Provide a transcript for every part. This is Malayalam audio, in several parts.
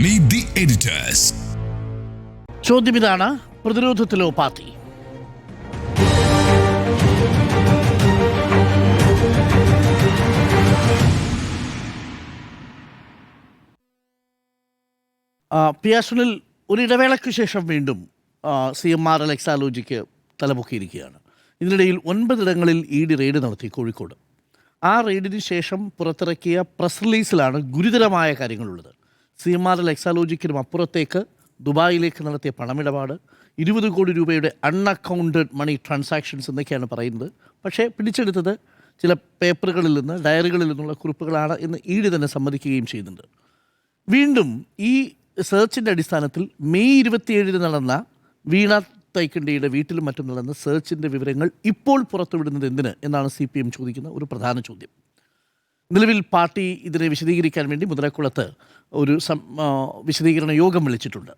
Meet the editors. ചോദ്യം ഇതാണ്: പ്രതിരോധത്തിലോ പാർട്ടി? പിയാസുനിൽ ഒരു ഇടവേളയ്ക്ക് ശേഷം വീണ്ടും CMRL എക്സാലോജിക്ക് തലപൊക്കിയിരിക്കുകയാണ്. ഇതിനിടയിൽ 9 ഇടങ്ങളിൽ ED റെയ്ഡ് നടത്തി കോഴിക്കോട്. ആ റെയ്ഡിന് ശേഷം പുറത്തിറക്കിയ പ്രസ് റിലീസിലാണ് ഗുരുതരമായ കാര്യങ്ങളുള്ളത്. CMRL എക്സാലോജിക്കിനും അപ്പുറത്തേക്ക് ദുബായിലേക്ക് നടത്തിയ പണമിടപാട്, 20 കോടി രൂപയുടെ അൺഅക്കൗണ്ടഡ് മണി ട്രാൻസാക്ഷൻസ് എന്നൊക്കെയാണ് പറയുന്നത്. പക്ഷേ പിടിച്ചെടുത്തത് ചില പേപ്പറുകളിൽ നിന്ന്, ഡയറികളിൽ നിന്നുള്ള കുറിപ്പുകളാണ് എന്ന് ED തന്നെ സമ്മതിക്കുകയും ചെയ്യുന്നുണ്ട്. വീണ്ടും ഈ സെർച്ചിൻ്റെ അടിസ്ഥാനത്തിൽ മെയ് 27 നടന്ന വീണ തൈക്കണ്ടിയുടെ വീട്ടിലും മറ്റും നടന്ന സെർച്ചിൻ്റെ വിവരങ്ങൾ ഇപ്പോൾ പുറത്തുവിടുന്നത് എന്തിന് എന്നാണ് CPM ചോദിക്കുന്ന ഒരു പ്രധാന ചോദ്യം. നിലവിൽ പാർട്ടി ഇതിനെ വിശദീകരിക്കാൻ വേണ്ടി മുതലക്കുളത്ത് ഒരു വിശദീകരണ യോഗം വിളിച്ചിട്ടുണ്ട്.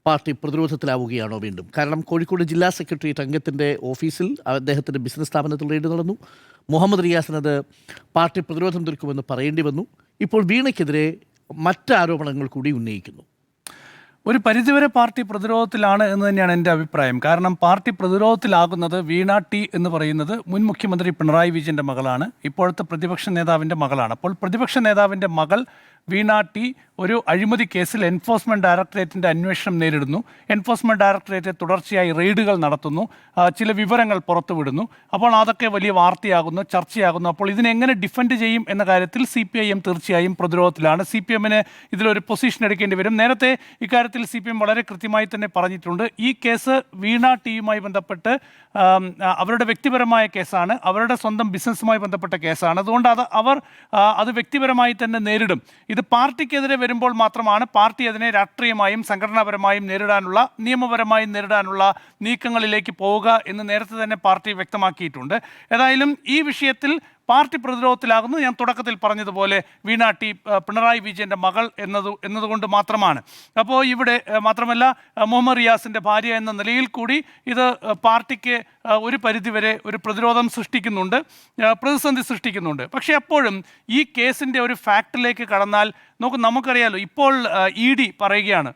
പാർട്ടി പ്രതിരോധത്തിലാവുകയാണോ വീണ്ടും? കാരണം കോഴിക്കോട് ജില്ലാ സെക്രട്ടേറിയറ്റ് അംഗത്തിൻ്റെ ഓഫീസിൽ അദ്ദേഹത്തിൻ്റെ ബിസിനസ് സ്ഥാപനത്തിൽ റെയ്ഡ് നടന്നു. മുഹമ്മദ് റിയാസിനത് പാർട്ടി പ്രതിരോധം തീർക്കുമെന്ന് പറയേണ്ടി വന്നു. ഇപ്പോൾ വീണയ്ക്കെതിരെ മറ്റ് ആരോപണങ്ങൾ കൂടി ഉന്നയിക്കുന്നു. ഒരു പരിധിവരെ പാർട്ടി പ്രതിരോധത്തിലാണ് എന്ന് തന്നെയാണ് എൻ്റെ അഭിപ്രായം. കാരണം പാർട്ടി പ്രതിരോധത്തിലാകുന്നത് വീണ ടി എന്ന് പറയുന്നത് മുൻ മുഖ്യമന്ത്രി പിണറായി വിജയൻ്റെ മകളാണ്, ഇപ്പോഴത്തെ പ്രതിപക്ഷ നേതാവിൻ്റെ മകളാണ്. അപ്പോൾ പ്രതിപക്ഷ നേതാവിൻ്റെ മകൾ വീണ ടി ഒരു അഴിമതി കേസിൽ എൻഫോഴ്സ്മെൻറ്റ് ഡയറക്ടറേറ്റിൻ്റെ അന്വേഷണം നേരിടുന്നു. എൻഫോഴ്സ്മെൻറ്റ് ഡയറക്ടറേറ്റ് തുടർച്ചയായി റെയ്ഡുകൾ നടത്തുന്നു, ചില വിവരങ്ങൾ പുറത്തുവിടുന്നു. അപ്പോൾ അതൊക്കെ വലിയ വാർത്തയാകുന്നു, ചർച്ചയാകുന്നു. അപ്പോൾ ഇതിനെങ്ങനെ ഡിഫെൻഡ് ചെയ്യും എന്ന കാര്യത്തിൽ CPIM തീർച്ചയായും പ്രതിരോധത്തിലാണ്. CPMന് ഇതിലൊരു പൊസിഷൻ എടുക്കേണ്ടി വരും. നേരത്തെ ഇക്കാര്യത്തിൽ CPM വളരെ കൃത്യമായി തന്നെ പറഞ്ഞിട്ടുണ്ട്. ഈ കേസ് വീണ ടിയുമായി ബന്ധപ്പെട്ട് അവരുടെ വ്യക്തിപരമായ കേസാണ്, അവരുടെ സ്വന്തം ബിസിനസ്സുമായി ബന്ധപ്പെട്ട കേസാണ്. അതുകൊണ്ട് അവർ അത് വ്യക്തിപരമായി തന്നെ നേരിടും. ഇത് പാർട്ടിക്കെതിരെ വരുമ്പോൾ മാത്രമാണ് പാർട്ടി അതിനെ രാഷ്ട്രീയമായും സംഘടനാപരമായും നേരിടാനുള്ള, നിയമപരമായും നേരിടാനുള്ള നീക്കങ്ങളിലേക്ക് പോവുക എന്ന് നേരത്തെ തന്നെ പാർട്ടി വ്യക്തമാക്കിയിട്ടുണ്ട്. ഏതായാലും ഈ വിഷയത്തിൽ പാർട്ടി പ്രതിരോധത്തിലാകുന്നത് ഞാൻ തുടക്കത്തിൽ പറഞ്ഞതുപോലെ വീണ ടി പിണറായി വിജയൻ്റെ മകൾ എന്നതുകൊണ്ട് മാത്രമാണ്. അപ്പോൾ ഇവിടെ മാത്രമല്ല, മുഹമ്മദ് റിയാസിൻ്റെ ഭാര്യ എന്ന നിലയിൽ കൂടി ഇത് പാർട്ടിക്ക് ഒരു പരിധിവരെ ഒരു പ്രതിരോധം സൃഷ്ടിക്കുന്നുണ്ട്, പ്രതിസന്ധി സൃഷ്ടിക്കുന്നുണ്ട്. പക്ഷേ അപ്പോഴും ഈ കേസിൻ്റെ ഒരു ഫാക്റ്റിലേക്ക് കടന്നാൽ നമുക്കറിയാലോ, ഇപ്പോൾ ED പറയുകയാണ്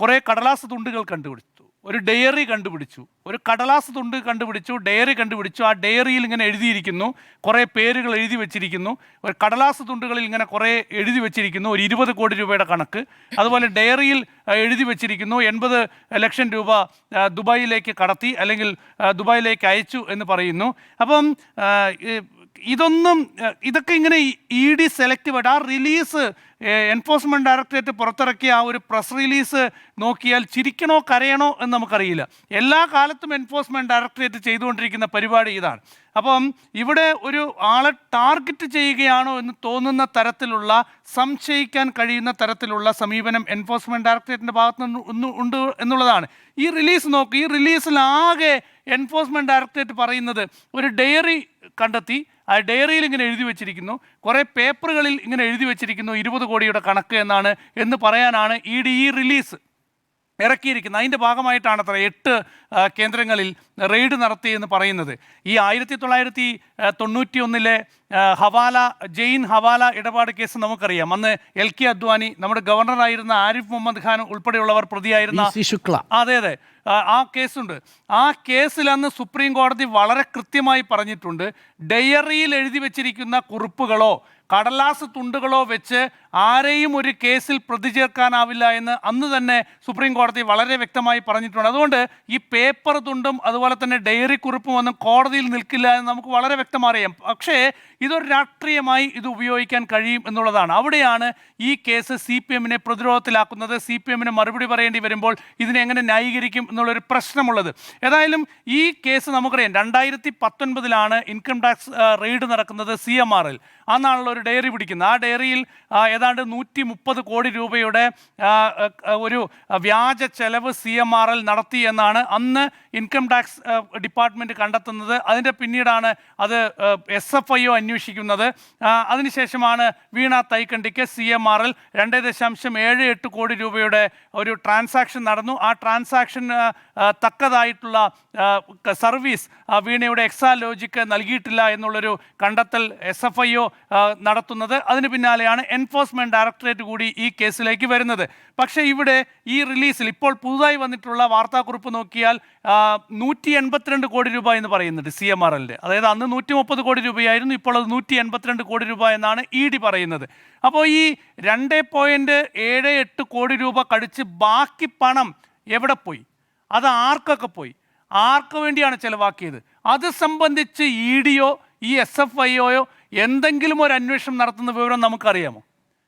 കുറേ കടലാസ് തുണ്ടുകൾ കണ്ടുപിടിച്ചു, ഒരു ഡയറി കണ്ടുപിടിച്ചു, ഒരു കടലാസ് തുണ്ട് കണ്ടുപിടിച്ചു, ഡയറി കണ്ടുപിടിച്ചു. ആ ഡയറിയിൽ ഇങ്ങനെ എഴുതിയിരിക്കുന്നു, കുറേ പേരുകൾ എഴുതി വെച്ചിരിക്കുന്നു. ഒരു കടലാസ് തുണ്ടുകളിൽ ഇങ്ങനെ കുറേ എഴുതി വെച്ചിരിക്കുന്നു, ഒരു 20 കോടി രൂപയുടെ കണക്ക്. അതുപോലെ ഡയറിയിൽ എഴുതി വെച്ചിരിക്കുന്നു 80 ലക്ഷം രൂപ ദുബായിലേക്ക് കടത്തി, അല്ലെങ്കിൽ ദുബായിലേക്ക് അയച്ചു എന്ന് പറയുന്നു. അപ്പം ഇതൊക്കെ ഇങ്ങനെ ED സെലക്റ്റീവായിട്ട് ആ റിലീസ്, എൻഫോഴ്സ്മെൻറ്റ് ഡയറക്ടറേറ്റ് പുറത്തിറക്കിയ ആ ഒരു പ്രസ് റിലീസ് നോക്കിയാൽ ചിരിക്കണോ കരയണോ എന്ന് നമുക്കറിയില്ല. എല്ലാ കാലത്തും എൻഫോഴ്സ്മെൻറ്റ് ഡയറക്ടറേറ്റ് ചെയ്തുകൊണ്ടിരിക്കുന്ന പരിപാടി ഇതാണ്. അപ്പം ഇവിടെ ഒരു ആളെ ടാർഗറ്റ് ചെയ്യുകയാണോ എന്ന് തോന്നുന്ന തരത്തിലുള്ള, സംശയിക്കാൻ കഴിയുന്ന തരത്തിലുള്ള സമീപനം എൻഫോഴ്സ്മെൻറ്റ് ഡയറക്ടറേറ്റിൻ്റെ ഭാഗത്ത് നിന്ന് ഉണ്ട് എന്നുള്ളതാണ്. ഈ റിലീസ് നോക്കി, ഈ റിലീസിലാകെ എൻഫോഴ്സ്മെൻറ്റ് ഡയറക്ടറേറ്റ് പറയുന്നത് ഒരു ഡയറി കണ്ടെത്തി, ആ ഡയറിയിൽ ഇങ്ങനെ എഴുതി വെച്ചിരിക്കുന്നു, കുറേ പേപ്പറുകളിൽ ഇങ്ങനെ എഴുതി വെച്ചിരിക്കുന്നു 20 കോടിയുടെ കണക്ക് എന്ന് പറയാനാണ് ED ഈ റിലീസ് ഇറക്കിയിരിക്കുന്നത്. അതിൻ്റെ ഭാഗമായിട്ടാണ് അത്ര 8 കേന്ദ്രങ്ങളിൽ റെയ്ഡ് നടത്തിയെന്ന് പറയുന്നത്. ഈ 1991 ജെയിൻ ഹവാല ഇടപാട് കേസ് നമുക്കറിയാം. അന്ന് LK അദ്വാനി, നമ്മുടെ ഗവർണറായിരുന്ന ആരിഫ് മുഹമ്മദ് ഖാൻ ഉൾപ്പെടെയുള്ളവർ പ്രതിയായിരുന്ന, അതെ ആ കേസുണ്ട്. ആ കേസിൽ അന്ന് സുപ്രീം കോടതി വളരെ കൃത്യമായി പറഞ്ഞിട്ടുണ്ട്, ഡയറിയിൽ എഴുതി വെച്ചിരിക്കുന്ന കുറിപ്പുകളോ കടലാസ് തുണ്ടുകളോ വെച്ച് ആരെയും ഒരു കേസിൽ പ്രതി ചേർക്കാനാവില്ല എന്ന് അന്ന് തന്നെ സുപ്രീം കോടതി വളരെ വ്യക്തമായി പറഞ്ഞിട്ടുണ്ട്. അതുകൊണ്ട് ഈ പേപ്പർ തുണ്ടും അതുപോലെ തന്നെ ഡയറി കുറിപ്പും ഒന്നും കോടതിയിൽ നിൽക്കില്ല എന്ന് നമുക്ക് വളരെ വ്യക്തമറിയാം. പക്ഷേ ഇതൊരു രാഷ്ട്രീയമായി ഇത് ഉപയോഗിക്കാൻ കഴിയും എന്നുള്ളതാണ്. അവിടെയാണ് ഈ കേസ് CPMനെ പ്രതിരോധത്തിലാക്കുന്നത്. CPMന് മറുപടി പറയേണ്ടി വരുമ്പോൾ ഇതിനെ എങ്ങനെ ന്യായീകരിക്കും എന്നുള്ളൊരു പ്രശ്നമുള്ളത്. ഏതായാലും ഈ കേസ് നമുക്കറിയാം, 2019 ഇൻകം ടാക്സ് റെയ്ഡ് നടക്കുന്നത് CMRL. അന്നാണല്ലോ ഒരു ഡയറി പിടിക്കുന്നത്. ആ ഡയറിയിൽ ഏതാണ്ട് 130 കോടി രൂപയുടെ ഒരു വ്യാജ ചെലവ് CMRL നടത്തി എന്നാണ് അന്ന് ഇൻകം ടാക്സ് ഡിപ്പാർട്ട്മെൻറ്റ് കണ്ടെത്തുന്നത്. അതിൻ്റെ പിന്നീടാണ് അത് SFIO അന്വേഷിക്കുന്നത്. അതിനുശേഷമാണ് വീണ തൈക്കണ്ടിക്ക് CMRL 2.78 കോടി രൂപയുടെ ഒരു ട്രാൻസാക്ഷൻ നടന്നു. ആ ട്രാൻസാക്ഷൻ തക്കതായിട്ടുള്ള സർവീസ് വീണയുടെ എക്സാലോജിക്ക് നൽകിയിട്ടില്ല എന്നുള്ളൊരു കണ്ടെത്തൽ SFIO നടത്തുന്നത്. അതിന് പിന്നാലെയാണ് എൻഫോഴ്സ്മെൻറ്റ് ഡയറക്ടറേറ്റ് കൂടി ഈ കേസിലേക്ക് വരുന്നത്. പക്ഷേ ഇവിടെ ഈ റിലീസിൽ ഇപ്പോൾ പുതുതായി വന്നിട്ടുള്ള വാർത്താക്കുറിപ്പ് നോക്കിയാൽ 182 കോടി രൂപ എന്ന് പറയുന്നുണ്ട് CMRLൻ്റെ. അതായത് അന്ന് 130 കോടി രൂപയായിരുന്നു, ഇപ്പോൾ അത് 182 കോടി രൂപ എന്നാണ് ED പറയുന്നത്. അപ്പോൾ ഈ 2.78 കോടി രൂപ കടിച്ച് ബാക്കി പണം എവിടെ പോയി, അത് ആർക്കൊക്കെ പോയി, ആർക്ക് വേണ്ടിയാണ് ചെലവാക്കിയത്, അത് സംബന്ധിച്ച് EDയോ ഈ SFIOയോ എന്തെങ്കിലും ഒരു അന്വേഷണം നടത്തുന്ന വിവരം നമുക്കറിയാമോ?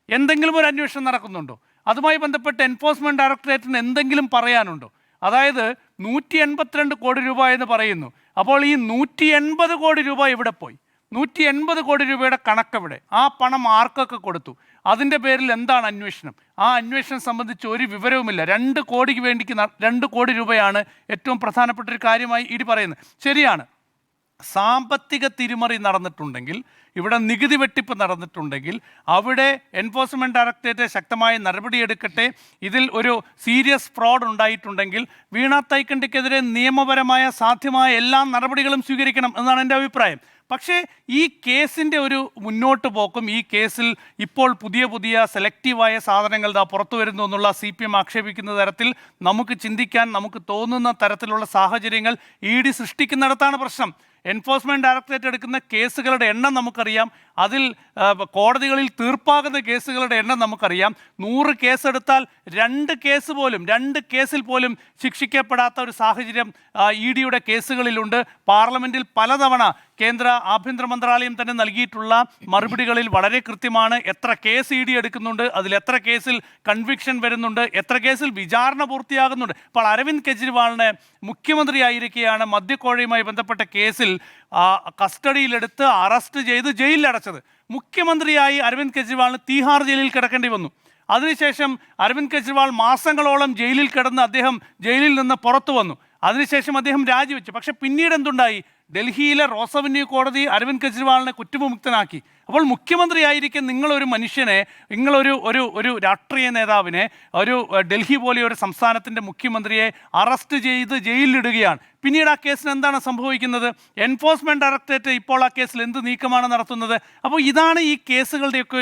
എന്തെങ്കിലും ഒരു അന്വേഷണം നടക്കുന്നുണ്ടോ? അതുമായി ബന്ധപ്പെട്ട് എൻഫോഴ്സ്മെൻറ്റ് ഡയറക്ടറേറ്റിന് എന്തെങ്കിലും പറയാനുണ്ടോ? അതായത് 182 കോടി രൂപ എന്ന് പറയുന്നു. അപ്പോൾ ഈ 180 കോടി രൂപ എവിടെ പോയി? 180 കോടി രൂപയുടെ കണക്കെവിടെ? ആ പണം ആർക്കൊക്കെ കൊടുത്തു? അതിൻ്റെ പേരിൽ എന്താണ് അന്വേഷണം? ആ അന്വേഷണം സംബന്ധിച്ച് ഒരു വിവരവുമില്ല. 2 കോടിക്ക് വേണ്ടിക്ക് 2 കോടി രൂപയാണ് ഏറ്റവും പ്രധാനപ്പെട്ട ഒരു കാര്യമായി ED പറയുന്നത്. ശരിയാണ്, സാമ്പത്തിക തിരിമറി നടന്നിട്ടുണ്ടെങ്കിൽ, ഇവിടെ നികുതി വെട്ടിപ്പ് നടന്നിട്ടുണ്ടെങ്കിൽ അവിടെ എൻഫോഴ്സ്മെൻറ്റ് ഡയറക്ടറേറ്റ് ശക്തമായ നടപടിയെടുക്കട്ടെ. ഇതിൽ ഒരു സീരിയസ് ഫ്രോഡ് ഉണ്ടായിട്ടുണ്ടെങ്കിൽ വീണ തൈക്കണ്ടിക്കെതിരെ നിയമപരമായ സാധ്യമായ എല്ലാ നടപടികളും സ്വീകരിക്കണം എന്നാണ് എൻ്റെ അഭിപ്രായം. പക്ഷേ ഈ കേസിൻ്റെ ഒരു മുന്നോട്ട് പോക്കും, ഈ കേസിൽ ഇപ്പോൾ പുതിയ സെലക്റ്റീവായ സാധനങ്ങൾ പുറത്തു വരുന്നു എന്നുള്ള CPM ആക്ഷേപിക്കുന്ന തരത്തിൽ നമുക്ക് ചിന്തിക്കാൻ, നമുക്ക് തോന്നുന്ന തരത്തിലുള്ള സാഹചര്യങ്ങൾ ED സൃഷ്ടിക്കുന്നിടത്താണ് പ്രശ്നം. എൻഫോഴ്സ്മെൻറ്റ് ഡയറക്ടറേറ്റ് എടുക്കുന്ന കേസുകളുടെ എണ്ണം നമുക്കറിയാം. അതിൽ കോടതികളിൽ തീർപ്പാകുന്ന കേസുകളുടെ എണ്ണം നമുക്കറിയാം. 100 കേസെടുത്താൽ 2 കേസിൽ പോലും ശിക്ഷിക്കപ്പെടാത്ത ഒരു സാഹചര്യം EDയുടെ കേസുകളിലുണ്ട്. പാർലമെൻറ്റിൽ പലതവണ കേന്ദ്ര ആഭ്യന്തര മന്ത്രാലയം തന്നെ നൽകിയിട്ടുള്ള മറുപടികളിൽ വളരെ കൃത്യമാണ്. എത്ര കേസ് ED എടുക്കുന്നുണ്ട്, അതിൽ എത്ര കേസിൽ കൺവിക്ഷൻ വരുന്നുണ്ട്, എത്ര കേസിൽ വിചാരണ പൂർത്തിയാകുന്നുണ്ട്. ഇപ്പോൾ അരവിന്ദ് കെജ്രിവാളിനെ മുഖ്യമന്ത്രിയായിരിക്കെയാണ് മദ്യക്കോഴയുമായി ബന്ധപ്പെട്ട കേസിൽ കസ്റ്റഡിയിലെടുത്ത് അറസ്റ്റ് ചെയ്ത് ജയിലിലടച്ചത്. മുഖ്യമന്ത്രിയായി അരവിന്ദ് കെജ്രിവാളിന് തീഹാർ ജയിലിൽ കിടക്കേണ്ടി വന്നു. അതിനുശേഷം അരവിന്ദ് കെജ്രിവാൾ മാസങ്ങളോളം ജയിലിൽ കിടന്ന് അദ്ദേഹം ജയിലിൽ നിന്ന് പുറത്തു വന്നു. അതിനുശേഷം അദ്ദേഹം രാജിവെച്ചു. പക്ഷെ പിന്നീട് എന്തുണ്ടായി? ഡൽഹിയിലെ റോസ് അവന്യൂ കോടതി അരവിന്ദ് കെജ്രിവാളിനെ കുറ്റവിമുക്തനാക്കി. അപ്പോൾ മുഖ്യമന്ത്രിയായിരിക്കും നിങ്ങളൊരു മനുഷ്യനെ, ഒരു രാഷ്ട്രീയ നേതാവിനെ, ഒരു ഡൽഹി പോലെ ഒരു സംസ്ഥാനത്തിൻ്റെ മുഖ്യമന്ത്രിയെ അറസ്റ്റ് ചെയ്ത് ജയിലിലിടുകയാണ്. പിന്നീട് ആ കേസിന് എന്താണ് സംഭവിക്കുന്നത്? എൻഫോഴ്സ്മെൻറ്റ് ഡയറക്ടറേറ്റ് ഇപ്പോൾ ആ കേസിൽ എന്ത് നീക്കമാണ് നടത്തുന്നത്? അപ്പോൾ ഇതാണ് ഈ കേസുകളുടെയൊക്കെ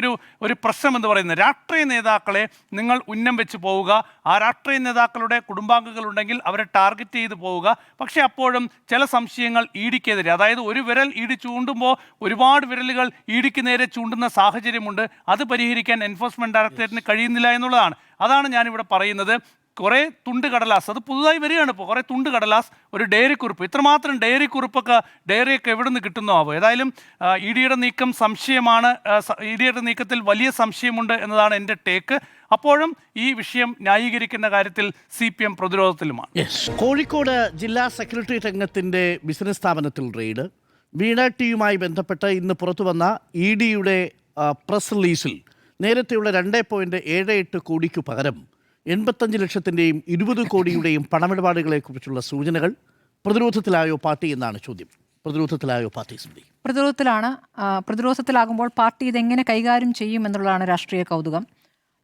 ഒരു പ്രശ്നം എന്ന് പറയുന്നത്. രാഷ്ട്രീയ നേതാക്കളെ നിങ്ങൾ ഉന്നം വെച്ച് പോവുക, ആ രാഷ്ട്രീയ നേതാക്കളുടെ കുടുംബാംഗങ്ങളുണ്ടെങ്കിൽ അവരെ ടാർഗറ്റ് ചെയ്ത് പോവുക. പക്ഷേ അപ്പോഴും ചില സംശയങ്ങൾ EDക്കെതിരെ, അതായത് ഒരു വിരൽ ED ചൂണ്ടുമ്പോൾ ഒരുപാട് വിരലുകൾ EDക്ക് നേരെ ചൂണ്ടുന്ന സാഹചര്യമുണ്ട്. അത് പരിഹരിക്കാൻ എൻഫോഴ്സ്മെൻറ്റ് ഡയറക്ടറേറ്റിന് കഴിയുന്നില്ല എന്നുള്ളതാണ്. അതാണ് ഞാനിവിടെ പറയുന്നത്. കുറേ തുണ്ട് കടലാസ്, അത് പുതുതായി വരികയാണ് ഇപ്പോൾ, കുറേ തുണ്ട് കടലാസ്, ഒരു ഡയറി കുറിപ്പ്, ഇത്രമാത്രം ഡയറിയൊക്കെ എവിടെ നിന്ന് കിട്ടുന്നോ ആവോ. ഏതായാലും EDയുടെ നീക്കം സംശയമാണ്. EDയുടെ നീക്കത്തിൽ വലിയ സംശയമുണ്ട് എന്നതാണ് എൻ്റെ ടേക്ക്. അപ്പോഴും ഈ വിഷയം ന്യായീകരിക്കുന്ന കാര്യത്തിൽ CPM പ്രതിരോധത്തിലുമാണ്. കോഴിക്കോട് ജില്ലാ സെക്രട്ടേറിയറ്റ് അംഗത്തിൻ്റെ ബിസിനസ് സ്ഥാപനത്തിൽ റെയ്ഡ്. വീണ ടിയുമായി ബന്ധപ്പെട്ട് ഇന്ന് പുറത്തു വന്ന EDയുടെ പ്രസ് റിലീസിൽ നേരത്തെയുള്ള 2.78 കോടിക്കു പകരം 85 ലക്ഷത്തിൻ്റെയും 20 കോടിയുടെയും പണമിടപാടുകളെക്കുറിച്ചുള്ള സൂചനകൾ. പ്രതിരോധത്തിലായോ പാർട്ടി എന്നാണ് ചോദ്യം. പ്രതിരോധത്തിലായോ പാർട്ടി? പ്രതിരോധത്തിലാകുമ്പോൾ പാർട്ടി ഇതെങ്ങനെ കൈകാര്യം ചെയ്യും എന്നുള്ളതാണ് രാഷ്ട്രീയ കൗതുകം.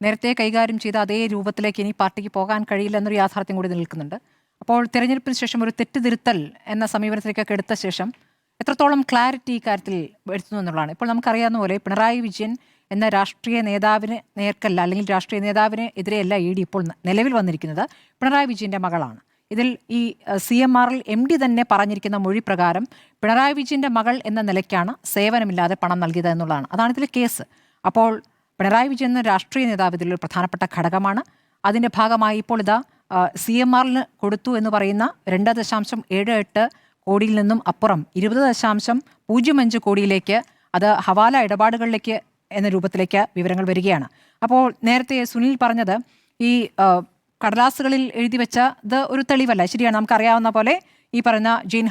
നേരത്തെ കൈകാര്യം ചെയ്ത അതേ രൂപത്തിലേക്ക് ഇനി പാർട്ടിക്ക് പോകാൻ കഴിയില്ല എന്നൊരു യാഥാർത്ഥ്യം കൂടി നിൽക്കുന്നുണ്ട്. അപ്പോൾ തെരഞ്ഞെടുപ്പിന് ശേഷം ഒരു തെറ്റുതിരുത്തൽ എന്ന സമീപനത്തിലേക്കൊക്കെ എടുത്ത ശേഷം എത്രത്തോളം ക്ലാരിറ്റി ഇക്കാര്യത്തിൽ വരുത്തുന്നു എന്നുള്ളതാണ്. ഇപ്പോൾ നമുക്കറിയാവുന്ന പോലെ പിണറായി വിജയൻ എന്ന രാഷ്ട്രീയ നേതാവിന് നേർക്കല്ല, അല്ലെങ്കിൽ രാഷ്ട്രീയ നേതാവിന് എതിരെയല്ല ED ഇപ്പോൾ നിലവിൽ വന്നിരിക്കുന്നത്. പിണറായി വിജയൻ്റെ മകളാണ്. ഇതിൽ ഈ CMRL MD തന്നെ പറഞ്ഞിരിക്കുന്ന മൊഴി പ്രകാരം പിണറായി വിജയൻ്റെ മകൾ എന്ന നിലയ്ക്കാണ് സേവനമില്ലാതെ പണം നൽകിയത് എന്നുള്ളതാണ്. അതാണ് ഇതിൽ കേസ്. അപ്പോൾ പിണറായി വിജയൻ എന്ന രാഷ്ട്രീയ നേതാവ് ഇതിലൊരു പ്രധാനപ്പെട്ട ഘടകമാണ്. അതിൻ്റെ ഭാഗമായി ഇപ്പോൾ ഇതാ CMRLന് കൊടുത്തു എന്ന് പറയുന്ന 2.78 കോടിയിൽ നിന്നും അപ്പുറം 20.05 കോടിയിലേക്ക്, അത് ഹവാല ഇടപാടുകളിലേക്ക് എന്ന രൂപത്തിലേക്ക് വിവരങ്ങൾ വരികയാണ്. അപ്പോൾ നേരത്തെ സുനിൽ പറഞ്ഞത് ഈ കടലാസുകളിൽ എഴുതി വെച്ച ഇത് ഒരു തെളിവല്ല. ശരിയാണ്, നമുക്കറിയാവുന്ന പോലെ ഈ പറയുന്ന ജെയിൻ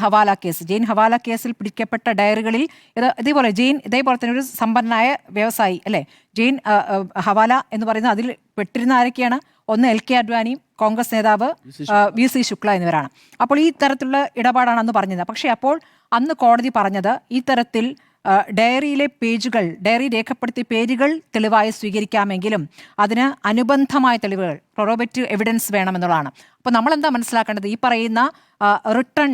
ഹവാല കേസിൽ പിടിക്കപ്പെട്ട ഡയറികളിൽ ഇതേപോലെ തന്നെ ഒരു സമ്പന്നനായ വ്യവസായി അല്ലേ ജെയിൻ ഹവാല എന്ന് പറയുന്നത്, അതിൽ പെട്ടിരുന്ന ആരൊക്കെയാണ്? ഒന്ന് LK അദ്വാനി, കോൺഗ്രസ് നേതാവ് VC ശുക്ല എന്നിവരാണ്. അപ്പോൾ ഈ തരത്തിലുള്ള ഇടപാടാണ് അന്ന് പറഞ്ഞത്. പക്ഷേ അപ്പോൾ അന്ന് കോടതി പറഞ്ഞത് ഈ തരത്തിൽ ഡയറിയിലെ പേജുകൾ, ഡയറി രേഖപ്പെടുത്തിയ പേരുകൾ തെളിവായി സ്വീകരിക്കാമെങ്കിലും അതിന് അനുബന്ധമായ തെളിവുകൾ, കൊറോബറേറ്റീവ് എവിഡൻസ് വേണമെന്നുള്ളതാണ്. അപ്പോൾ നമ്മൾ എന്താ മനസ്സിലാക്കേണ്ടത്? ഈ പറയുന്ന return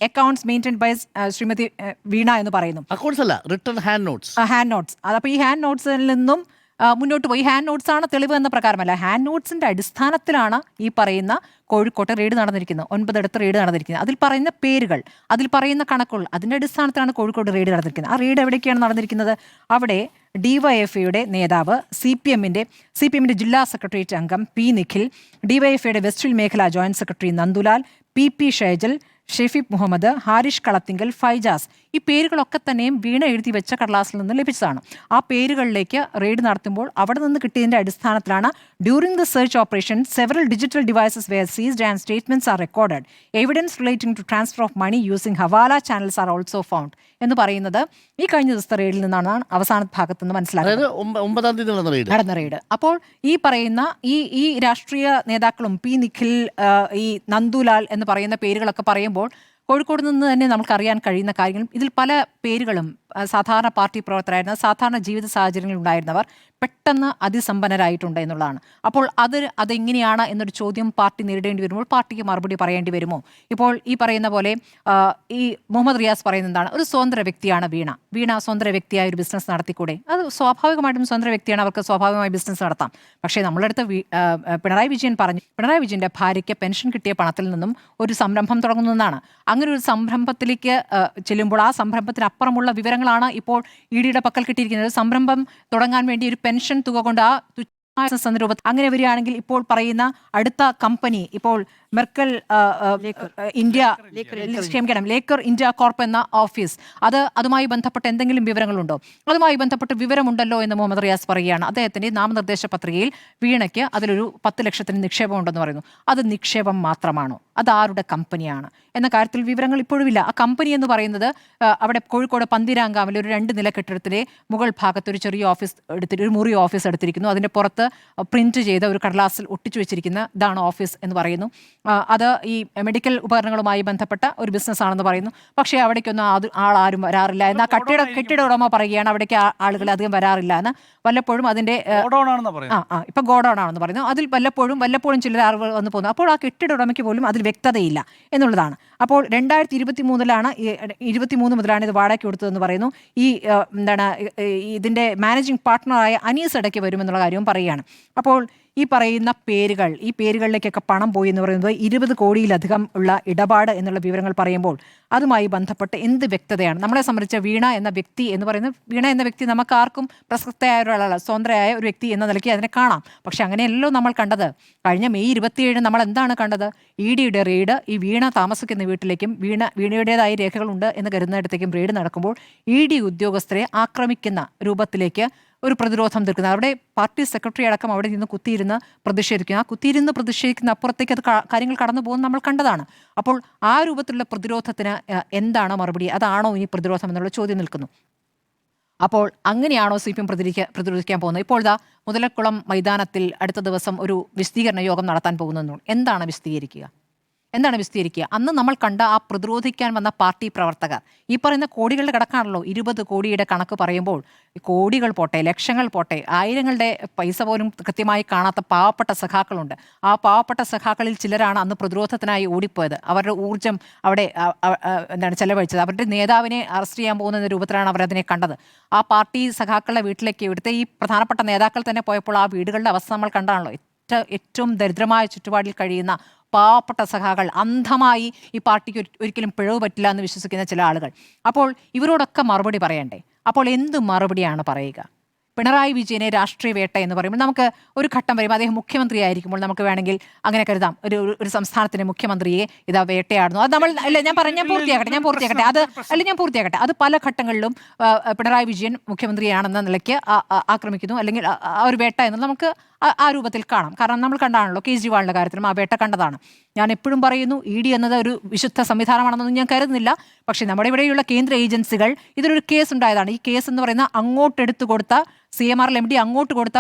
accounts maintained by Shrimati Veena എന്ന് പറയുന്നു. അക്കൗണ്ട്സ് അല്ല, return hand notes. Hand notes. അതപ്പോൾ ഈ ഹാൻഡ് നോട്ട്സിൽ നിന്നും മുന്നോട്ട് പോയി ഹാൻഡ് നോട്ട്സ് ആണ് തെളിവ് എന്ന പ്രകാരമല്ല, ഹാൻഡ് നോട്ട്സിന്റെ അടിസ്ഥാനത്തിലാണ് ഈ പറയുന്ന കോഴിക്കോട്ടെ റെയ്ഡ് നടന്നിരിക്കുന്നത്. 9 റെയ്ഡ് നടന്നിരിക്കുന്നത്. അതിൽ പറയുന്ന പേരുകൾ, അതിൽ പറയുന്ന കണക്കുകൾ, അതിന്റെ അടിസ്ഥാനത്തിലാണ് കോഴിക്കോട് റെയ്ഡ് നടന്നിരിക്കുന്നത്. ആ റെയ്ഡ് എവിടേക്കാണ് നടന്നിരിക്കുന്നത്? അവിടെ ഡിവൈഎഫ്ഐയുടെ നേതാവ്, സി പി എമ്മിന്റെ ജില്ലാ സെക്രട്ടേറിയറ്റ് അംഗം പി നിഖിൽ, ഡിവൈഎഫ്ഐയുടെ വെസ്റ്റ് ഹിൽ മേഖലാ joint secretary Nandulal, P Shaijal, Shefeeb Muhammad, Harish Kalathingal, Faijas, ഈ പേരുകളൊക്കെ തന്നെയും വീണ എഴുതി വെച്ച കടലാസിൽ നിന്ന് ലഭിച്ചതാണ്. ആ പേരുകളിലേക്ക് റെയ്ഡ് നടത്തുമ്പോൾ അവിടെ നിന്ന് കിട്ടിയതിന്റെ അടിസ്ഥാനത്തിലാണ് during the search operation several digital devices were seized and statements are recorded. Evidence relating to transfer of money using hawala channels are also found എന്ന് പറയുന്നത് ഈ കഴിഞ്ഞ ദിവസത്തെ റെയ്ഡിൽ നിന്നാണ് അവസാന ഭാഗത്ത് നിന്ന് മനസ്സിലാക്കുന്നത്. 9-ാം തീയതി നടന്ന റെയ്ഡ്. അപ്പോൾ ഈ പറയുന്ന ഈ രാഷ്ട്രീയ നേതാക്കളും പി നിഖിൽ, ഈ നന്ദുലാൽ എന്ന് പറയുന്ന പേരുകളൊക്കെ പറയുമ്പോൾ കോഴിക്കോട് നിന്ന് തന്നെ നമുക്കറിയാൻ കഴിയുന്ന കാര്യങ്ങളും, ഇതിൽ പല പേരുകളും സാധാരണ പാർട്ടി പ്രവർത്തകരായിരുന്ന, സാധാരണ ജീവിത സാഹചര്യങ്ങളിൽ ഉണ്ടായിരുന്നവർ പെട്ടെന്ന് അതിസമ്പന്നരായിട്ടുണ്ട് എന്നുള്ളതാണ്. അപ്പോൾ അതെങ്ങനെയാണ് എന്നൊരു ചോദ്യം പാർട്ടി നേരിടേണ്ടി വരുമ്പോൾ പാർട്ടിക്ക് മറുപടി പറയേണ്ടി വരുമോ? ഇപ്പോൾ ഈ പറയുന്ന പോലെ ഈ മുഹമ്മദ് റിയാസ് പറയുന്നത് എന്താണ്? ഒരു സ്വതന്ത്ര വ്യക്തിയാണ് വീണ സ്വതന്ത്ര വ്യക്തിയായ ഒരു ബിസിനസ് നടത്തിക്കൂടെ? അത് സ്വാഭാവികമായിട്ടും സ്വതന്ത്ര വ്യക്തിയാണ്, അവർക്ക് സ്വാഭാവികമായി ബിസിനസ് നടത്താം. പക്ഷേ നമ്മളടുത്ത് പിണറായി വിജയന്റെ ഭാര്യയ്ക്ക് പെൻഷൻ കിട്ടിയ പണത്തിൽ നിന്നും ഒരു സംരംഭം തുടങ്ങുന്നതാണ്. അങ്ങനെ ഒരു സംരംഭത്തിലേക്ക് ചെല്ലുമ്പോൾ ആ സംരംഭത്തിനപ്പുറമുള്ള വിവരങ്ങളാണ് ഇപ്പോൾ ഇ ഡിയുടെ പക്കൽ കിട്ടിയിരിക്കുന്നത്. സംരംഭം തുടങ്ങാൻ വേണ്ടി ഒരു പെൻഷൻ തുക കൊണ്ട് ആ രൂപത്തിൽ അങ്ങനെ വരികയാണെങ്കിൽ ഇപ്പോൾ പറയുന്ന അടുത്ത കമ്പനി, ഇപ്പോൾ മെർക്കൽ ലേക്കർ ഇന്ത്യ കോർപ്പ് എന്ന ഓഫീസ്, അതുമായി ബന്ധപ്പെട്ട എന്തെങ്കിലും വിവരങ്ങളുണ്ടോ? അതുമായി ബന്ധപ്പെട്ട് വിവരമുണ്ടല്ലോ എന്ന് മുഹമ്മദ് റിയാസ് പറയുകയാണ്. അദ്ദേഹത്തിന്റെ നാമനിർദ്ദേശ പത്രികയിൽ വീണയ്ക്ക് അതിലൊരു 10 ലക്ഷത്തിന് നിക്ഷേപം ഉണ്ടെന്ന് പറയുന്നു. അത് നിക്ഷേപം മാത്രമാണോ? അത് ആരുടെ കമ്പനിയാണ് എന്ന കാര്യത്തിൽ വിവരങ്ങൾ ഇപ്പോഴും ഇല്ല. ആ കമ്പനി എന്ന് പറയുന്നത് അവിടെ കോഴിക്കോട് പന്തീരാങ്കാവിൽ ഒരു 2 നില കെട്ടിടത്തിലെ മുകൾ ഭാഗത്ത് ഒരു ചെറിയ ഓഫീസ് ഒരു മുറി ഓഫീസ് എടുത്തിരിക്കുന്നു. അതിന്റെ പുറത്ത് പ്രിന്റ് ചെയ്ത ഒരു കടലാസിൽ ഒട്ടിച്ചു വെച്ചിരിക്കുന്ന ഇതാണ് ഓഫീസ് എന്ന് പറയുന്നു. അത് ഈ മെഡിക്കൽ ഉപകരണങ്ങളുമായി ബന്ധപ്പെട്ട ഒരു ബിസിനസ് ആണെന്ന് പറയുന്നു. പക്ഷേ അവിടേക്കൊന്നും ആരും വരാറില്ല എന്ന് കെട്ടിട ഉടമ പറയുകയാണ്. അവിടേക്ക് ആളുകൾ അധികം വരാറില്ല എന്ന്. വല്ലപ്പോഴും അതിന്റെ ഇപ്പൊ ഗോഡൌൺ ആണെന്ന് പറയുന്നു. അതിൽ വല്ലപ്പോഴും ചില ആളുകൾ വന്ന് പോകുന്നു. അപ്പോൾ ആ കെട്ടിട ഉടമയ്ക്ക് പോലും അതിൽ വ്യക്തതയില്ല എന്നുള്ളതാണ്. അപ്പോൾ 2023 മുതലാണ് ഇത് വാടകയ്ക്ക് കൊടുത്തതെന്ന് പറയുന്നു. ഇതിന്റെ മാനേജിംഗ് പാർട്ട്ണറായ അനീസ് ഇടയ്ക്ക് വരുമെന്നുള്ള കാര്യവും പറയുകയാണ്. അപ്പോൾ ഈ പറയുന്ന ഈ പേരുകളിലേക്കൊക്കെ പണം പോയി എന്ന് പറയുന്നത് 20 കോടിയിലധികം ഉള്ള ഇടപാട് എന്നുള്ള വിവരങ്ങൾ പറയുമ്പോൾ അതുമായി ബന്ധപ്പെട്ട് എന്ത് വ്യക്തതയാണ്? നമ്മളെ സംബന്ധിച്ച വീണ എന്ന വ്യക്തി നമുക്ക് ആർക്കും പ്രസക്തയായ ഒരാളല്ല, സ്വതന്ത്രയായ ഒരു വ്യക്തി എന്ന നിലയ്ക്ക് അതിനെ കാണാം. പക്ഷെ അങ്ങനെയല്ലോ നമ്മൾ കണ്ടത്. കഴിഞ്ഞ മെയ് 27 നമ്മൾ എന്താണ് കണ്ടത്? ഇ ഡിയുടെ റെയ്ഡ് ഈ വീണ താമസിക്കുന്ന വീട്ടിലേക്കും വീണയുടേതായ രേഖകളുണ്ട് എന്ന് കരുതുന്നിടത്തേക്കും റെയ്ഡ് നടക്കുമ്പോൾ ഇ ഡി ഉദ്യോഗസ്ഥരെ ആക്രമിക്കുന്ന രൂപത്തിലേക്ക് ഒരു പ്രതിരോധം തീർക്കുന്നത്. അവിടെ പാർട്ടി സെക്രട്ടറി അടക്കം അവിടെ നിന്ന് കുത്തിയിരുന്ന് പ്രതിഷേധിക്കുന്ന അപ്പുറത്തേക്ക് അത് കാര്യങ്ങൾ കടന്നു പോകുന്നത് നമ്മൾ കണ്ടതാണ്. അപ്പോൾ ആ രൂപത്തിലുള്ള പ്രതിരോധത്തിന് എന്താണ് മറുപടി? അതാണോ ഇനി പ്രതിരോധം എന്നുള്ള ചോദ്യം നിൽക്കുന്നു. അപ്പോൾ അങ്ങനെയാണോ CPM പ്രതിരോധിക്കാൻ പോകുന്നത്? ഇപ്പോൾ മുതലക്കുളം മൈതാനത്തിൽ അടുത്ത ദിവസം ഒരു വിശദീകരണ യോഗം നടത്താൻ പോകുന്നു. എന്താണ് വിശദീകരിക്കുക? അന്ന് നമ്മൾ കണ്ട ആ പ്രതിരോധിക്കാൻ വന്ന പാർട്ടി പ്രവർത്തകർ ഈ പറയുന്ന കോടികളുടെ കണക്കാണല്ലോ. 20 കോടിയുടെ കണക്ക് പറയുമ്പോൾ കോടികൾ പോട്ടെ, ലക്ഷങ്ങൾ പോട്ടെ, ആയിരങ്ങളുടെ പൈസ പോലും കൃത്യമായി കാണാത്ത പാവപ്പെട്ട സഖാക്കളുണ്ട്. ആ പാവപ്പെട്ട സഖാക്കളിൽ ചിലരാണ് അന്ന് പ്രതിരോധത്തിനായി ഓടിപ്പോയത്. അവരുടെ ഊർജ്ജം അവിടെ ചെലവഴിച്ചത്. അവരുടെ നേതാവിനെ അറസ്റ്റ് ചെയ്യാൻ പോകുന്ന രൂപത്തിലാണ് അവരതിനെ കണ്ടത്. ആ പാർട്ടി സഖാക്കളുടെ വീട്ടിലേക്ക് ഇവിടുത്തെ ഈ പ്രധാനപ്പെട്ട നേതാക്കൾ തന്നെ പോയപ്പോൾ ആ വീടുകളുടെ അവസ്ഥ നമ്മൾ കണ്ടാണല്ലോ. ഏറ്റവും ദരിദ്രമായ ചുറ്റുപാടിൽ കഴിയുന്ന പാവപ്പെട്ട സഖാക്കൾ, അന്ധമായി ഈ പാർട്ടിക്ക് ഒരിക്കലും പിഴവ് പറ്റില്ല എന്ന് വിശ്വസിക്കുന്ന ചില ആളുകൾ. അപ്പോൾ ഇവരോടൊക്കെ മറുപടി പറയണ്ടേ? അപ്പോൾ എന്ത് മറുപടിയാണ് പറയുക? പിണറായി വിജയനെ രാഷ്ട്രീയ വേട്ട എന്ന് പറയുമ്പോൾ നമുക്ക് ഒരു ഘട്ടം വരും, അദ്ദേഹം മുഖ്യമന്ത്രി ആയിരിക്കുമ്പോൾ നമുക്ക് വേണമെങ്കിൽ അങ്ങനെ കരുതാം, ഒരു സംസ്ഥാനത്തിന്റെ മുഖ്യമന്ത്രിയെ ഇതാ വേട്ടയാടുന്നു. അത് നമ്മൾ ഞാൻ പൂർത്തിയാക്കട്ടെ. അത് പല ഘട്ടങ്ങളിലും പിണറായി വിജയൻ മുഖ്യമന്ത്രിയാണെന്ന നിലയ്ക്ക് ആക്രമിക്കുന്നു, അല്ലെങ്കിൽ ആ ഒരു വേട്ട എന്ന് നമുക്ക് ആ രൂപത്തിൽ കാണാം. കാരണം നമ്മൾ കണ്ടാണല്ലോ കേജ്രിവാളിന്റെ കാര്യത്തിലും ആ വേട്ട കണ്ടതാണ്. ഞാൻ എപ്പോഴും പറയുന്നു, ഇ ഡി എന്നത് ഒരു വിശുദ്ധ സംവിധാനമാണെന്നൊന്നും ഞാൻ കരുതുന്നില്ല. പക്ഷേ നമ്മുടെ ഇവിടെയുള്ള കേന്ദ്ര ഏജൻസികൾ ഇതിലൊരു കേസ് ഉണ്ടായതാണ്. ഈ കേസ് എന്ന് പറയുന്ന അങ്ങോട്ടെടുത്തു കൊടുത്ത CMR MD അങ്ങോട്ട് കൊടുത്ത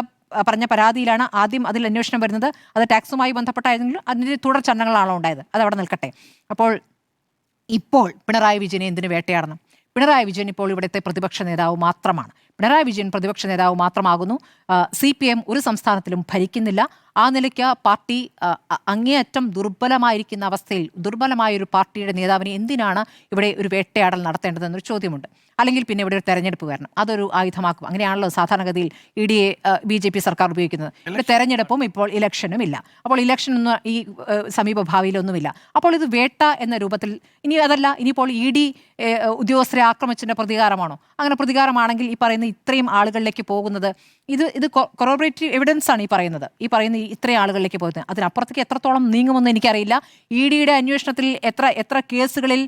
പറഞ്ഞ പരാതിയിലാണ് ആദ്യം അതിൽ അന്വേഷണം വരുന്നത്. അത് ടാക്സുമായി ബന്ധപ്പെട്ടായിരുന്നെങ്കിലും അതിൻ്റെ തുടർ ചലനങ്ങളാണോ ഉണ്ടായത്? അതവിടെ നിൽക്കട്ടെ. അപ്പോൾ ഇപ്പോൾ പിണറായി വിജയനെ എന്തിനു വേട്ടയാടണം? പിണറായി വിജയൻ ഇപ്പോൾ ഇവിടുത്തെ പ്രതിപക്ഷ നേതാവ് മാത്രമാണ്. പിണറായി വിജയൻ പ്രതിപക്ഷ നേതാവ് മാത്രമാകുന്നു. CPM ഒരു സംസ്ഥാനത്തിലും ഭരിക്കുന്നില്ല. ആ നിലയ്ക്ക് പാർട്ടി അങ്ങേയറ്റം ദുർബലമായിരിക്കുന്ന അവസ്ഥയിൽ ദുർബലമായ ഒരു പാർട്ടിയുടെ നേതാവിനെ എന്തിനാണ് ഇവിടെ ഒരു വേട്ടയാടൽ നടത്തേണ്ടതെന്നൊരു ചോദ്യമുണ്ട്. അല്ലെങ്കിൽ പിന്നെ ഇവിടെ ഒരു തെരഞ്ഞെടുപ്പ് വരണം, അതൊരു ആയുധമാക്കും. അങ്ങനെയാണല്ലോ സാധാരണഗതിയിൽ ED BJP സർക്കാർ ഉപയോഗിക്കുന്നത്. ഇവിടെ തെരഞ്ഞെടുപ്പും ഇപ്പോൾ ഇലക്ഷനും ഇല്ല. അപ്പോൾ ഇലക്ഷനൊന്നും ഈ സമീപ ഭാവിയിലൊന്നുമില്ല. അപ്പോൾ ഇത് വേട്ട എന്ന രൂപത്തിൽ ഇനി അതല്ല, ഇനിയിപ്പോൾ ED ഉദ്യോഗസ്ഥരെ ആക്രമിച്ചതിൻ്റെ പ്രതികാരമാണോ? അങ്ങനെ പ്രതികാരമാണെങ്കിൽ ഈ പറയുന്ന ഇത്രയും ആളുകളിലേക്ക് പോകുന്നത് ഇത് കൊറോബറേറ്റീവ് എവിഡൻസ് ആണ് ഈ പറയുന്ന ഇത്രയും ആളുകളിലേക്ക് പോകുന്നത്. അതിനപ്പുറത്തേക്ക് എത്രത്തോളം നീങ്ങുമെന്ന് എനിക്കറിയില്ല. EDയുടെ അന്വേഷണത്തിൽ എത്ര കേസുകളിൽ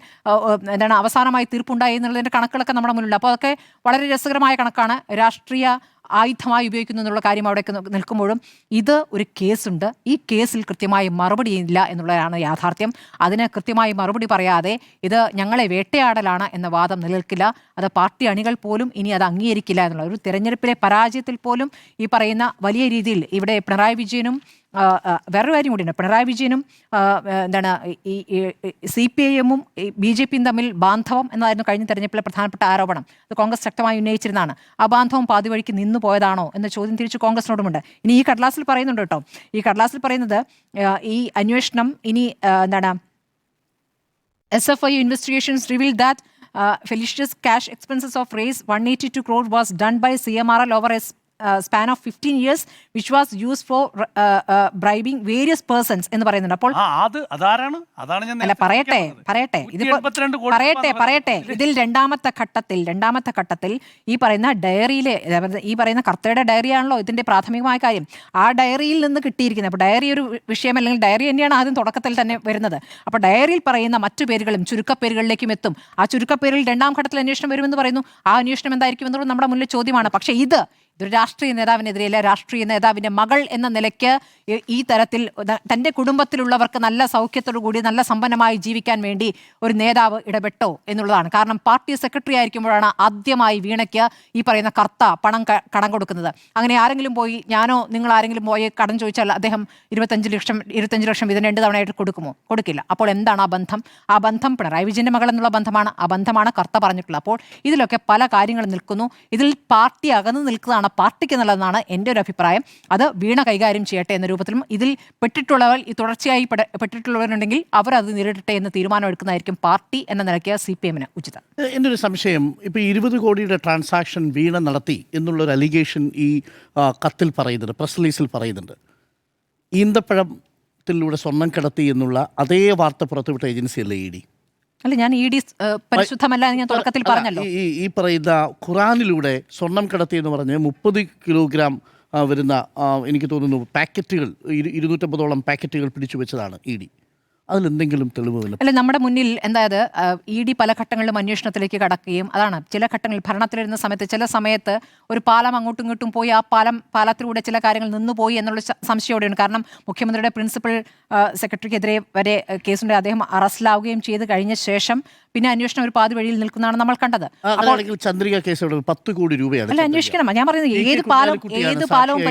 അവസാനമായി തീർപ്പുണ്ടായി എന്നുള്ളതിൻ്റെ കണക്കുകളൊക്കെ നമ്മുടെ മുന്നിലുണ്ട്. അപ്പോൾ അതൊക്കെ വളരെ രസകരമായ കണക്കാണ്. രാഷ്ട്രീയ ആയുധമായി ഉപയോഗിക്കുന്നു എന്നുള്ള കാര്യം അവിടെ നിൽക്കുമ്പോഴും ഇത് ഒരു കേസുണ്ട്. ഈ കേസിൽ കൃത്യമായി മറുപടി ഇല്ല എന്നുള്ളതാണ് യാഥാർത്ഥ്യം. അതിന് കൃത്യമായി മറുപടി പറയാതെ ഇത് ഞങ്ങളെ വേട്ടയാടലാണ് എന്ന വാദം നിലനിൽക്കില്ല. അത് പാർട്ടി അണികൾ പോലും ഇനി അത് അംഗീകരിക്കില്ല എന്നുള്ള ഒരു തെരഞ്ഞെടുപ്പിലെ പരാജയത്തിൽ പോലും ഈ പറയുന്ന വലിയ രീതിയിൽ ഇവിടെ പിണറായി വിജയനും വേറൊരു കാര്യം കൂടിയുണ്ട്. പിണറായി വിജയനും ഈ CPIM-ഉം BJP-യും തമ്മിൽ ബാന്ധവം എന്നതായിരുന്നു കഴിഞ്ഞ തെരഞ്ഞെടുപ്പിലെ പ്രധാനപ്പെട്ട ആരോപണം. അത് കോൺഗ്രസ് ശക്തമായി ഉന്നയിച്ചിരുന്നതാണ്. ആ ബാന്ധവം പാതി വഴിക്ക് നിന്നു പോയതാണോ എന്ന ചോദ്യം തിരിച്ച് കോൺഗ്രസിനോടുമുണ്ട്. ഇനി ഈ കടലാസിൽ പറയുന്നുണ്ട് കേട്ടോ, ഈ കടലാസിൽ പറയുന്നത് ഈ അന്വേഷണം ഇനി SFI investigations revealed that Felicia's cash expenses of raise 182 crore was done by CMRL over a span of 15 years which was used for bribing various persons എന്ന് പറയുന്നുണ്ട്. അപ്പോൾ അല്ല പറയട്ടെ ഇതിൽ രണ്ടാമത്തെ ഘട്ടത്തിൽ ഈ പറയുന്ന ഡയറിയിലെ ഈ പറയുന്ന കർത്തയുടെ ഡയറിയാണല്ലോ ഇതിന്റെ പ്രാഥമികമായ കാര്യം. ആ ഡയറിയിൽ നിന്ന് കിട്ടിയിരിക്കുന്നത്, അപ്പോൾ ഡയറി ഒരു വിഷയം അല്ലെങ്കിൽ ഡയറി തന്നെയാണ് ആദ്യം തുടക്കത്തിൽ തന്നെ വരുന്നത്. അപ്പോൾ ഡയറിയിൽ പറയുന്ന മറ്റു പേരുകളും ചുരുക്കപ്പേരുകളിലേക്കും എത്തും. ആ ചുരുക്കപ്പേരിൽ രണ്ടാം ഘട്ടത്തിൽ അന്വേഷണം വരുമെന്ന് പറയുന്നു. ആ അന്വേഷണം എന്തായിരിക്കും എന്നുള്ളത് നമ്മുടെ മുന്നിൽ ചോദ്യമാണ്. പക്ഷേ ഇതൊരു രാഷ്ട്രീയ നേതാവിനെതിരെയല്ല, രാഷ്ട്രീയ നേതാവിൻ്റെ മകൾ എന്ന നിലയ്ക്ക് ഈ തരത്തിൽ തൻ്റെ കുടുംബത്തിലുള്ളവർക്ക് നല്ല സൗഖ്യത്തോടു കൂടി നല്ല സമ്പന്നമായി ജീവിക്കാൻ വേണ്ടി ഒരു നേതാവ് ഇടപെട്ടോ എന്നുള്ളതാണ്. കാരണം പാർട്ടി സെക്രട്ടറി ആയിരിക്കുമ്പോഴാണ് ആദ്യമായി വീണയ്ക്ക് ഈ പറയുന്ന കർത്ത കടം കൊടുക്കുന്നത്. അങ്ങനെ ആരെങ്കിലും പോയി, ഞാനോ നിങ്ങൾ ആരെങ്കിലും പോയി കടം ചോദിച്ചാൽ അദ്ദേഹം 25 ലക്ഷം ഇതിന് 2 തവണയായിട്ട് കൊടുക്കുമോ? കൊടുക്കില്ല. അപ്പോൾ എന്താണ് ആ ബന്ധം? ആ ബന്ധം പിണറായി വിജയൻ്റെ മകൾ എന്നുള്ള ബന്ധമാണ്. ആ ബന്ധമാണ് കർത്ത പറഞ്ഞിട്ടുള്ളത്. അപ്പോൾ ഇതിലൊക്കെ പല കാര്യങ്ങളും നിൽക്കുന്നു. ഇതിൽ പാർട്ടി അകന്നു നിൽക്കുന്നതാണ് പാർട്ടിക്ക് നല്ലതെന്നാണ് എൻ്റെ ഒരു അഭിപ്രായം. അത് വീണ കൈകാര്യം ചെയ്യട്ടെ എന്ന രൂപത്തിലും ഇതിൽ പെട്ടിട്ടുള്ളവർ ഈ തുടർച്ചയായി പെട്ടിട്ടുള്ളവരുണ്ടെങ്കിൽ അവർ അത് നേരിടട്ടെ എന്ന് തീരുമാനം എടുക്കുന്നതായിരിക്കും പാർട്ടി എന്ന നിലയ്ക്ക് CPM-ന് ഉചിതം. എൻ്റെ ഒരു സംശയം, ഇപ്പോൾ 20 കോടിയുടെ ട്രാൻസാക്ഷൻ വീണ നടത്തി എന്നുള്ളൊരു അലിഗേഷൻ ഈ കത്തിൽ പറയുന്നുണ്ട്, പ്രസ് റിലീസിൽ പറയുന്നുണ്ട്. ഈന്തപ്പഴത്തിലൂടെ സ്വർണം കടത്തി എന്നുള്ള അതേ വാർത്ത പുറത്തുവിട്ട ഏജൻസിയല്ലേ ED? അല്ല, ഞാൻ ED പരിശുദ്ധമല്ല എന്ന് ഞാൻ തുടക്കത്തിൽ പറഞ്ഞല്ലോ. ഈ പറയുന്ന ഖുറാനിലൂടെ സ്വർണം കടത്തി എന്ന് പറഞ്ഞ് 30 കിലോഗ്രാം വരുന്ന എനിക്ക് തോന്നുന്നു പാക്കറ്റുകൾ 250ഓളം പാക്കറ്റുകൾ പിടിച്ചു വെച്ചതാണ് ED. അതിലെന്തെങ്കിലും തെളിവ്? അല്ല, നമ്മുടെ മുന്നിൽ എന്തായത് ED പല ഘട്ടങ്ങളിലും അന്വേഷണത്തിലേക്ക് കടക്കുകയും അതാണ് ചില ഘട്ടങ്ങളിൽ ഭരണത്തിലിരുന്ന സമയത്ത് സമയത്ത് ഒരു പാലം അങ്ങോട്ടും ഇങ്ങോട്ടും പോയി ആ പാലത്തിലൂടെ ചില കാര്യങ്ങൾ നിന്നുപോയി എന്നുള്ള സംശയമോടെയാണ്. കാരണം മുഖ്യമന്ത്രിയുടെ പ്രിൻസിപ്പൽ സെക്രട്ടറിക്കെതിരെ വരെ കേസുണ്ട്. അദ്ദേഹം അറസ്റ്റിലാവുകയും ചെയ്ത് കഴിഞ്ഞ ശേഷം പിന്നെ അന്വേഷണം ഒരു പാതി വഴിയിൽ നിൽക്കുന്നതാണ് നമ്മൾ കണ്ടത്. ചന്ദ്രിക കേസ് 10 കോടി രൂപയാണ്. അല്ല, അന്വേഷിക്കണം. ഞാൻ പറയുന്നത് ഏത് പാലവും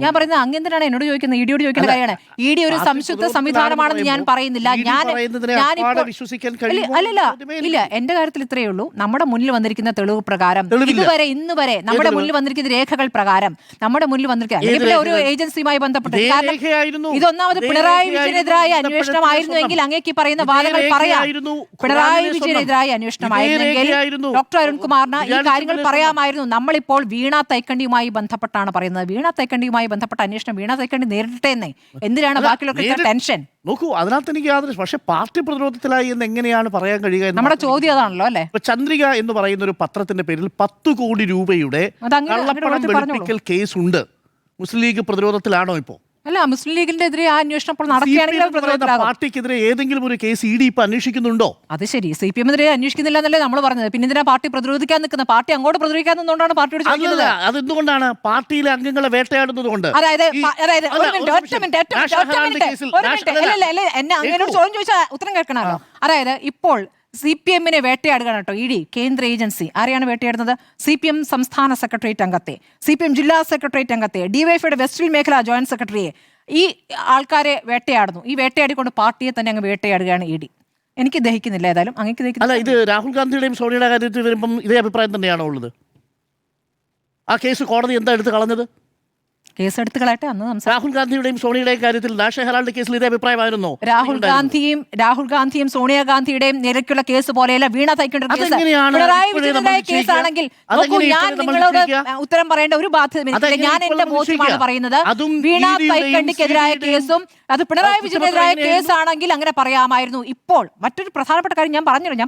ഞാൻ പറയുന്നത് അങ്ങെന്തിനാണ് എന്നോട് ചോദിക്കുന്നത്? EDയോട് ചോദിക്കുന്ന കാര്യമാണ്. ED ഒരു സംശുദ്ധ സംവിധാനമാണെന്ന് ഞാൻ പറയുന്നില്ല. ഇല്ല, എന്റെ കാര്യത്തിൽ ഇത്രയേ ഉള്ളൂ. നമ്മുടെ മുന്നിൽ വന്നിരിക്കുന്ന തെളിവ് പ്രകാരം ഇന്ന് വരെ നമ്മുടെ മുന്നിൽ വന്നിരിക്കുന്ന രേഖകൾ പ്രകാരം നമ്മുടെ മുന്നിൽ വന്നിരിക്കുന്ന ഒരു ഏജൻസിയുമായി ബന്ധപ്പെട്ട് ഇതൊന്നാമത് പിണറായി വിജയനെതിരായ അന്വേഷണമായിരുന്നുവെങ്കിൽ അങ്ങേക്ക് പറയുന്ന വാദങ്ങൾ പറയാം. പിണറായി വിജയനെതിരായ അന്വേഷണമായിരുന്നെങ്കിൽ ഡോക്ടർ അരുൺകുമാറിന് ഈ കാര്യങ്ങൾ പറയാമായിരുന്നു. നമ്മളിപ്പോൾ വീണ തൈക്കണ്ടിയുമായി ബന്ധപ്പെട്ടാണ് പറയുന്നത്. വീണ തൈക്കണ്ടിയുമായി ബന്ധപ്പെട്ട അന്വേഷണം വീണ തൈക്കണ്ടി നേരിട്ടെ എന്നേ. എന്തിനാണ് ബാക്കിയുള്ള ടെൻഷൻ? നോക്കൂ, അതിനകത്ത് എനിക്ക് യാതൊരു, പക്ഷെ പാർട്ടി പ്രതിരോധത്തിലായി എന്ന് എങ്ങനെയാണ് പറയാൻ കഴിയുക? നമ്മുടെ ചോദ്യം അതാണല്ലോ അല്ലേ. ചന്ദ്രിക എന്ന് പറയുന്ന ഒരു പത്രത്തിന്റെ പേരിൽ 10 കോടി രൂപയുടെ കള്ളപ്പണം വെളുപ്പിക്കൽ കേസ് ഉണ്ട്. മുസ്ലിം ലീഗ് പ്രതിരോധത്തിലാണോ ഇപ്പോൾ? അല്ല, മുസ്ലിം ലീഗിന്റെ എതിരെ ആ അന്വേഷണം ഇപ്പോൾ നടക്കുകയാണെങ്കിൽ പാർട്ടിക്കെതിരെ ഏതെങ്കിലും ഒരു കേസ് ED ഇപ്പൊ അന്വേഷിക്കുന്നുണ്ടോ? അത് ശരി, CPM-എതിരെ അന്വേഷിക്കുന്നില്ല എന്നല്ലേ നമ്മൾ പറഞ്ഞത്. പിന്നെ എന്തിനാ പാർട്ടി പ്രതിരോധിക്കാൻ നിൽക്കുന്നത്? പാർട്ടി അങ്ങോട്ട് പ്രതിരോധിക്കാൻ നിന്നുകൊണ്ടാണ് പാർട്ടിയോട് ചോദിക്കുന്നത്. അതെന്തുകൊണ്ടാണ്? പാർട്ടിയിലെ അംഗങ്ങളെ വേട്ടയാടുന്നത് കൊണ്ട്. അതായത് എന്നെ അങ്ങനോട് ചോദ്യം ചോദിച്ചാൽ ഉത്തരം കേൾക്കണമല്ലോ. അതായത് ഇപ്പോൾ CPM-നെ വേട്ടയാടുകയാണ് കേട്ടോ ED, കേന്ദ്ര ഏജൻസി. ആരെയാണ് വേട്ടയാടുന്നത്? CPM സംസ്ഥാന സെക്രട്ടേറിയറ്റ് അംഗത്തെ, CPM ജില്ലാ സെക്രട്ടേറിയറ്റ് അംഗത്തെ, DYFയുടെ വെസ്റ്റ് മേഖല ജോയിന്റ് സെക്രട്ടറിയെ, ഈ ആൾക്കാരെ വേട്ടയാടുന്നു. ഈ വേട്ടയാടിക്കൊണ്ട് പാർട്ടിയെ തന്നെ അങ്ങ് വേട്ടയാടുകയാണ് ED. എനിക്ക് ദഹിക്കുന്നില്ല. ഏതായാലും അങ്ങേക്ക് അല്ല, ദഹിക്കുന്നില്ല. ഇത് രാഹുൽ ഗാന്ധിയുടെയും സോണിയുടെ കാര്യത്തിൽ വരുമ്പം ഇതേ അഭിപ്രായം തന്നെയാണോ ഉള്ളത്? ആ കേസ് കോടതി എന്താ എടുത്ത് കളഞ്ഞത്? കേസ് എടുത്ത് കളയട്ടെ, അന്ന് സംസാരിക്കാം. രാഹുൽ ഗാന്ധിയുടെയും സോണിയുടെയും കാര്യത്തിൽ നാഷണൽ ഹെറാൾഡ് കേസിൽ ഇതേ അഭിപ്രായമായിരുന്നോ? രാഹുൽ ഗാന്ധിയും സോണിയാഗാന്ധിയുടെയും നിരക്കുള്ള കേസ് പോലെയല്ല വീണ തൈക്കൊണ്ട കേസ്. അതെങ്ങനെയാണ് പിണറായി ഇപ്പോഴേ വിജയനെതിരായ നമ്മൾ കേസാണെങ്കിൽ അതെങ്ങനെ നോക്കൂ, ഞാൻ ഇപ്പോഴേ നമ്മൾ നിങ്ങളോട് നിശ്ചയിക്കുക? ഉത്തരം പറയേണ്ട ഒരു ബാധ്യതയും എനിക്കില്ല. അതെങ്ങനെ ഞാൻ ഇപ്പോൾ എന്റെ നമ്മൾ ബോധ്യമാണ് നിശ്ചയിക്കുക? പറയുന്നത്. അതും വീണ ED-യുടെയും തൈക്കണ്ടിക്കെതിരായ CBI-യുടെയും കേസും അത് പിണറായി വിജയനെതിരായ കുറ്റപത്രം കേസാണെങ്കിൽ അങ്ങനെ പറയാമായിരുന്നു. ഇപ്പോൾ മറ്റൊരു പ്രധാനപ്പെട്ട കാര്യം ഞാൻ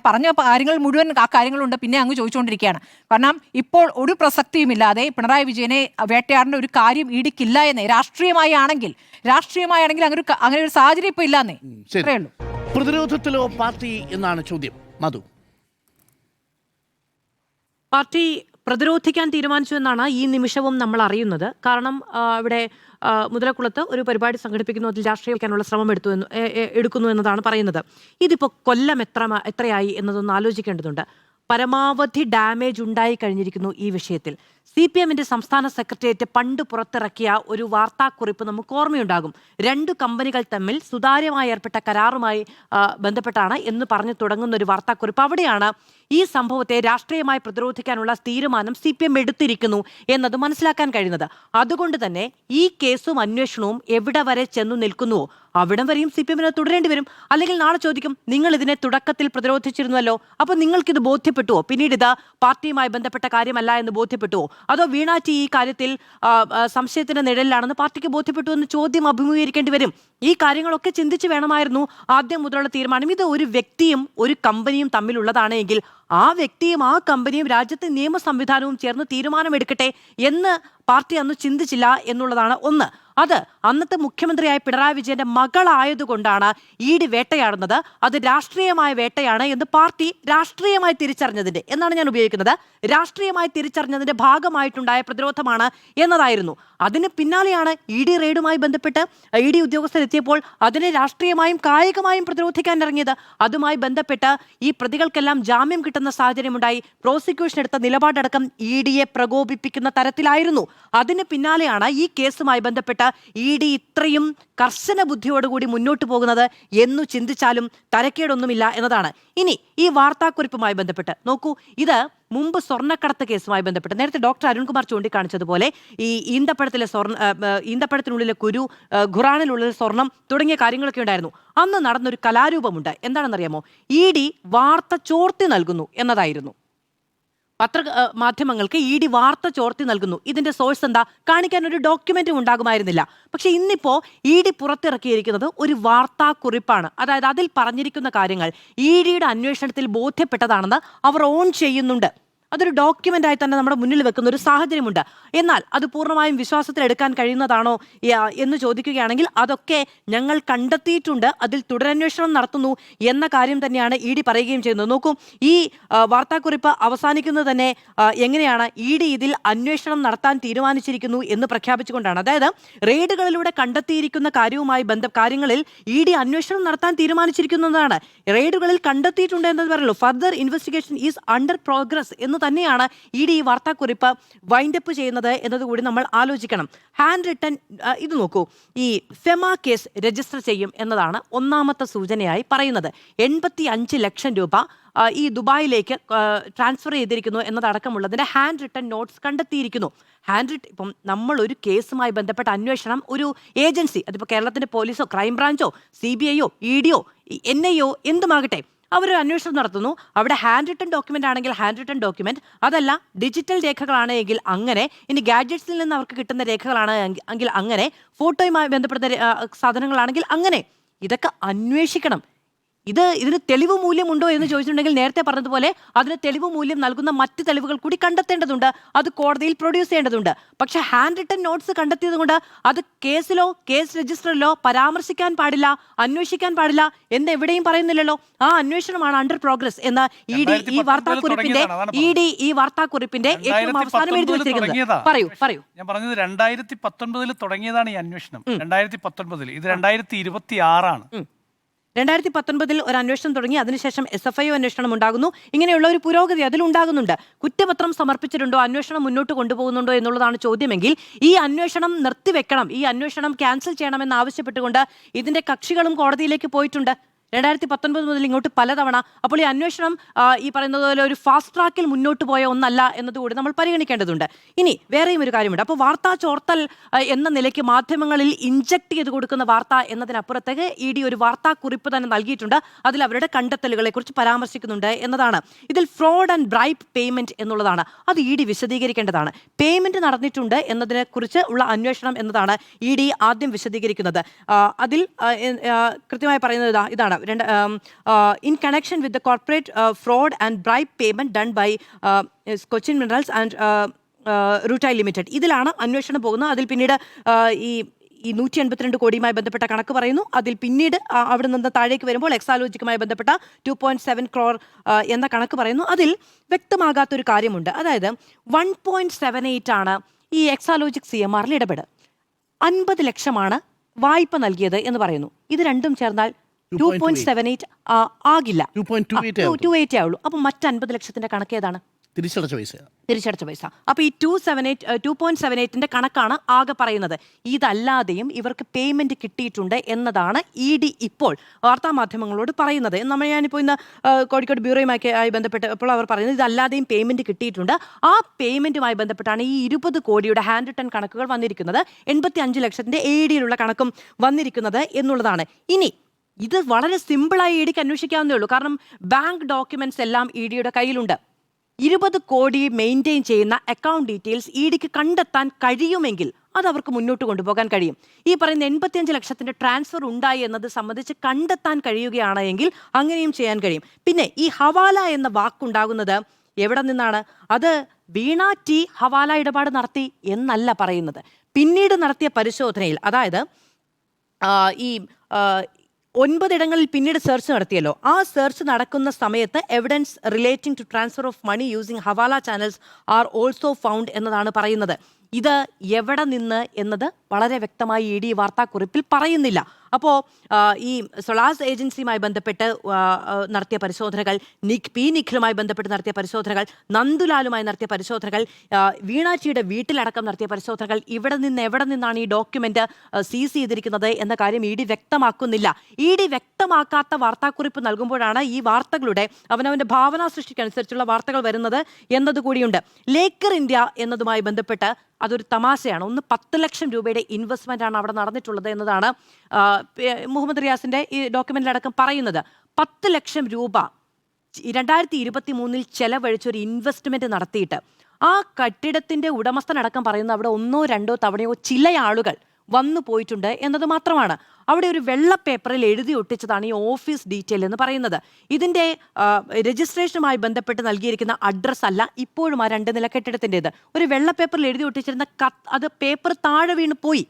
പറഞ്ഞ കാര്യങ്ങൾ മുഴുവൻ ആ കാര്യങ്ങളുണ്ട്, പിന്നെ അങ്ങ് ചോദിച്ചുകൊണ്ടിരിക്കുകയാണ്. കാരണം ഇപ്പോൾ ഒരു പ്രസക്തിയുമില്ലാതെ പിണറായി വിജയനെ വേട്ടയാടേണ്ട ഒരു കാര്യം ഇടിക്കില്ല എന്നേ. രാഷ്ട്രീയമായാണെങ്കിൽ അങ്ങനെ ഒരു സാഹചര്യം ഇപ്പൊ ഇല്ലാന്നേ. ശരി. അത്രേ ഉള്ളൂ. പ്രതിരോധത്തിലോ പാർട്ടി എന്നാണ് ചോദ്യം. മധു, പാർട്ടി പ്രതിരോധിക്കാൻ തീരുമാനിച്ചു എന്നാണ് ഈ നിമിഷവും നമ്മൾ അറിയുന്നത്. കാരണം ഇവിടെ മുതലക്കുളത്ത് ഒരു പരിപാടി സംഘടിപ്പിക്കുന്നു, അതിൽ രാഷ്ട്രീയക്കാനുള്ള ശ്രമം എടുക്കുന്നു എന്നതാണ് പറയുന്നത്. ഇതിപ്പോൾ കൊല്ലം എത്രയായി എന്നതൊന്ന് ആലോചിക്കേണ്ടതുണ്ട്. പരമാവധി ഡാമേജ് ഉണ്ടായി കഴിഞ്ഞിരിക്കുന്നു ഈ വിഷയത്തിൽ. CPM-ന്റെ സംസ്ഥാന സെക്രട്ടേറിയറ്റ് പണ്ട് പുറത്തിറക്കിയ ഒരു വാർത്താക്കുറിപ്പ് നമുക്ക് ഓർമ്മയുണ്ടാകും. 2 കമ്പനികൾ തമ്മിൽ സുതാര്യമായി ഏർപ്പെട്ട കരാറുമായി ബന്ധപ്പെട്ടാണ് എന്ന് പറഞ്ഞു തുടങ്ങുന്ന ഒരു വാർത്താക്കുറിപ്പ്. അവിടെയാണ് ഈ സംഭവത്തെ രാഷ്ട്രീയമായി പ്രതിരോധിക്കാനുള്ള തീരുമാനം CPM എടുത്തിരിക്കുന്നു എന്നത് മനസ്സിലാക്കാൻ കഴിയുന്നത്. അതുകൊണ്ട് തന്നെ ഈ കേസും അന്വേഷണവും എവിടെ വരെ ചെന്നു നിൽക്കുന്നുവോ അവിടം വരെയും CPM-ന് തുടരേണ്ടി വരും. അല്ലെങ്കിൽ നാളെ ചോദിക്കും, നിങ്ങൾ ഇതിനെ തുടക്കത്തിൽ പ്രതിരോധിച്ചിരുന്നല്ലോ, അപ്പോൾ നിങ്ങൾക്കിത് ബോധ്യപ്പെട്ടുവോ? പിന്നീട് ഇത് പാർട്ടിയുമായി ബന്ധപ്പെട്ട കാര്യമല്ല എന്ന് ബോധ്യപ്പെട്ടുവോ? അതോ വീണാറ്റി ഈ കാര്യത്തിൽ സംശയത്തിന്റെ നിഴലിലാണെന്ന് പാർട്ടിക്ക് ബോധ്യപ്പെട്ടു എന്ന് ചോദ്യം അഭിമുഖീകരിക്കേണ്ടി വരും. ഈ കാര്യങ്ങളൊക്കെ ചിന്തിച്ച് വേണമായിരുന്നു ആദ്യം മുതലുള്ള തീരുമാനം. ഇത് ഒരു വ്യക്തിയും ഒരു കമ്പനിയും തമ്മിലുള്ളതാണെങ്കിൽ ആ വ്യക്തിയും ആ കമ്പനിയും രാജ്യത്തെ നിയമ സംവിധാനവും ചേർന്ന് തീരുമാനമെടുക്കട്ടെ എന്ന് പാർട്ടി അന്ന് ചിന്തിച്ചില്ല എന്നുള്ളതാണ് ഒന്ന്. അത് അന്നത്തെ മുഖ്യമന്ത്രിയായ പിണറായി വിജയന്റെ മകളായതുകൊണ്ടാണ് ED വേട്ടയാടുന്നത്. അത് രാഷ്ട്രീയമായ വേട്ടയാണ് എന്ന് പാർട്ടി രാഷ്ട്രീയമായി തിരിച്ചറിഞ്ഞതിന്റെ എന്നാണ് ഞാൻ ഉപയോഗിക്കുന്നത്. രാഷ്ട്രീയമായി തിരിച്ചറിഞ്ഞതിന്റെ ഭാഗമായിട്ടുണ്ടായ പ്രതിരോധമാണ് എന്നതായിരുന്നു. അതിന് പിന്നാലെയാണ് ED റെയ്ഡുമായി ബന്ധപ്പെട്ട് ED ഉദ്യോഗസ്ഥരെത്തിയപ്പോൾ അതിനെ രാഷ്ട്രീയമായും കായികമായും പ്രതിരോധിക്കാൻ ഇറങ്ങിയത്. അതുമായി ബന്ധപ്പെട്ട് ഈ പ്രതികൾക്കെല്ലാം ജാമ്യം കിട്ടുന്ന സാഹചര്യമുണ്ടായി. പ്രോസിക്യൂഷൻ എടുത്ത നിലപാടടക്കം ED-യെ പ്രകോപിപ്പിക്കുന്ന തരത്തിലായിരുന്നു. അതിന് പിന്നാലെയാണ് ഈ കേസുമായി ബന്ധപ്പെട്ട് ED ഇത്രയും കർശന ബുദ്ധിയോടുകൂടി മുന്നോട്ട് പോകുന്നത് എന്നു ചിന്തിച്ചാലും തരക്കേടൊന്നുമില്ല എന്നതാണ്. ഇനി ഈ വാർത്താക്കുറിപ്പുമായി ബന്ധപ്പെട്ട് നോക്കൂ, ഇത് മുമ്പ് സ്വർണ്ണക്കടത്ത് കേസുമായി ബന്ധപ്പെട്ട് നേരത്തെ ഡോക്ടർ അരുൺകുമാർ ചൂണ്ടിക്കാണിച്ചതുപോലെ ഈ ഈന്തപ്പഴത്തിനുള്ളിലെ കുരു, ഖുറാനിനുള്ളിലെ സ്വർണം തുടങ്ങിയ കാര്യങ്ങളൊക്കെ ഉണ്ടായിരുന്നു. അന്ന് നടന്നൊരു കലാരൂപമുണ്ട്. എന്താണെന്നറിയാമോ? ED വാർത്ത ചോർത്തി നൽകുന്നു എന്നതായിരുന്നു. മാധ്യമങ്ങൾക്ക് ED വാർത്ത ചോർത്തി നൽകുന്നു. ഇതിന്റെ സോഴ്സ് എന്താ? കാണിക്കാൻ ഒരു ഡോക്യുമെന്റും ഉണ്ടാകുമായിരുന്നില്ല. പക്ഷെ ഇന്നിപ്പോ ED പുറത്തിറക്കിയിരിക്കുന്നത് ഒരു വാർത്താക്കുറിപ്പാണ്. അതായത് അതിൽ പറഞ്ഞിരിക്കുന്ന കാര്യങ്ങൾ ED-യുടെ അന്വേഷണത്തിൽ ബോധ്യപ്പെട്ടതാണെന്ന് അവർ ഓൺ ചെയ്യുന്നുണ്ട്. അതൊരു ഡോക്യുമെൻ്റായി തന്നെ നമ്മുടെ മുന്നിൽ വെക്കുന്ന ഒരു സാഹചര്യമുണ്ട്. എന്നാൽ അത് പൂർണ്ണമായും വിശ്വാസത്തിലെടുക്കാൻ കഴിയുന്നതാണോ എന്ന് ചോദിക്കുകയാണെങ്കിൽ അതൊക്കെ ഞങ്ങൾ കണ്ടെത്തിയിട്ടുണ്ട്, അതിൽ തുടരന്വേഷണം നടത്തുന്നു എന്ന കാര്യം തന്നെയാണ് ED പറയുകയും ചെയ്യുന്നത്. നോക്കൂ, ഈ വാർത്താക്കുറിപ്പ് അവസാനിക്കുന്നത് തന്നെ എങ്ങനെയാണ്? ED ഇതിൽ അന്വേഷണം നടത്താൻ തീരുമാനിച്ചിരിക്കുന്നു എന്ന് പ്രഖ്യാപിച്ചുകൊണ്ടാണ്. അതായത് റെയ്ഡുകളിലൂടെ കണ്ടെത്തിയിരിക്കുന്ന കാര്യങ്ങളിൽ ED അന്വേഷണം നടത്താൻ തീരുമാനിച്ചിരിക്കുന്നതാണ്. റെയ്ഡുകളിൽ കണ്ടെത്തിയിട്ടുണ്ട് എന്നത് പറയുള്ളൂ. Further investigation is under progress എന്ന് തന്നെയാണ് ED ഈ വാർത്താക്കുറിപ്പ് വൈൻഡപ്പ് ചെയ്യുന്നത് എന്നതുകൂടി നമ്മൾ ആലോചിക്കണം. ഹാൻഡ് റിട്ടൺ ഇത് നോക്കൂ, ഈ ഫെമ കേസ് രജിസ്റ്റർ ചെയ്യും എന്നതാണ് ഒന്നാമത്തെ സൂചനയായി പറയുന്നത്. 85 ലക്ഷം രൂപ ഈ ദുബായിലേക്ക് ട്രാൻസ്ഫർ ചെയ്തിരിക്കുന്നു എന്നതടക്കമുള്ളതിൻ്റെ ഹാൻഡ് റിട്ടൺ നോട്ട്സ് കണ്ടെത്തിയിരിക്കുന്നു. ഇപ്പം നമ്മൾ ഒരു കേസുമായി ബന്ധപ്പെട്ട അന്വേഷണം ഒരു ഏജൻസി, അതിപ്പോൾ കേരളത്തിൻ്റെ പോലീസോ ക്രൈംബ്രാഞ്ചോ CBI-യോ ED-യോ NIA-യോ എന്തുമാകട്ടെ, അവരൊരു അന്വേഷണം നടത്തുന്നു. അവിടെ ഹാൻഡ് റിട്ടൺ ഡോക്യുമെന്റ് ആണെങ്കിൽ ഹാൻഡ് റിട്ടൺ ഡോക്യുമെന്റ്, അതല്ല ഡിജിറ്റൽ രേഖകളാണ് എങ്കിൽ അങ്ങനെ, ഇനി ഗാഡ്ജറ്റ്സിൽ നിന്ന് അവർക്ക് കിട്ടുന്ന രേഖകളാണ് എങ്കിൽ അങ്ങനെ, ഫോട്ടോയുമായി ബന്ധപ്പെടുന്ന സാധനങ്ങളാണെങ്കിൽ അങ്ങനെ. ഇതൊക്കെ അന്വേഷിക്കണം. ഇതിന് തെളിവ് മൂല്യമുണ്ടോ എന്ന് ചോദിച്ചിട്ടുണ്ടെങ്കിൽ നേരത്തെ പറഞ്ഞതുപോലെ അതിന് തെളിവ് മൂല്യം നൽകുന്ന മറ്റ് തെളിവുകൾ കൂടി കണ്ടെത്തേണ്ടതുണ്ട്. അത് കോടതിയിൽ പ്രൊഡ്യൂസ് ചെയ്യേണ്ടതുണ്ട്. പക്ഷെ ഹാൻഡ് റിട്ടൺ നോട്ട്സ് കണ്ടെത്തിയത് കൊണ്ട് അത് കേസ് രജിസ്റ്ററിലോ പരാമർശിക്കാൻ പാടില്ല, അന്വേഷിക്കാൻ പാടില്ല എന്ന് എവിടെയും പറയുന്നില്ലല്ലോ. ആ അന്വേഷണമാണ് അണ്ടർ പ്രോഗ്രസ് എന്ന് ED ഈ വാർത്താക്കുറിപ്പിന്റെ ഏറ്റവും അവസാനം എഴുതി വെച്ചിരിക്കുന്നത്. പറയൂ. ഞാൻ പറഞ്ഞത് 2019 തുടങ്ങിയതാണ് ഈ അന്വേഷണം. 2019 ഇത് 2026 2019 ഒരു അന്വേഷണം തുടങ്ങി. അതിനുശേഷം SFIO അന്വേഷണം ഉണ്ടാകുന്നു. ഇങ്ങനെയുള്ള ഒരു പുരോഗതി അതിലുണ്ടാകുന്നുണ്ട്. കുറ്റപത്രം സമർപ്പിച്ചിട്ടുണ്ടോ, അന്വേഷണം മുന്നോട്ട് കൊണ്ടുപോകുന്നുണ്ടോ എന്നുള്ളതാണ് ചോദ്യമെങ്കിൽ ഈ അന്വേഷണം നിർത്തിവെക്കണം, ഈ അന്വേഷണം ക്യാൻസൽ ചെയ്യണമെന്ന് ആവശ്യപ്പെട്ടുകൊണ്ട് ഇതിന്റെ കക്ഷികളും കോടതിയിലേക്ക് പോയിട്ടുണ്ട്. 2019 മുതൽ ഇങ്ങോട്ട് പലതവണ. അപ്പോൾ ഈ അന്വേഷണം ഈ പറയുന്നത് പോലെ ഒരു ഫാസ്റ്റ് ട്രാക്കിൽ മുന്നോട്ട് പോയ ഒന്നല്ല എന്നതുകൂടി നമ്മൾ പരിഗണിക്കേണ്ടതുണ്ട്. ഇനി വേറെയും ഒരു കാര്യമുണ്ട്. അപ്പോൾ വാർത്താ ചോർത്തൽ എന്ന നിലയ്ക്ക് മാധ്യമങ്ങളിൽ ഇഞ്ചക്ട് ചെയ്ത് കൊടുക്കുന്ന വാർത്ത എന്നതിനപ്പുറത്തേക്ക് ED ഒരു വാർത്താ കുറിപ്പ് തന്നെ നൽകിയിട്ടുണ്ട്. അതിൽ അവരുടെ കണ്ടെത്തലുകളെ കുറിച്ച് പരാമർശിക്കുന്നുണ്ട് എന്നതാണ്. ഇതിൽ ഫ്രോഡ് ആൻഡ് ബ്രൈബ് പേയ്മെന്റ് എന്നുള്ളതാണ്. അത് ED വിശദീകരിക്കേണ്ടതാണ്. പേയ്മെന്റ് നടന്നിട്ടുണ്ട് എന്നതിനെ കുറിച്ച് ഉള്ള അന്വേഷണം എന്നതാണ് ED ആദ്യം വിശദീകരിക്കുന്നത്. അതിൽ കൃത്യമായി പറയുന്നത് ഇതാണ്. In connection with the corporate fraud and bribe payment done by Cochin Minerals and Rutile Limited. ഇതിലാണ് അന്വേഷണം പോകുന്നത്. അതിൽ പിന്നീട് ഈ 182 കോടിയുമായി ബന്ധപ്പെട്ട കണക്ക് പറയുന്നു. അതിൽ പിന്നീട് അവിടെ നിന്ന് താഴേക്ക് വരുമ്പോൾ എക്സാലോജിക്കുമായി ബന്ധപ്പെട്ട 2.7 crore എന്ന കണക്ക് പറയുന്നു. അതിൽ വ്യക്തമാകാത്തൊരു കാര്യമുണ്ട്. അതായത് 1.78 ആണ് ഈ എക്സാലോജിക് CMRൽ ഇടപെടുക. 50 ലക്ഷമാണ് വായ്പ നൽകിയത് എന്ന് പറയുന്നു. ഇത് രണ്ടും ചേർന്നാൽ 2.78 ആകില്ല, 2.28 ആവുള്ളൂ. അപ്പൊ മറ്റ് 50 ലക്ഷത്തിന്റെ കണക്ക് ഏതാണ്? തിരിച്ചടച്ച പൈസ. അപ്പൊ ഈ 2.78ന്റെ കണക്കാണ് ആകെ പറയുന്നത്. ഇതല്ലാതെയും ഇവർക്ക് പേയ്മെന്റ് കിട്ടിയിട്ടുണ്ട് എന്നതാണ് ED ഇപ്പോൾ വാർത്താ മാധ്യമങ്ങളോട് പറയുന്നത്. ഞാനിപ്പോൾ ഇന്ന് കോഴിക്കോട് ബ്യൂറോയുമായി ബന്ധപ്പെട്ടപ്പോൾ അവർ പറയുന്നത് ഇതല്ലാതെയും പേയ്മെന്റ് കിട്ടിയിട്ടുണ്ട്. ആ പേയ്മെന്റുമായി ബന്ധപ്പെട്ടാണ് ഈ 20 കോടിയുടെ ഹാൻഡ് റിട്ടൺ കണക്കുകൾ വന്നിരിക്കുന്നത്. 85 ലക്ഷത്തിന്റെ AEDയിലുള്ള കണക്കും വന്നിരിക്കുന്നത് എന്നുള്ളതാണ്. ഇനി ഇത് വളരെ സിമ്പിളായി EDക്ക് അന്വേഷിക്കാവുന്നേ ഉള്ളൂ. കാരണം ബാങ്ക് ഡോക്യുമെന്റ്സ് എല്ലാം EDയുടെ കയ്യിലുണ്ട്. 20 കോടി മെയിൻറ്റെയിൻ ചെയ്യുന്ന അക്കൗണ്ട് ഡീറ്റെയിൽസ് EDക്ക് കണ്ടെത്താൻ കഴിയുമെങ്കിൽ അത് അവർക്ക് മുന്നോട്ട് കൊണ്ടുപോകാൻ കഴിയും. ഈ പറയുന്ന 85 ലക്ഷത്തിന്റെ ട്രാൻസ്ഫർ ഉണ്ടായി എന്നത് സംബന്ധിച്ച് കണ്ടെത്താൻ കഴിയുകയാണ് എങ്കിൽ അങ്ങനെയും ചെയ്യാൻ കഴിയും. പിന്നെ ഈ ഹവാല എന്ന വാക്കുണ്ടാകുന്നത് എവിടെ നിന്നാണ്? അത് വീണ ടി ഹവാല ഇടപാട് നടത്തി എന്നല്ല പറയുന്നത്. പിന്നീട് നടത്തിയ പരിശോധനയിൽ, അതായത് ഈ 9 ഇടങ്ങളിൽ പിന്നീട് സെർച്ച് നടത്തിയല്ലോ, ആ സെർച്ച് നടക്കുന്ന സമയത്ത് evidence relating to transfer of money using hawala channels are also found എന്നതാണ് പറയുന്നത്. ഇത് എവിടെ നിന്ന് എന്നത് വളരെ വ്യക്തമായി ED വാർത്താക്കുറിപ്പിൽ പറയുന്നില്ല. അപ്പോൾ ഈ സൊളാസ് ഏജൻസിയുമായി ബന്ധപ്പെട്ട് നടത്തിയ പരിശോധനകൾ, നിഖിലുമായി ബന്ധപ്പെട്ട് നടത്തിയ പരിശോധനകൾ, നന്ദുലാലുമായി നടത്തിയ പരിശോധനകൾ, വീണാച്ചിയുടെ വീട്ടിലടക്കം നടത്തിയ പരിശോധനകൾ, ഇവിടെ നിന്ന് എവിടെ നിന്നാണ് ഈ ഡോക്യുമെന്റ് സീസ് ചെയ്തിരിക്കുന്നത് എന്ന കാര്യം ED വ്യക്തമാക്കുന്നില്ല. ED വ്യക്തമാക്കാത്ത വാർത്താക്കുറിപ്പ് നൽകുമ്പോഴാണ് ഈ വാർത്തകളുടെ അവനവന്റെ ഭാവനാ സൃഷ്ടിക്കനുസരിച്ചുള്ള വാർത്തകൾ വരുന്നത് എന്നതുകൂടിയുണ്ട്. ലേക്കർ ഇന്ത്യ എന്നതുമായി ബന്ധപ്പെട്ട് അതൊരു തമാശയാണ്. 10 ലക്ഷം രൂപയുടെ ഇൻവെസ്റ്റ്മെന്റ് ആണ് അവിടെ നടന്നിട്ടുള്ളത് എന്നതാണ് മുഹമ്മദ് റിയാസിന്റെ ഈ ഡോക്യുമെന്റിലടക്കം പറയുന്നത്. 10 ലക്ഷം രൂപ 2023 ചെലവഴിച്ചൊരു ഇൻവെസ്റ്റ്മെന്റ് നടത്തിയിട്ട് ആ കെട്ടിടത്തിന്റെ ഉടമസ്ഥനടക്കം പറയുന്നത് അവിടെ 1 or 2 തവണയോ ചില ആളുകൾ വന്നു പോയിട്ടുണ്ട് എന്നത് മാത്രമാണ്. അവിടെ ഒരു വെള്ള പേപ്പറിൽ എഴുതി ഒട്ടിച്ചതാണ് ഈ ഓഫീസ് ഡീറ്റെയിൽ എന്ന് പറയുന്നത്. ഇതിന്റെ രജിസ്ട്രേഷനുമായി ബന്ധപ്പെട്ട് നൽകിയിരിക്കുന്ന അഡ്രസ്സ് അല്ല ഇപ്പോഴും ആ 2 നില കെട്ടിടത്തിൻ്റെത്. ഒരു വെള്ള പേപ്പറിൽ എഴുതി ഒട്ടിച്ചിരുന്ന അത് പേപ്പർ താഴെ വീണ് പോയി.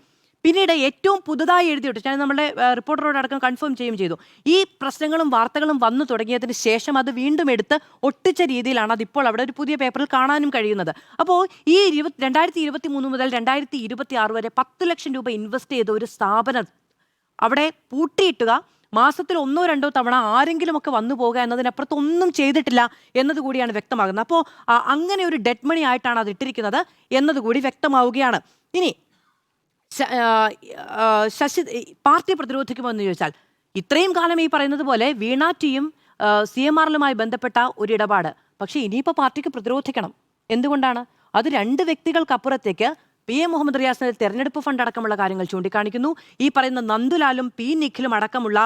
പിന്നീട് ഏറ്റവും പുതുതായി എഴുതി ഒട്ടിച്ച് ഞാൻ നമ്മുടെ റിപ്പോർട്ടറോടക്കം കൺഫേം ചെയ്യുകയും ചെയ്തു. ഈ പ്രശ്നങ്ങളും വാർത്തകളും വന്നു തുടങ്ങിയതിന് ശേഷം അത് വീണ്ടും എടുത്ത് ഒട്ടിച്ച രീതിയിലാണ് അതിപ്പോൾ അവിടെ ഒരു പുതിയ പേപ്പറിൽ കാണാനും കഴിയുന്നത്. അപ്പോൾ ഈ 2023 മുതൽ 2026 വരെ 10 ലക്ഷം രൂപ ഇൻവെസ്റ്റ് ചെയ്ത ഒരു സ്ഥാപനം അവിടെ പൂട്ടിയിട്ടുക, മാസത്തിൽ 1 or 2 തവണ ആരെങ്കിലുമൊക്കെ വന്നു പോകുക എന്നതിനപ്പുറത്ത് ഒന്നും ചെയ്തിട്ടില്ല എന്നതുകൂടിയാണ് വ്യക്തമാകുന്നത്. അപ്പോൾ അങ്ങനെ ഒരു ഡെഡ് മണി ആയിട്ടാണ് അത് ഇട്ടിരിക്കുന്നത് എന്നതുകൂടി വ്യക്തമാവുകയാണ്. ഇനി ശശി പാർട്ടി പ്രതിരോധിക്കുമോ എന്ന് ചോദിച്ചാൽ, ഇത്രയും കാലം ഈ പറയുന്നത് പോലെ വീണ ടിയും CMRലുമായി ബന്ധപ്പെട്ട ഒരു ഇടപാട്, പക്ഷേ ഇനിയിപ്പോൾ പാർട്ടിക്ക് പ്രതിരോധിക്കണം. എന്തുകൊണ്ടാണ്? അത് 2 വ്യക്തികൾക്കപ്പുറത്തേക്ക് PM മുഹമ്മദ് റിയാസിന്റെ തെരഞ്ഞെടുപ്പ് ഫണ്ട് അടക്കമുള്ള കാര്യങ്ങൾ ചൂണ്ടിക്കാണിക്കുന്നു. ഈ പറയുന്ന നന്ദുലാലും നിഖിലും അടക്കമുള്ള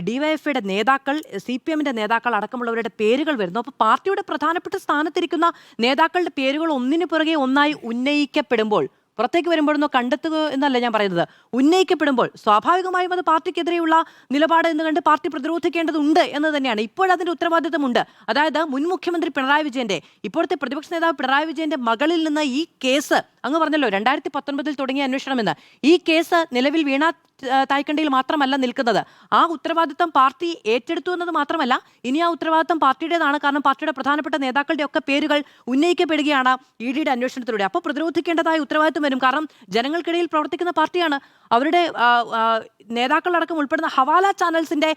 DYFയുടെ നേതാക്കൾ, CPMന്റെ നേതാക്കൾ അടക്കമുള്ളവരുടെ പേരുകൾ വരുന്നു. അപ്പോൾ പാർട്ടിയുടെ പ്രധാനപ്പെട്ട സ്ഥാനത്തിരിക്കുന്ന നേതാക്കളുടെ പേരുകൾ ഒന്നിനു പുറകെ ഒന്നായി ഉന്നയിക്കപ്പെടുമ്പോൾ, പുറത്തേക്ക് വരുമ്പോഴൊന്നും കണ്ടെത്തുക എന്നല്ല ഞാൻ പറയുന്നത്, ഉന്നയിക്കപ്പെടുമ്പോൾ സ്വാഭാവികമായും അത് പാർട്ടിക്കെതിരെയുള്ള നിലപാട് എന്ന് കണ്ട് പാർട്ടി പ്രതിരോധിക്കേണ്ടതുണ്ട് എന്ന് തന്നെയാണ്. ഇപ്പോഴതിന്റെ ഉത്തരവാദിത്തമുണ്ട്. അതായത് മുൻ മുഖ്യമന്ത്രി പിണറായി വിജയന്റെ, ഇപ്പോഴത്തെ പ്രതിപക്ഷ നേതാവ് പിണറായി വിജയന്റെ മകളിൽ നിന്ന് ഈ കേസ്, അങ്ങ് പറഞ്ഞല്ലോ 2019 തുടങ്ങിയ അന്വേഷണമെന്ന്, ഈ കേസ് നിലവിൽ വീണ തായ്ക്കണ്ടിയിൽ മാത്രമല്ല നിൽക്കുന്നത്. ആ ഉത്തരവാദിത്തം പാർട്ടി ഏറ്റെടുത്തു എന്നത് മാത്രമല്ല, ഇനി ആ ഉത്തരവാദിത്തം പാർട്ടിയുടേതാണ്. കാരണം പാർട്ടിയുടെ പ്രധാനപ്പെട്ട നേതാക്കളുടെ ഒക്കെ പേരുകൾ ഉന്നയിക്കപ്പെടുകയാണ് EDയുടെ അന്വേഷണത്തിലൂടെ. അപ്പോൾ പ്രതിരോധിക്കേണ്ടതായ ഉത്തരവാദിത്തം വരും. കാരണം ജനങ്ങൾക്കിടയിൽ പ്രവർത്തിക്കുന്ന പാർട്ടിയാണ്. അവരുടെ നേതാക്കളടക്കം ഉൾപ്പെടുന്ന ഹവാല ചാനൽസിന്റെ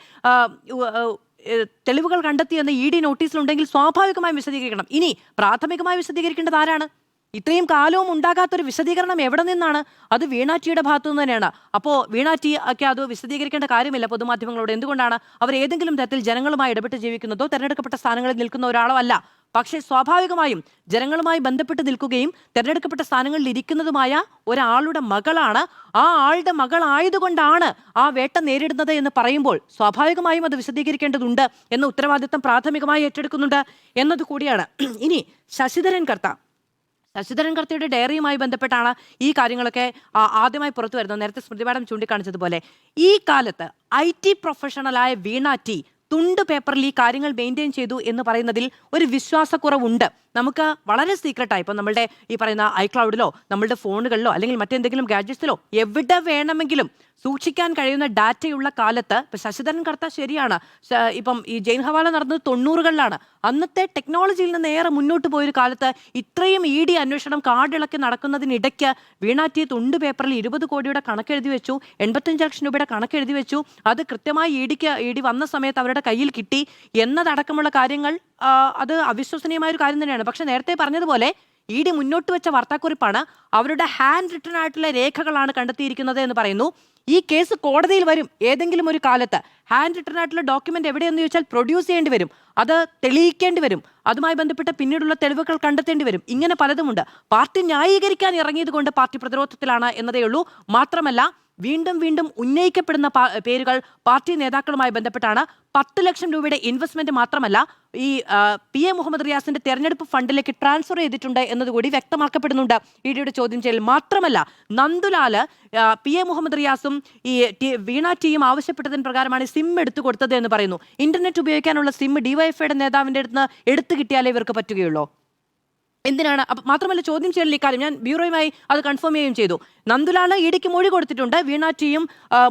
തെളിവുകൾ കണ്ടെത്തിയെന്ന് ED നോട്ടീസിലുണ്ടെങ്കിൽ സ്വാഭാവികമായും വിശദീകരിക്കണം. ഇനി പ്രാഥമികമായി വിശദീകരിക്കേണ്ടത് ആരാണ്? ഇത്രയും കാലവും ഉണ്ടാകാത്തൊരു വിശദീകരണം എവിടെ നിന്നാണ്? അത് വീണ ടിയുടെ ഭാഗത്തു നിന്ന് തന്നെയാണ്. അപ്പോൾ വീണ ടി ഒക്കെ അത് വിശദീകരിക്കേണ്ട കാര്യമില്ല പൊതുമാധ്യമങ്ങളോട്. എന്തുകൊണ്ടാണ് അവർ ഏതെങ്കിലും തരത്തിൽ ജനങ്ങളുമായി ഇടപെട്ട് ജീവിക്കുന്നതോ തെരഞ്ഞെടുക്കപ്പെട്ട സ്ഥാനങ്ങളിൽ നിൽക്കുന്ന ഒരാളോ അല്ല. പക്ഷേ സ്വാഭാവികമായും ജനങ്ങളുമായി ബന്ധപ്പെട്ട് നിൽക്കുകയും തെരഞ്ഞെടുക്കപ്പെട്ട സ്ഥാനങ്ങളിൽ ഇരിക്കുന്നതുമായ ഒരാളുടെ മകളാണ്, ആ ആളുടെ മകളായതുകൊണ്ടാണ് ആ വേട്ട നേരിടുന്നത് എന്ന് പറയുമ്പോൾ സ്വാഭാവികമായും അത് വിശദീകരിക്കേണ്ടതുണ്ട് എന്ന ഉത്തരവാദിത്തം പ്രാഥമികമായി ഏറ്റെടുക്കുന്നുണ്ട് എന്നത് കൂടിയാണ്. ഇനി ശശിധരൻ കർത്തയുടെ ഡയറിയുമായി ബന്ധപ്പെട്ടാണ് ഈ കാര്യങ്ങളൊക്കെ ആദ്യമായി പുറത്തു വരുന്നത്. നേരത്തെ സ്മൃതി മാഡം ചൂണ്ടിക്കാണിച്ചതുപോലെ ഈ കാലത്ത് IT പ്രൊഫഷണലായ വീണ ടി തുണ്ട് പേപ്പറിൽ ഈ കാര്യങ്ങൾ മെയിൻറ്റെയിൻ ചെയ്തു എന്ന് പറയുന്നതിൽ ഒരു വിശ്വാസക്കുറവുണ്ട്. നമുക്ക് വളരെ സീക്രട്ടായി ഇപ്പം നമ്മളുടെ ഈ പറയുന്ന iCloudലോ നമ്മളുടെ ഫോണുകളിലോ അല്ലെങ്കിൽ മറ്റെന്തെങ്കിലും ഗാഡ്ജറ്റ്സിലോ എവിടെ വേണമെങ്കിലും സൂക്ഷിക്കാൻ കഴിയുന്ന ഡാറ്റയുള്ള കാലത്ത് ഇപ്പം ശശിധരൻ കർത്ത ശരിയാണ്, ഇപ്പം ഈ ജയിൻ ഹവാല നടന്നത് 90കളിലാണ്. അന്നത്തെ ടെക്നോളജിയിൽ നിന്ന് ഏറെ മുന്നോട്ട് പോയൊരു കാലത്ത് ഇത്രയും ED അന്വേഷണം കാടിളക്കി നടക്കുന്നതിനിടയ്ക്ക് വീണ ടി തുണ്ട് പേപ്പറിൽ 20 കോടിയുടെ കണക്കെഴുതി വെച്ചു, 85 ലക്ഷം രൂപയുടെ കണക്കെഴുതി വെച്ചു. അത് കൃത്യമായി ED വന്ന സമയത്ത് അവരുടെ കയ്യിൽ കിട്ടി എന്നതടക്കമുള്ള കാര്യങ്ങൾ അത് അവിശ്വസനീയമായ ഒരു കാര്യം തന്നെയാണ്. പക്ഷെ നേരത്തെ പറഞ്ഞതുപോലെ ED മുന്നോട്ട് വെച്ച വാർത്താക്കുറിപ്പാണ്, അവരുടെ ഹാൻഡ് റിട്ടൺ ആയിട്ടുള്ള രേഖകളാണ് കണ്ടെത്തിയിരിക്കുന്നത് എന്ന് പറയുന്നു. ഈ കേസ് കോടതിയിൽ വരും ഏതെങ്കിലും ഒരു കാലത്ത്. ഹാൻഡ് റിട്ടൺ ആയിട്ടുള്ള ഡോക്യുമെന്റ് എവിടെയെന്ന് ചോദിച്ചാൽ പ്രൊഡ്യൂസ് ചെയ്യേണ്ടി വരും, അത് തെളിയിക്കേണ്ടി വരും, അതുമായി ബന്ധപ്പെട്ട പിന്നീടുള്ള തെളിവുകൾ കണ്ടെത്തേണ്ടി വരും. ഇങ്ങനെ പലതുമുണ്ട്. പാർട്ടി ന്യായീകരിക്കാൻ ഇറങ്ങിയത് കൊണ്ട് പാർട്ടി പ്രതിരോധത്തിലാണ് എന്നതേ ഉള്ളൂ. മാത്രമല്ല വീണ്ടും ഉന്നയിക്കപ്പെടുന്ന പേരുകൾ പാർട്ടി നേതാക്കളുമായി ബന്ധപ്പെട്ടാണ്. 10 ലക്ഷം രൂപയുടെ ഇൻവെസ്റ്റ്മെന്റ് മാത്രമല്ല, ഈ PA മുഹമ്മദ് റിയാസിന്റെ തെരഞ്ഞെടുപ്പ് ഫണ്ടിലേക്ക് ട്രാൻസ്ഫർ ചെയ്തിട്ടുണ്ട് എന്നതുകൂടി വ്യക്തമാക്കപ്പെടുന്നുണ്ട് EDയുടെ ചോദ്യം ചെയ്യൽ. മാത്രമല്ല നന്ദുലാല് PA മുഹമ്മദ് റിയാസും ഈ വീണ ടിയും ആവശ്യപ്പെട്ടതിന് പ്രകാരമാണ് സിം എടുത്തു കൊടുത്തത് എന്ന് പറയുന്നു. ഇന്റർനെറ്റ് ഉപയോഗിക്കാനുള്ള സിം DYFIയുടെ നേതാവിന്റെ അടുത്ത് എടുത്തു കിട്ടിയാലേ ഇവർക്ക് പറ്റുകയുള്ളൂ. എന്തിനാണ്? മാത്രമല്ല ചോദ്യം ചെയ്യലിൽ ഇക്കാര്യം ഞാൻ ബ്യൂറോയുമായി അത് കൺഫേം ചെയ്യുകയും ചെയ്തു. നന്ദുലാല് EDക്ക് മൊഴി കൊടുത്തിട്ടുണ്ട്. വീണ ടിയും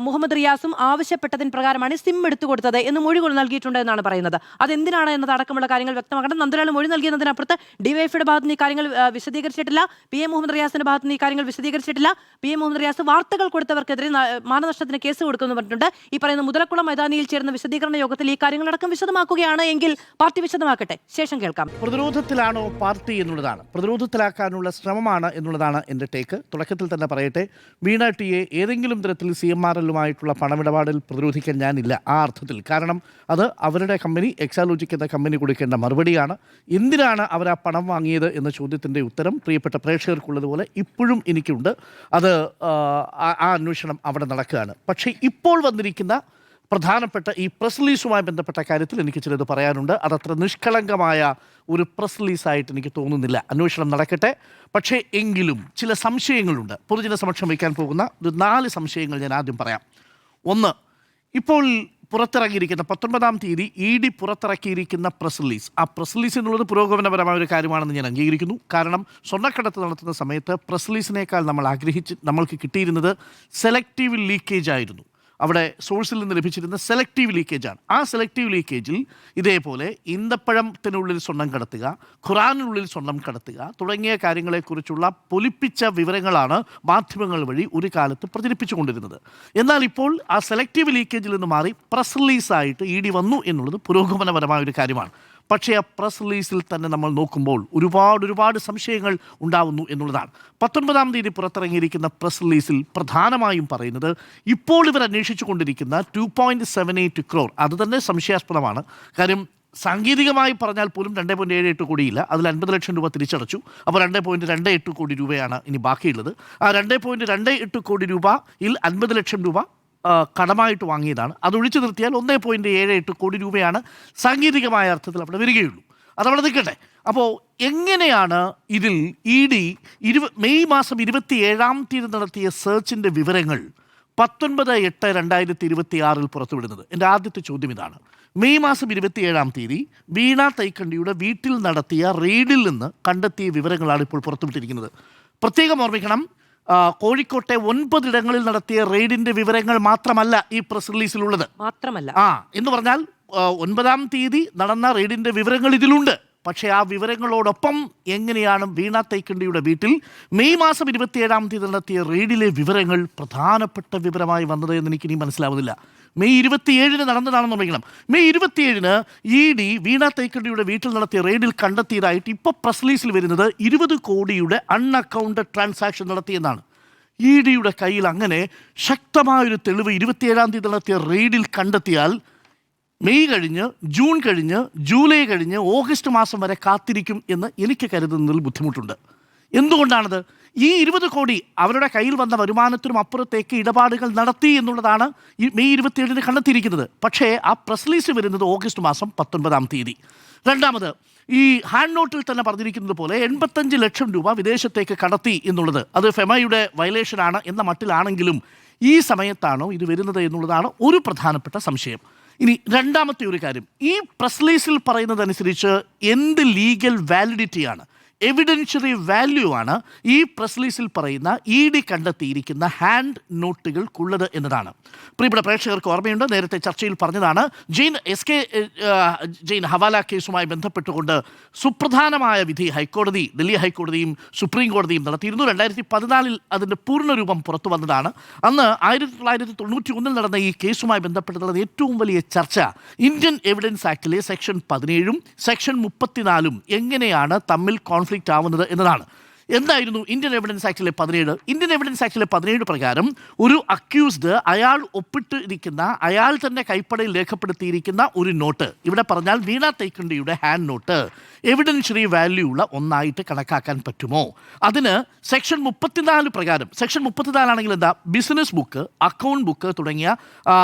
മുഹമ്മദ് റിയാസും ആവശ്യപ്പെട്ടതിന് പ്രകാരമാണ് സിം എടുത്തു കൊടുത്തത് എന്ന് മൊഴി നൽകിയിട്ടുണ്ട് എന്നാണ് പറയുന്നത്. അതെന്തിനാണ് എന്നത് അടക്കമുള്ള കാര്യങ്ങൾ വ്യക്തമാക്കണം. നന്ദുലാല് മൊഴി നൽകിയതിനപ്പുറത്ത് DYFIയുടെ ഭാഗത്ത് നിന്ന് ഈ കാര്യങ്ങൾ വിശദീകരിച്ചിട്ടില്ല. PA മുഹമ്മദ് റിയാസിന്റെ ഭാഗത്ത് നിന്ന് ഈ കാര്യങ്ങൾ വിശദീകരിച്ചിട്ടില്ല. PA മുഹമ്മദ് റിയാസ് വാർത്തകൾ കൊടുത്തവർക്കെതിരെ മാനനഷ്ടത്തിന് കേസ് കൊടുക്കുമെന്ന് പറഞ്ഞിട്ടുണ്ട്. ഈ പറയുന്ന മുതലക്കുളം മൈതാനിയിൽ ചേർന്ന വിശദീകരണ യോഗത്തിൽ ഈ കാര്യങ്ങളടക്കം വിശദമാക്കുകയാണ് എങ്കിൽ പാർട്ടി വിശദമാക്കട്ടെ. ശേഷം കേൾക്കാം. പ്രതിരോധത്തിലാണോ പാർട്ടി എന്നുള്ളതാണ്, പ്രതിരോധത്തിലാക്കാനുള്ള ശ്രമമാണ് എന്നുള്ളതാണ് എൻ്റെ ടേക്ക്. തുടക്കത്തിൽ തന്നെ പറയട്ടെ, വീണ ടിയെ ഏതെങ്കിലും തരത്തിൽ CMRLുമായിട്ടുള്ള പണമിടപാടിൽ പ്രതിരോധിക്കാൻ ഞാനില്ല ആ അർത്ഥത്തിൽ. കാരണം അത് അവരുടെ കമ്പനി എക്സാലോജിക് എന്ന കമ്പനി കൊടുക്കേണ്ട മറുപടിയാണ്. എന്തിനാണ് അവർ ആ പണം വാങ്ങിയത് എന്ന ചോദ്യത്തിൻ്റെ ഉത്തരം പ്രിയപ്പെട്ട പ്രേക്ഷകർക്കുള്ളതുപോലെ ഇപ്പോഴും എനിക്കുണ്ട്. അത് ആ അന്വേഷണം അവിടെ നടക്കുകയാണ്. പക്ഷേ ഇപ്പോൾ വന്നിരിക്കുന്ന പ്രധാനപ്പെട്ട ഈ പ്രസ് റിലീസുമായി ബന്ധപ്പെട്ട കാര്യത്തിൽ എനിക്ക് ചിലത് പറയാനുണ്ട്. അതത്ര നിഷ്കളങ്കമായ ഒരു പ്രസ് റിലീസായിട്ട് എനിക്ക് തോന്നുന്നില്ല. അന്വേഷണം നടക്കട്ടെ. പക്ഷേ എങ്കിലും ചില സംശയങ്ങളുണ്ട്. പൊതുജന സമക്ഷം വയ്ക്കാൻ പോകുന്ന ഒരു 4 സംശയങ്ങൾ ഞാൻ ആദ്യം പറയാം. ഒന്ന്, ഇപ്പോൾ പുറത്തിറങ്ങിയിരിക്കുന്ന 19-ാം തീയതി ED പുറത്തിറക്കിയിരിക്കുന്ന പ്രസ് റിലീസ്, ആ പ്രസ് റിലീസ് എന്നുള്ളത് പുരോഗമനപരമായ ഒരു കാര്യമാണെന്ന് ഞാൻ അംഗീകരിക്കുന്നു. കാരണം സ്വർണ്ണക്കടത്ത് നടത്തുന്ന സമയത്ത് പ്രസ് റിലീസിനേക്കാൾ നമ്മൾക്ക് കിട്ടിയിരുന്നത് സെലക്റ്റീവ് ലീക്കേജ് ആയിരുന്നു. അവിടെ സോഴ്സിൽ നിന്ന് ലഭിച്ചിരുന്ന സെലക്റ്റീവ് ലീക്കേജാണ്. ആ സെലക്റ്റീവ് ലീക്കേജിൽ ഇതേപോലെ ഈന്തപ്പഴത്തിനുള്ളിൽ സ്വർണം കടത്തുക, ഖുറാനിനുള്ളിൽ സ്വർണം കടത്തുക തുടങ്ങിയ കാര്യങ്ങളെക്കുറിച്ചുള്ള പൊലിപ്പിച്ച വിവരങ്ങളാണ് മാധ്യമങ്ങൾ വഴി ഒരു കാലത്ത് പ്രചരിപ്പിച്ചുകൊണ്ടിരുന്നത്. എന്നാൽ ഇപ്പോൾ ആ സെലക്റ്റീവ് ലീക്കേജിൽ നിന്ന് മാറി പ്രസ് റിലീസായിട്ട് ED വന്നു എന്നുള്ളത് പുരോഗമനപരമായ ഒരു കാര്യമാണ്. പക്ഷേ ആ പ്രസ് റിലീസിൽ തന്നെ നമ്മൾ നോക്കുമ്പോൾ ഒരുപാട് സംശയങ്ങൾ ഉണ്ടാവുന്നു എന്നുള്ളതാണ്. 19-ാം തീയതി പുറത്തിറങ്ങിയിരിക്കുന്ന പ്രസ് റിലീസിൽ പ്രധാനമായും പറയുന്നത് ഇപ്പോൾ ഇവർ അന്വേഷിച്ചു കൊണ്ടിരിക്കുന്ന 2.78 crore അത് തന്നെ സംശയാസ്പദമാണ്. കാര്യം സാങ്കേതികമായി പറഞ്ഞാൽ പോലും 2.78 കോടിയില്ല, അതിൽ 50 ലക്ഷം രൂപ തിരിച്ചടച്ചു. അപ്പോൾ 2.28 കോടി രൂപയാണ് ഇനി ബാക്കിയുള്ളത്. ആ 2.28 കോടി രൂപയിൽ 50 ലക്ഷം രൂപ കടമായിട്ട് വാങ്ങിയതാണ്. അതൊഴിച്ചു നിർത്തിയാൽ 1.78 കോടി രൂപയാണ് സാങ്കേതികമായ അർത്ഥത്തിൽ അവിടെ വരികയുള്ളൂ. അതവിടെ നിൽക്കട്ടെ. അപ്പോൾ എങ്ങനെയാണ് ഇതിൽ ED മെയ് മാസം 27-ാം തീയതി നടത്തിയ സെർച്ചിൻ്റെ വിവരങ്ങൾ 19/8/2026 പുറത്തുവിടുന്നത്? എൻ്റെ ആദ്യത്തെ ചോദ്യം ഇതാണ്. മെയ് മാസം 27-ാം തീയതി വീണ തൈക്കണ്ടിയുടെ വീട്ടിൽ നടത്തിയ റെയ്ഡിൽ നിന്ന് കണ്ടെത്തിയ വിവരങ്ങളാണ് ഇപ്പോൾ പുറത്തുവിട്ടിരിക്കുന്നത്. പ്രത്യേകം ഓർമ്മിക്കണം, കോഴിക്കോട്ടെ 9 ഇടങ്ങളിൽ നടത്തിയ റെയ്ഡിന്റെ വിവരങ്ങൾ മാത്രമല്ല ഈ പ്രസ് റിലീസിലുള്ളത്. മാത്രമല്ല എന്ന് പറഞ്ഞാൽ 9-ാം തീയതി നടന്ന റെയ്ഡിന്റെ വിവരങ്ങൾ ഇതിലുണ്ട്. പക്ഷേ ആ വിവരങ്ങളോടൊപ്പം എങ്ങനെയാണ് വീണ തൈക്കണ്ടിയുടെ വീട്ടിൽ മെയ് മാസം 27-ാം തീയതി നടത്തിയ റെയ്ഡിലെ വിവരങ്ങൾ പ്രധാനപ്പെട്ട വിവരമായി വന്നത് എന്ന് എനിക്കിനി മനസ്സിലാവുന്നില്ല. മെയ് 27 നടന്നതാണെന്ന് അറിയിക്കണം. മെയ് 27 ED വീണ തൈക്കണ്ടിയുടെ വീട്ടിൽ നടത്തിയ റെയ്ഡിൽ കണ്ടെത്തിയതായിട്ട് ഇപ്പോൾ പ്രസ് റിലീസിൽ വരുന്നത് 20 കോടിയുടെ അൺഅക്കൗണ്ടഡ് ട്രാൻസാക്ഷൻ നടത്തിയെന്നാണ്. EDയുടെ കയ്യിൽ അങ്ങനെ ശക്തമായൊരു തെളിവ് 27-ാം തീയതി നടത്തിയ റെയ്ഡിൽ കണ്ടെത്തിയാൽ മെയ് കഴിഞ്ഞ്, ജൂൺ കഴിഞ്ഞ്, ജൂലൈ കഴിഞ്ഞ്, ഓഗസ്റ്റ് മാസം വരെ കാത്തിരിക്കും എന്ന് എനിക്ക് കരുതുന്നതിൽ ബുദ്ധിമുട്ടുണ്ട്. എന്തുകൊണ്ടാണത്? ഈ 20 കോടി അവരുടെ കയ്യിൽ വന്ന വരുമാനത്തിനും അപ്പുറത്തേക്ക് ഇടപാടുകൾ നടത്തി എന്നുള്ളതാണ് ഈ മെയ് 27 കണ്ടെത്തിയിരിക്കുന്നത്. പക്ഷേ ആ പ്രസ് റിലീസ് വരുന്നത് ഓഗസ്റ്റ് മാസം 19-ാം തീയതി. രണ്ടാമത്, ഈ ഹാൻഡ് നോട്ടിൽ തന്നെ പറഞ്ഞിരിക്കുന്നത് പോലെ 85 ലക്ഷം രൂപ വിദേശത്തേക്ക് കടത്തി എന്നുള്ളത് അത് ഫെമയുടെ വയലേഷനാണ് എന്ന മട്ടിലാണെങ്കിലും ഈ സമയത്താണോ ഇത് വരുന്നത് എന്നുള്ളതാണ് ഒരു പ്രധാനപ്പെട്ട സംശയം. ഇനി രണ്ടാമത്തെ ഒരു കാര്യം, ഈ പ്രസ് റിലീസിൽ പറയുന്നതനുസരിച്ച് എന്ത് ലീഗൽ വാലിഡിറ്റിയാണ്, എവിഡൻഷ്യറി വാല്യൂ ആണ് ഈ പ്രസ് റിലീസിൽ പറയുന്ന ED കണ്ടെത്തിയിരിക്കുന്ന ഹാൻഡ് നോട്ടുകൾക്കുള്ളത് എന്നതാണ്. പ്രിയപ്പെട്ട പ്രേക്ഷകർക്ക് ഓർമ്മയുണ്ട്, നേരത്തെ ചർച്ചയിൽ പറഞ്ഞതാണ്, ജെയിൻ ഹവാല കേസുമായി ബന്ധപ്പെട്ടുകൊണ്ട് സുപ്രധാനമായ വിധി ഡൽഹി ഹൈക്കോടതിയും സുപ്രീം കോടതിയും നടത്തിയിരുന്നു. 2014 അതിൻ്റെ പൂർണ്ണരൂപം പുറത്തു വന്നതാണ്. അന്ന് 1991 നടന്ന ഈ കേസുമായി ബന്ധപ്പെട്ടുള്ള ഏറ്റവും വലിയ ചർച്ച ഇന്ത്യൻ എവിഡൻസ് ആക്ടിലെ സെക്ഷൻ 17 സെക്ഷൻ 34 എങ്ങനെയാണ് തമ്മിൽ കോൺഫ്ലിക്റ്റ് ആവുന്നത് എന്നതാണ്. എന്തായിരുന്നു ഇന്ത്യൻ എവിഡൻസ് ആക്ടിലെ 17? ഇന്ത്യൻ എവിഡൻസ് ആക്ടിലെ 17 പ്രകാരം ഒരു അക്യൂസ്ഡ് അയാൾ ഒപ്പിട്ടിരിക്കുന്ന, അയാൾ തന്നെ കൈപ്പടയിൽ രേഖപ്പെടുത്തിയിരിക്കുന്ന ഒരു നോട്ട്, ഇവിടെ പറഞ്ഞാൽ വീണ തൈക്കണ്ടിയുടെ ഹാൻഡ് നോട്ട് എവിഡൻഷ്യറി വാല്യൂ ഉള്ള ഒന്നായിട്ട് കണക്കാക്കാൻ പറ്റുമോ? അതിന് സെക്ഷൻ 34 പ്രകാരം, സെക്ഷൻ 34 ആണെങ്കിൽ എന്താ, ബിസിനസ് ബുക്ക്, അക്കൗണ്ട് ബുക്ക് തുടങ്ങിയ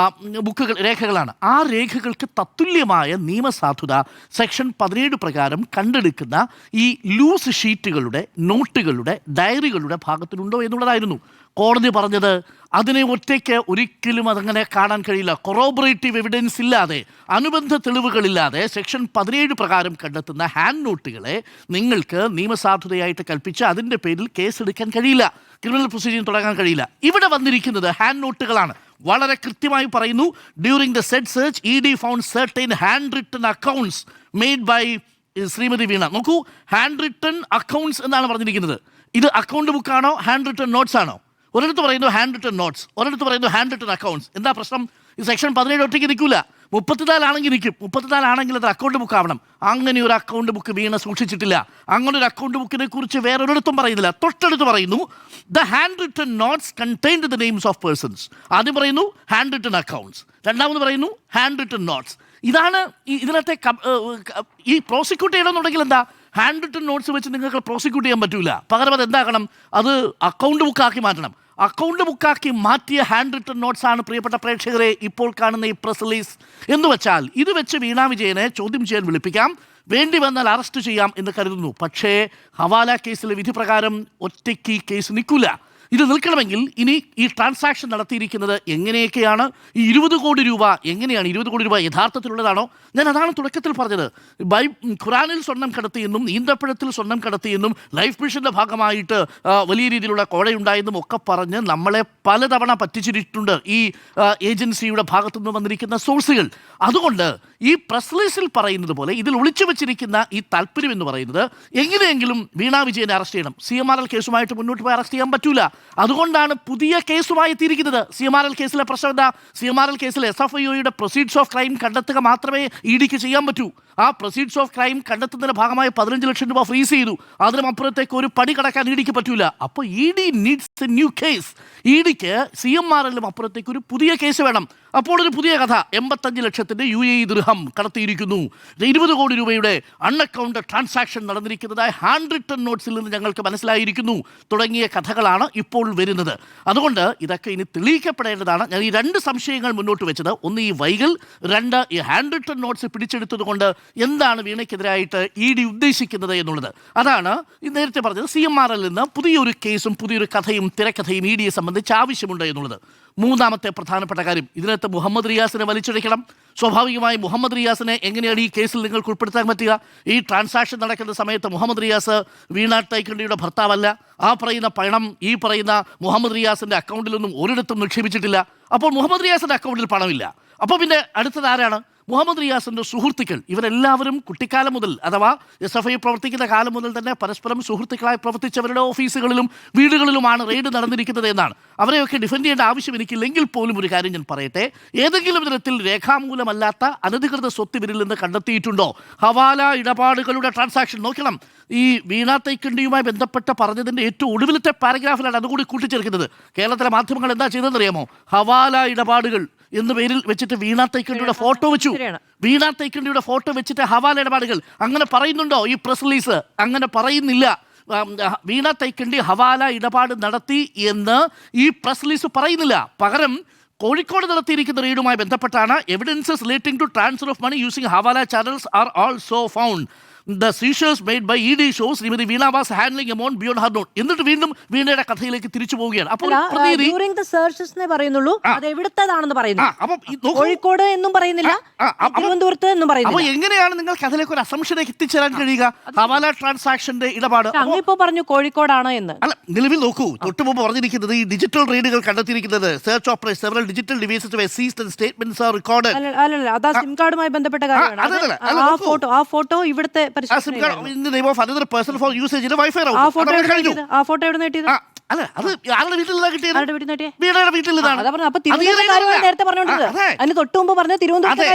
ബുക്കുകൾ, രേഖകളാണ്. ആ രേഖകൾക്ക് തത്തുല്യമായ നിയമസാധുത സെക്ഷൻ 17 പ്രകാരം കണ്ടെടുക്കുന്ന ഈ ലൂസ് ഷീറ്റുകളുടെ, നോട്ടുകളുടെ, ഡയറികളുടെ ഭാഗത്തിലുണ്ടോ എന്നുള്ളതായിരുന്നു. കോടതി പറഞ്ഞത് അതിനെ ഒറ്റയ്ക്ക് ഒരിക്കലും അതങ്ങനെ കാണാൻ കഴിയില്ല. കൊറോബറേറ്റീവ് എവിഡൻസ് ഇല്ലാതെ, അനുബന്ധ തെളിവുകളില്ലാതെ സെക്ഷൻ 17 പ്രകാരം കണ്ടെത്തുന്ന ഹാൻഡ് നോട്ടുകളെ നിങ്ങൾക്ക് നിയമസാധുതയായിട്ട് കൽപ്പിച്ച് അതിൻ്റെ പേരിൽ കേസെടുക്കാൻ കഴിയില്ല, ക്രിമിനൽ പ്രൊസീജിയർ തുടങ്ങാൻ കഴിയില്ല. ഇവിടെ വന്നിരിക്കുന്നത് ഹാൻഡ് നോട്ടുകളാണ്. വളരെ കൃത്യമായി പറയുന്നു, during the said search ED found certain hand written accounts made by Shrimati Veena. നോക്കൂ, ഹാൻഡ് റിട്ടൺ അക്കൗണ്ട്സ് എന്നാണ് പറഞ്ഞിരിക്കുന്നത്. ഇത് അക്കൗണ്ട് ബുക്കാണോ ഹാൻഡ് റിട്ടൺ നോട്ട്സ് ആണോ? ഒരിടത്ത് പറയുന്നു ഹാൻഡ് റിട്ടൺ നോട്ട്സ്, ഒരിടത്ത് പറയുന്നു ഹാൻഡ് റിട്ടൺ അക്കൗണ്ട്സ്. എന്താ പ്രശ്നം? ഈ സെക്ഷൻ 17 ഒറ്റയ്ക്ക് നിൽക്കില്ല. 34 ആണെങ്കിൽ നിൽക്കും. 34 ആണെങ്കിൽ അത് അക്കൗണ്ട് ബുക്ക് ആവണം. അങ്ങനെ ഒരു അക്കൗണ്ട് ബുക്ക് വീണ സൂക്ഷിച്ചിട്ടില്ല. അങ്ങനെ ഒരു അക്കൗണ്ട് ബുക്കിനെ കുറിച്ച് വേറൊരിടത്തും പറയുന്നില്ല. തൊട്ടടുത്ത് പറയുന്നു the hand written notes contained the names of persons. ആദ്യം പറയുന്നു ഹാൻഡ് റിട്ടൺ അക്കൗണ്ട്സ്, രണ്ടാമത് പറയുന്നു ഹാൻഡ് റിട്ടൺ നോട്ട്സ്. ഇതാണ് ഇതിനകത്തെ ഈ പ്രോസിക്യൂട്ട് ചെയ്യണമെന്നുണ്ടെങ്കിൽ എന്താ, ഹാൻഡ് റിട്ടൺ നോട്ട്സ് വെച്ച് നിങ്ങൾക്ക് പ്രോസിക്യൂട്ട് ചെയ്യാൻ പറ്റില്ല. പകരം അത് എന്താക്കണം, അത് അക്കൗണ്ട് ബുക്കാക്കി മാറ്റണം. അക്കൗണ്ട് ബുക്കാക്കി മാറ്റിയ ഹാൻഡ് റിട്ടൺ നോട്ട്സ് ആണ് പ്രിയപ്പെട്ട പ്രേക്ഷകരെ ഇപ്പോൾ കാണുന്ന ഈ പ്രസ് റിലീസ്. എന്ന് വെച്ചാൽ ഇത് വെച്ച് വീണ വിജയനെ ചോദ്യം ചെയ്യാൻ വിളിപ്പിക്കാം, വേണ്ടി വന്നാൽ അറസ്റ്റ് ചെയ്യാം എന്ന് കരുതുന്നു. പക്ഷേ ഹവാല കേസിലെ വിധി പ്രകാരം ഒറ്റയ്ക്ക് ഈ കേസ് നിൽക്കില്ല. ഇത് നിൽക്കണമെങ്കിൽ ഇനി ഈ ട്രാൻസാക്ഷൻ നടത്തിയിരിക്കുന്നത് എങ്ങനെയൊക്കെയാണ്, ഈ 20 കോടി രൂപ എങ്ങനെയാണ്, 20 കോടി രൂപ യഥാർത്ഥത്തിലുള്ളതാണോ? ഞാൻ അതാണ് തുടക്കത്തിൽ പറഞ്ഞത്. ഖുറാനിൽ സ്വർണം കടത്തിയെന്നും ഈന്തപ്പഴത്തിൽ സ്വർണം കടത്തിയെന്നും ലൈഫ് മിഷൻ്റെ ഭാഗമായിട്ട് വലിയ രീതിയിലുള്ള കോഴയുണ്ടായെന്നും ഒക്കെ പറഞ്ഞ് നമ്മളെ പലതവണ പറ്റിച്ചിട്ടുണ്ട് ഈ ഏജൻസിയുടെ ഭാഗത്തുനിന്ന് വന്നിരിക്കുന്ന സോഴ്സുകൾ. അതുകൊണ്ട് ഈ പ്രസ് റിലീസിൽ പറയുന്നത് പോലെ ഇതിൽ ഒളിച്ചു വെച്ചിരിക്കുന്ന ഈ താല്പര്യം എന്ന് പറയുന്നത് എങ്ങനെയെങ്കിലും വീണ വിജയനെ അറസ്റ്റ് ചെയ്യണം. CMRL കേസുമായിട്ട് മുന്നോട്ട് പോയി അറസ്റ്റ് ചെയ്യാൻ പറ്റൂല. അതുകൊണ്ടാണ് പുതിയ കേസുമായി എത്തിയിരിക്കുന്നത്. CMRL കേസിലെ പ്രശ്നം എന്താ? CMRL കേസിൽ SFIOയുടെ പ്രൊസീഡ്സ് ഓഫ് ക്രൈം കണ്ടെത്തുക മാത്രമേ EDക്ക് ചെയ്യാൻ പറ്റൂ. ആ പ്രൊസീഡ്സ് ഓഫ് ക്രൈം കണ്ടെത്തുന്നതിൻ്റെ ഭാഗമായി 15 ലക്ഷം രൂപ ഫ്രീസ് ചെയ്തു. അതിനും അപ്പുറത്തേക്ക് ഒരു പടി കടക്കാൻ EDക്ക് പറ്റൂല. അപ്പോൾ ED needs a new case. EDക്ക് CMRLലും അപ്പുറത്തേക്ക് ഒരു പുതിയ കേസ് വേണം. അപ്പോൾ ഒരു പുതിയ കഥ, 85 ലക്ഷത്തിൻ്റെ UAE ദിർഹം കടത്തിയിരിക്കുന്നു, 20 കോടി രൂപയുടെ അൺഅക്കൗണ്ടഡ് ട്രാൻസാക്ഷൻ നടന്നിരിക്കുന്നതായി ഹാൻഡ് റിട്ടൺ നോട്ട്സിൽ നിന്ന് ഞങ്ങൾക്ക് മനസ്സിലായിരിക്കുന്നു തുടങ്ങിയ കഥകളാണ് ഇപ്പോൾ വരുന്നത്. അതുകൊണ്ട് ഇതൊക്കെ ഇനി തെളിയിക്കപ്പെടേണ്ടതാണ്. ഞാൻ ഈ 2 സംശയങ്ങൾ മുന്നോട്ട് വെച്ചത്, ഒന്ന് ഈ വൈകൽ, 2 ഈ ഹാൻഡ് റിട്ടൺ നോട്ട്സ് പിടിച്ചെടുത്തത് കൊണ്ട് എന്താണ് വീണയ്ക്കെതിരായിട്ട് ED ഉദ്ദേശിക്കുന്നത് എന്നുള്ളത്. അതാണ് നേരത്തെ പറഞ്ഞത്, CMRL നിന്ന് പുതിയൊരു കേസും പുതിയൊരു കഥയും തിരക്കഥയും EDയെ സംബന്ധിച്ച് ആവശ്യമുണ്ട് എന്നുള്ളത്. മൂന്നാമത്തെ പ്രധാനപ്പെട്ട കാര്യം, ഇതിനകത്ത് മുഹമ്മദ് റിയാസിനെ വലിച്ചെടുക്കണം. സ്വാഭാവികമായി മുഹമ്മദ് റിയാസിനെ എങ്ങനെയാണ് ഈ കേസിൽ നിങ്ങൾക്ക് ഉൾപ്പെടുത്താൻ പറ്റുക? ഈ ട്രാൻസാക്ഷൻ നടക്കുന്ന സമയത്ത് മുഹമ്മദ് റിയാസ് വീണ തൈക്കണ്ടിയുടെ ഭർത്താവല്ല. ആ പറയുന്ന പണം ഈ പറയുന്ന മുഹമ്മദ് റിയാസിൻ്റെ അക്കൗണ്ടിലൊന്നും ഒരിടത്തും നിക്ഷേപിച്ചിട്ടില്ല. അപ്പോൾ മുഹമ്മദ് റിയാസിൻ്റെ അക്കൗണ്ടിൽ പണമില്ല. അപ്പോൾ പിന്നെ അടുത്തത് ആരാണ്? മുഹമ്മദ് റിയാസിന്റെ സുഹൃത്തുക്കൾ ഇവരെല്ലാവരും കുട്ടിക്കാലം മുതൽ അഥവാ SFI പ്രവർത്തിക്കുന്ന കാലം മുതൽ തന്നെ പരസ്പരം സുഹൃത്തുക്കളായി പ്രവർത്തിച്ചവരുടെ ഓഫീസുകളിലും വീടുകളിലുമാണ് റെയ്ഡ് നടന്നിരിക്കുന്നത് എന്നാണ്. അവരെയൊക്കെ ഡിഫെൻഡ് ചെയ്യേണ്ട ആവശ്യം എനിക്കില്ലെങ്കിൽ പോലും ഒരു കാര്യം ഞാൻ പറയട്ടെ, ഏതെങ്കിലും തരത്തിൽ രേഖാമൂലമല്ലാത്ത അനധികൃത സ്വത്ത് ഇവരിൽ നിന്ന് കണ്ടെത്തിയിട്ടുണ്ടോ? ഹവാല ഇടപാടുകളുടെ ട്രാൻസാക്ഷൻ നോക്കണം. ഈ വീണ തൈക്കണ്ടിയുമായി ബന്ധപ്പെട്ട പറഞ്ഞതിന്റെ ഏറ്റവും ഒടുവിലത്തെ പാരഗ്രാഫിലാണ് അതുകൂടി കൂട്ടിച്ചേർക്കുന്നത്. കേരളത്തിലെ മാധ്യമങ്ങൾ എന്താ ചെയ്തതെന്നറിയാമോ? ഹവാല ഇടപാടുകൾ എന്ന പേരിൽ വെച്ചിട്ട് വീണ തൈക്കണ്ടിയുടെ ഫോട്ടോ വെച്ചു. വീണ തൈക്കണ്ടിയുടെ ഫോട്ടോ വെച്ചിട്ട് ഹവാല ഇടപാടുകൾ അങ്ങനെ പറയുന്നുണ്ടോ ഈ പ്രസ് റിലീസ്? അങ്ങനെ പറയുന്നില്ല. വീണ തൈക്കണ്ടി ഹവാല ഇടപാട് നടത്തി എന്ന് ഈ പ്രസ് റിലീസ് പറയുന്നില്ല. പകരം കോഴിക്കോട് നടത്തിയിരിക്കുന്ന റെയ്ഡുമായി ബന്ധപ്പെട്ടാണ് evidences relating to transfer of money using hawala channels are also found. The seizures made by ED shows Shrimati Veena was handling amount beyond her note. എന്നിട്ട് വീണ്ടും വീണയുടെ കഥയിലേക്ക് തിരിച്ചു പോവുകയാണ്. അപ്പോൾ ഡ്യൂറിംഗ് ദ സെർച്ചസ് പറയുന്നുള്ളൂ, അത് എവിടുത്തതാണെന്ന് പറയുന്നു. കോഴിക്കോട് എന്നും പറയുന്നില്ല, തിരുവനന്തപുരത്ത് എന്നും പറയുന്നില്ല. അപ്പോൾ എങ്ങനെയാണ് നിങ്ങൾക്ക് അതിലേക്ക് ഒരു അസംഷനിലേക്ക് എത്തിച്ചേരാൻ കഴിയുക? ഹവാല ട്രാൻസാക്ഷന്റെ ഇടപാട് അങ്ങിപ്പോ പറഞ്ഞു കോഴിക്കോടാണ് എന്ന്. അല്ല, നിലവിൽ നോക്കൂ, തൊട്ടു മുമ്പ് പറഞ്ഞിരിക്കുന്നത് ഈ ഡിജിറ്റൽ റെയ്ഡുകൾ കണ്ടെത്തിയിരിക്കുന്നത് search operation several digital devices were seized and statements are recorded. അല്ലല്ല, അതാ സിം കാർഡുമായി ബന്ധപ്പെട്ട കാര്യമാണ്. ആ ഫോട്ടോ ഇവിടുത്തെ ആ ഫോട്ടോ എവിടെ നേട്ടിയത്? അല്ല, അത് ആരുടെ വീട്ടിൽ കിട്ടിയത്? വീണയുടെ വീട്ടിൽ നേരത്തെ പറഞ്ഞോണ്ടത് അതിന് തൊട്ട് മുമ്പ് പറഞ്ഞ തിരുവനന്തപുരത്തെ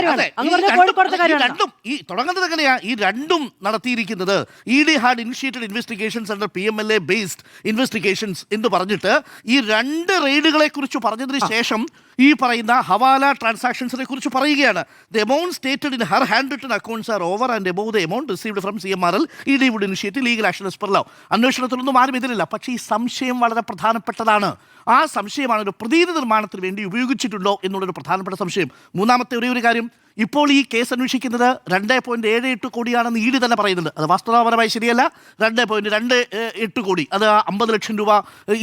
കാര്യമാണ്. രണ്ടും ഈ തുടങ്ങുന്നത് എങ്ങനെയാ? ഈ രണ്ടും നടത്തിയിരിക്കുന്നത് ED had initiated investigations under PMLA based investigations എന്ന് പറഞ്ഞിട്ട് ഈ രണ്ട് റെയ്ഡുകളെ കുറിച്ച് പറഞ്ഞതിന് ശേഷം ഈ പറയുന്ന ഹവാല ട്രാൻസാക്ഷൻസിനെ കുറിച്ച് പറയുകയാണ്. The amount stated in her hand written accounts are over and above the amount received from CMRL. ED would initiate legal action as per law. അന്വേഷണത്തിലൊന്നും ആരും എതിരില്ല. പക്ഷേ ഈ സംശയം വളരെ പ്രധാനപ്പെട്ടതാണ്. ആ സംശയമാണ് ഒരു പ്രതീതി നിർമ്മാണത്തിന് വേണ്ടി ഉപയോഗിച്ചിട്ടുണ്ടോ എന്നുള്ളൊരു പ്രധാനപ്പെട്ട സംശയം. മൂന്നാമത്തെ ഒരേ ഒരു കാര്യം, ഇപ്പോൾ ഈ കേസ് അന്വേഷിക്കുന്നത് 2.78 കോടിയാണെന്ന് ED തന്നെ പറയുന്നുണ്ട്. അത് വാസ്തവപരമായി ശരിയല്ല. 2.28 കോടി, അത് 50 ലക്ഷം രൂപ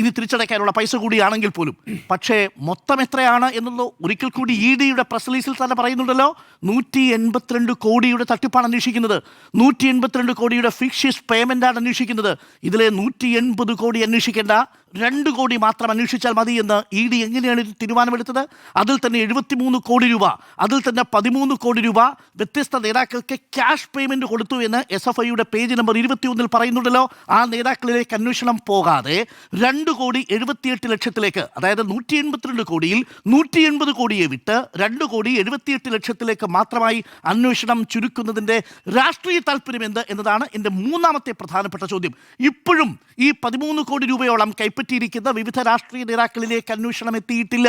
ഇനി തിരിച്ചടയ്ക്കാനുള്ള പൈസ കൂടിയാണെങ്കിൽ പോലും. പക്ഷേ മൊത്തം എത്രയാണ് എന്നുള്ളത് ഒരിക്കൽ കൂടി EDയുടെ പ്രസ് റിലീസിൽ തന്നെ പറയുന്നുണ്ടല്ലോ. 182 കോടിയുടെ തട്ടിപ്പാണ് അന്വേഷിക്കുന്നത്. 182 കോടിയുടെ ഫിക്ഷ്യസ് പേയ്മെൻ്റാണ് അന്വേഷിക്കുന്നത്. ഇതിലെ 180 കോടി അന്വേഷിക്കേണ്ട 2 കോടി മാത്രം അന്വേഷിച്ചാൽ മതി എന്ന് ED എങ്ങനെയാണ് തീരുമാനമെടുത്തത്? അതിൽ തന്നെ 73 കോടി രൂപ, അതിൽ തന്നെ 13 കോടി രൂപ വ്യത്യസ്ത നേതാക്കൾക്ക് ക്യാഷ് പേയ്മെന്റ് കൊടുത്തു എന്ന് SFIയുടെ പേജ് നമ്പർ 21 പറയുന്നുണ്ടല്ലോ. ആ നേതാക്കളിലേക്ക് അന്വേഷണം പോകാതെ 2.78 കോടിയിലേക്ക്, അതായത് 182 കോടിയിൽ 180 കോടിയെ വിട്ട് 2.78 കോടി മാത്രമായി അന്വേഷണം ചുരുക്കുന്നതിൻ്റെ രാഷ്ട്രീയ താല്പര്യം എന്ത് എന്നതാണ് എൻ്റെ മൂന്നാമത്തെ പ്രധാനപ്പെട്ട ചോദ്യം. ഇപ്പോഴും ഈ 13 കോടി രൂപയോളം കൈപ്പറ്റിയിരിക്കുന്ന വിവിധ രാഷ്ട്രീയ നേതാക്കളിലേക്ക് അന്വേഷണം എത്തിയിട്ടില്ല.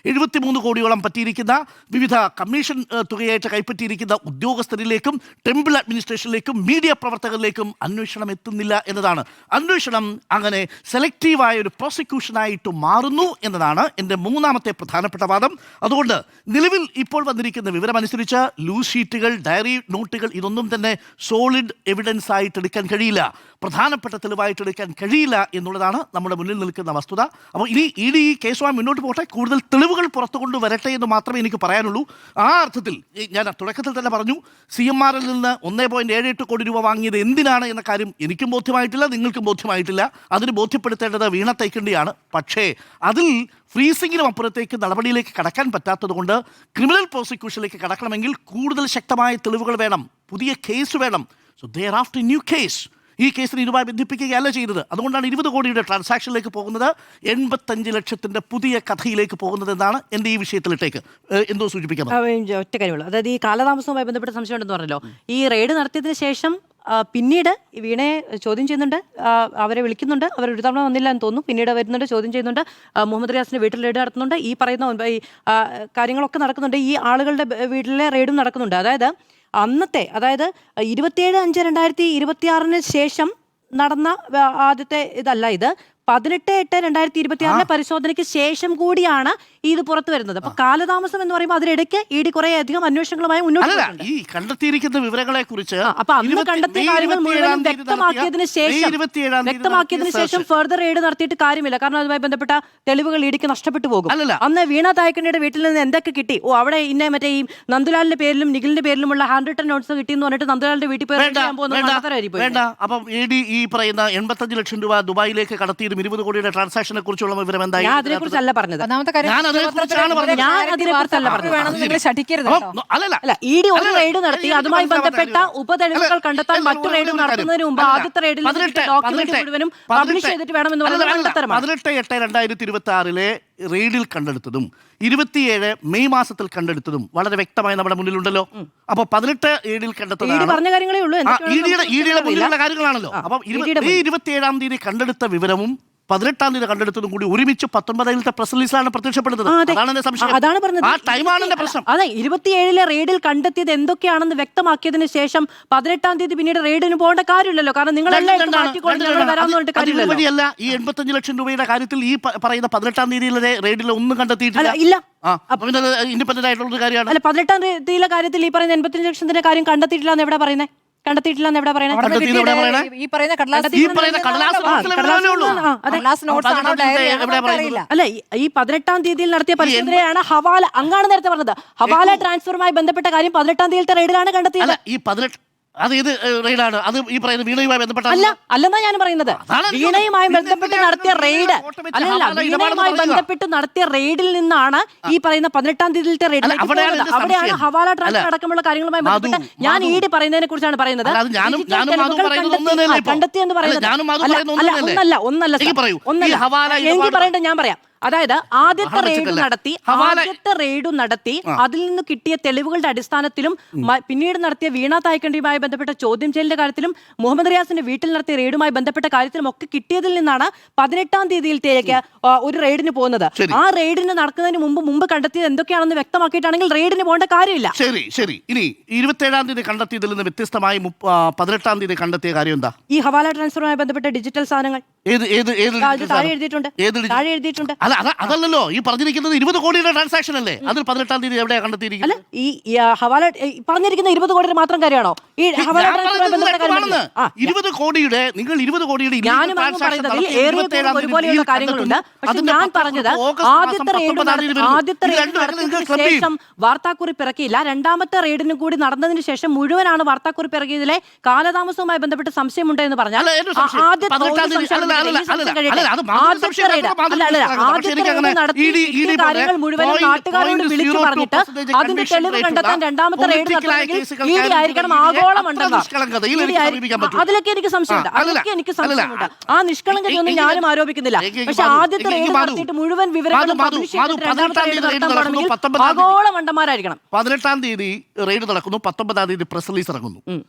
73 കോടിയോളം പറ്റിയിരിക്കുന്ന വിവിധ കമ്മീഷൻ തുകയായിട്ട് കൈപ്പറ്റിയിരിക്കുന്ന ഉദ്യോഗസ്ഥരിലേക്കും ടെമ്പിൾ അഡ്മിനിസ്ട്രേഷനിലേക്കും മീഡിയ പ്രവർത്തകരിലേക്കും അന്വേഷണം എത്തുന്നില്ല എന്നതാണ്. അന്വേഷണം അങ്ങനെ സെലക്റ്റീവായ ഒരു പ്രോസിക്യൂഷനായിട്ട് മാറുന്നു എന്നതാണ് എൻ്റെ മൂന്നാമത്തെ പ്രധാനപ്പെട്ട വാദം. അതുകൊണ്ട് നിലവിൽ ഇപ്പോൾ വന്നിരിക്കുന്ന വിവരമനുസരിച്ച് ലൂസ് ഷീറ്റുകൾ, ഡയറി നോട്ടുകൾ ഇതൊന്നും തന്നെ സോളിഡ് എവിഡൻസ് ആയിട്ട് എടുക്കാൻ കഴിയില്ല, പ്രധാനപ്പെട്ട തെളിവായിട്ട് എടുക്കാൻ കഴിയില്ല എന്നുള്ളതാണ് നമ്മുടെ മുന്നിൽ നിൽക്കുന്ന വസ്തുത. അപ്പോൾ ഇനി ED ഈ കേസുമായി മുന്നോട്ട് പോട്ടെ, കൂടുതൽ തെളിവുകൾ പുറത്തു കൊണ്ടുവരട്ടെ എന്ന് മാത്രമേ എനിക്ക് പറയാനുള്ളൂ. ആ അർത്ഥത്തിൽ ഞാൻ തുടക്കത്തിൽ തന്നെ പറഞ്ഞു, CMRL നിന്ന് 1.78 കോടി രൂപ വാങ്ങിയത് എന്തിനാണ് എന്ന കാര്യം എനിക്കും ബോധ്യമായിട്ടില്ല, നിങ്ങൾക്കും ബോധ്യമായിട്ടില്ല. അതിന് ബോധ്യപ്പെടുത്തേണ്ടത് വീണ തൈക്കണ്ടിയാണ്. പക്ഷേ അതിൽ ഫ്രീസിങ്ങിനും അപ്പുറത്തേക്ക് നടപടിയിലേക്ക് കടക്കാൻ പറ്റാത്തത് കൊണ്ട് ക്രിമിനൽ പ്രോസിക്യൂഷനിലേക്ക് കടക്കണമെങ്കിൽ കൂടുതൽ ശക്തമായ തെളിവുകൾ വേണം, പുതിയ കേസ് വേണം. So there after new case. ഈ കേസിന് ഇതുമായി ബന്ധിപ്പിക്കുകയല്ല ചെയ്തത്. അതുകൊണ്ടാണ് 20 കോടിയുടെ ട്രാൻസാക്ഷനിലേക്ക് പോകുന്നത്, 85 ലക്ഷത്തിൻ്റെ പുതിയ കഥയിലേക്ക് പോകുന്നത് എന്നാണ് എൻ്റെ ഈ വിഷയത്തിലിട്ടേക്ക് എന്തോ സൂചിപ്പിക്കാൻ ഒറ്റ കാര്യമുള്ളൂ. അതായത് ഈ കാലതാമസവുമായി ബന്ധപ്പെട്ട സംശയം ഉണ്ടെന്ന് പറഞ്ഞല്ലോ. ഈ റെയ്ഡ് നടത്തിയതിന് ശേഷം പിന്നീട് വീണയെ ചോദ്യം ചെയ്യുന്നുണ്ട്, അവരെ വിളിക്കുന്നുണ്ട്. അവർ ഒരു തവണ വന്നില്ല എന്ന് തോന്നുന്നു. പിന്നീട് വരുന്നുണ്ട്, ചോദ്യം ചെയ്യുന്നുണ്ട്. മുഹമ്മദ് റിയാസിന്റെ വീട്ടിൽ റെയ്ഡ് നടത്തുന്നുണ്ട്. ഈ പറയുന്ന ഈ കാര്യങ്ങളൊക്കെ നടക്കുന്നുണ്ട്. ഈ ആളുകളുടെ വീട്ടിലെ റെയ്ഡും നടക്കുന്നുണ്ട്. അതായത് അന്നത്തെ, അതായത് 27/5/2026 ശേഷം നടന്ന ആദ്യത്തെ ഇതല്ല ഇത്. 18/8/2026 പരിശോധനയ്ക്ക് ശേഷം കൂടിയാണ് ഇത് പുറത്തു വരുന്നത്. അപ്പൊ കാലതാമസം എന്ന് പറയുമ്പോൾ അതിനിടയ്ക്ക് ED കുറെ അധികം അന്വേഷണങ്ങളുമായി മുന്നോട്ട് പോകുന്നുണ്ട്. ഈ കണ്ടെത്തിയിരിക്കുന്ന വിവരങ്ങളെ കുറിച്ച് അപ്പൊ അന്ന് കണ്ടെത്തിയ കാര്യങ്ങൾ മുഴുവൻ വ്യക്തമാക്കിയതിനു ശേഷം ഫർദർ റെയ്ഡ് നടത്തിയിട്ട് കാര്യമില്ല. കാരണം അതുമായി ബന്ധപ്പെട്ട തെളിവുകൾ EDക്ക് നഷ്ടപ്പെട്ടു പോകും. അന്ന് വീണ തായ്ക്കണ്ടിയുടെ വീട്ടിൽ നിന്ന് എന്തൊക്കെ കിട്ടി? അവിടെ ഇന്നെ മറ്റേ ഈ നന്ദുലാലിന്റെ പേരിലും നിഖിലിന്റെ പേരിലുമുള്ള ഹാൻഡ് റിട്ടൺ നോട്ട്സ് കിട്ടിയെന്ന് പറഞ്ഞിട്ട് നന്ദുലാലിന്റെ വീട്ടിൽ പോയി വേണ്ട. അപ്പം ED ഈ പറയുന്ന 85 ലക്ഷം രൂപ ദുബായിലേക്ക് കടത്തിയതിന് പത്രത്തിലും 20 കോടിയുടെ ട്രാൻസാക്ഷനെ കുറിച്ചുള്ള വിവരം എന്തായി? ഞാൻ അതിനെക്കുറിച്ചല്ല പറഞ്ഞത്. ഒന്നാമത്തെ കാര്യം ഞാൻ അതിനെക്കുറിച്ചാണ് പറഞ്ഞത്. ഞാൻ അതിനെക്കുറിച്ചല്ല പറഞ്ഞത്. വേണമെന്ന് നിങ്ങൾ ശഠിക്കരുത് കേട്ടോ. അല്ല, ഇ ഡി ഒരു റെയ്ഡ് നടത്തി, അതുമായി ബന്ധപ്പെട്ട ഉപതെളിവുകൾ കണ്ടെത്താൻ മറ്റു റെയ്ഡ് നടത്തുന്നതിന് മുമ്പ് ആദ്യത്തെ റെയ്ഡിൽ ഡോക്യുമെന്റ് മുഴുവനും പബ്ലിഷ് ചെയ്തിട്ട് വേണമെന്ന് പറയുന്നത് കണ്ടെത്തരമാണ്. 18/8/2026 റെയ്ഡിൽ കണ്ടെടുത്തതും 27 മെയ് മാസത്തിൽ കണ്ടെടുത്തതും വളരെ വ്യക്തമായി നമ്മുടെ മുന്നിലുണ്ടല്ലോ. അപ്പൊ 18/7 കണ്ടെത്തുന്നതാണ് പറഞ്ഞ കാര്യങ്ങളേ ഉള്ളൂ. ഇഡിയുടെ മുന്നിലുള്ള കാര്യങ്ങളാണല്ലോ. അപ്പൊ 27 കണ്ടെടുത്ത വിവരവും 18 കണ്ടെടുത്തതും കൂടി ഒരുമിച്ച് 19 പ്രസ് റിലീസിലാണ് പ്രത്യക്ഷപ്പെടുന്നത്. അതാണ് എന്റെ സംശയം. അതാണ് പറഞ്ഞത്. ആ ടൈമാണ് എന്റെ പ്രശ്നം. അതെ, 27 റെയ്ഡിൽ കണ്ടെത്തിയത് എന്തൊക്കെയാണെന്ന് വ്യക്തമാക്കിയതിന് ശേഷം 18 പിന്നീട് റെയ്ഡിന് പോകേണ്ട കാര്യമില്ലല്ലോ. കാരണം നിങ്ങൾ വഴിയല്ല. ഈ 85 ലക്ഷം രൂപയുടെ കാര്യത്തിൽ ഈ പറയുന്ന 18 റെയ്ഡിൽ ഒന്നും കണ്ടെത്തിയിട്ടില്ല. ഇല്ല, ഇൻഡിപെൻഡന്റ് ആയിട്ടുള്ള ഒരു കാര്യമാണ്. അല്ല, 18 കാര്യത്തിൽ ഈ പറയുന്ന 85 ലക്ഷത്തിന്റെ കാര്യം കണ്ടെത്തിയിട്ടില്ല എന്ന് എവിടെ പറയുന്നത്? കണ്ടെത്തിയിട്ടില്ലെന്ന് എവിടെ പറയുന്നത്? ഈ പറയുന്ന കടലാസ് അല്ല, ഈ 18 തീയതിയിൽ നടത്തിയ പരിശോധനയാണ് ഹവാല. അങ്ങാണ് നേരത്തെ പറഞ്ഞത്. ഹവാല ട്രാൻസ്ഫറുമായി ബന്ധപ്പെട്ട കാര്യം 18 തീയതിയിലത്തെ റെയ്ഡിലാണ് കണ്ടെത്തിയത്. ഈ 18 അത് ഏത് റെയ്ഡാണ്? അത് ഈ പറയുന്ന വീണയുമായി ബന്ധപ്പെട്ട അല്ലെന്നാ ഞാൻ പറയുന്നത്. വീണയുമായി ബന്ധപ്പെട്ട് നടത്തിയ റെയ്ഡ് അല്ലല്ല, വീണയുമായി ബന്ധപ്പെട്ട് നടത്തിയ റെയ്ഡിൽ നിന്നാണ് ഈ പറയുന്ന 18 തീയതിയിലത്തെ റെയ്ഡ്. അവിടെയാണ് ഹവാല ട്രാൻസ്ഫർ അടക്കമുള്ള കാര്യങ്ങളുമായി ബന്ധപ്പെട്ട് ഞാൻ ഈട് പറയുന്നതിനെ കുറിച്ചാണ് പറയുന്നത്. കണ്ടെത്തി എന്ന് പറയുന്നത് ഒന്നല്ല. എനിക്ക് പറയേണ്ടത് ഞാൻ പറയാം. അതായത് ആദ്യത്തെ റെയ്ഡ് നടത്തി അതിൽ നിന്ന് കിട്ടിയ തെളിവുകളുടെ അടിസ്ഥാനത്തിലും പിന്നീട് നടത്തിയ വീണ തായ്ക്കണ്ടിയുമായി ബന്ധപ്പെട്ട ചോദ്യം ചെയ്യലിന്റെ കാര്യത്തിലും മുഹമ്മദ് റിയാസിന്റെ വീട്ടിൽ നടത്തിയ റെയ്ഡുമായി ബന്ധപ്പെട്ട കാര്യത്തിലും ഒക്കെ കിട്ടിയതിൽ നിന്നാണ് 18 തീയതിയിലേക്ക് ഒരു റെയ്ഡിന് പോകുന്നത്. ആ റെയ്ഡിന് നടക്കുന്നതിന് മുമ്പ് കണ്ടെത്തിയത് എന്തൊക്കെയാണെന്ന് വ്യക്തമാക്കിയിട്ടാണെങ്കിൽ റെയ്ഡിന് പോകേണ്ട കാര്യമില്ല. ശരി. ഇനി 27 തീയതി കണ്ടെത്തിയതിൽ നിന്ന് വ്യത്യസ്തമായി 18 തീയതി കണ്ടെത്തിയ കാര്യം എന്താ? ഈ ഹവാല ട്രാൻസ്ഫറുമായി ബന്ധപ്പെട്ട ഡിജിറ്റൽ സാധനങ്ങൾ താഴെ എഴുതിയിട്ടുണ്ട്. അതല്ലല്ലോ ഈ പറഞ്ഞിരിക്കുന്നത് 20 കോടിയുടെ ട്രാൻസാക്ഷൻ അല്ലേ? അതിൽ 18 തീയതി എവിടെയാണ് കണ്ടെത്തിയിരിക്കുന്നത്? അല്ല, ഈ ഹവാല പറഞ്ഞിരിക്കുന്ന 20 കോടിയുടെ മാത്രം കാര്യമാണോ? ഈ ഹവാല ട്രാൻസ്ഫറുമായി ബന്ധപ്പെട്ട 20 കോടിയുടെ നിങ്ങൾ 20 കോടിയുടെ ഒരുപോലെയുള്ള കാര്യങ്ങളുണ്ട്. പക്ഷെ ഞാൻ പറഞ്ഞത് ആദ്യത്തെ റെയ്ഡിന് ശേഷം വാർത്താക്കുറിപ്പ് ഇറക്കിയില്ല. രണ്ടാമത്തെ റെയ്ഡിന് കൂടി നടന്നതിന് ശേഷം മുഴുവനാണ് വാർത്താക്കുറിപ്പ് ഇറക്കിയതിലെ കാലതാമസവുമായി ബന്ധപ്പെട്ട് സംശയമുണ്ട് എന്ന് പറഞ്ഞാൽ കാര്യങ്ങൾ മുഴുവനും നാട്ടുകാരോട് വിളിച്ചു പറഞ്ഞിട്ട് അതിന്റെ തെളിവ് കണ്ടെത്താൻ രണ്ടാമത്തെ റെയ്ഡ് ആയിരിക്കണം ആഗോള മണ്ഡലം. അതിലൊക്കെ എനിക്ക് സംശയമുണ്ട്. ആ നിഷ്കളങ്കതയൊന്നും ഞാനും ആരോപിക്കുന്നില്ല. പക്ഷെ ആദ്യത്തെ റെയ്ഡ് നടത്തിയിട്ട് മുഴുവൻ വിവരങ്ങളും ആഗോള മണ്ടന്മാരായിരിക്കണം. 18 തീയതി റെയ്ഡ് നടക്കുന്നു, 19 തീയതി പ്രസ് റിലീസ് ഇറങ്ങുന്നു,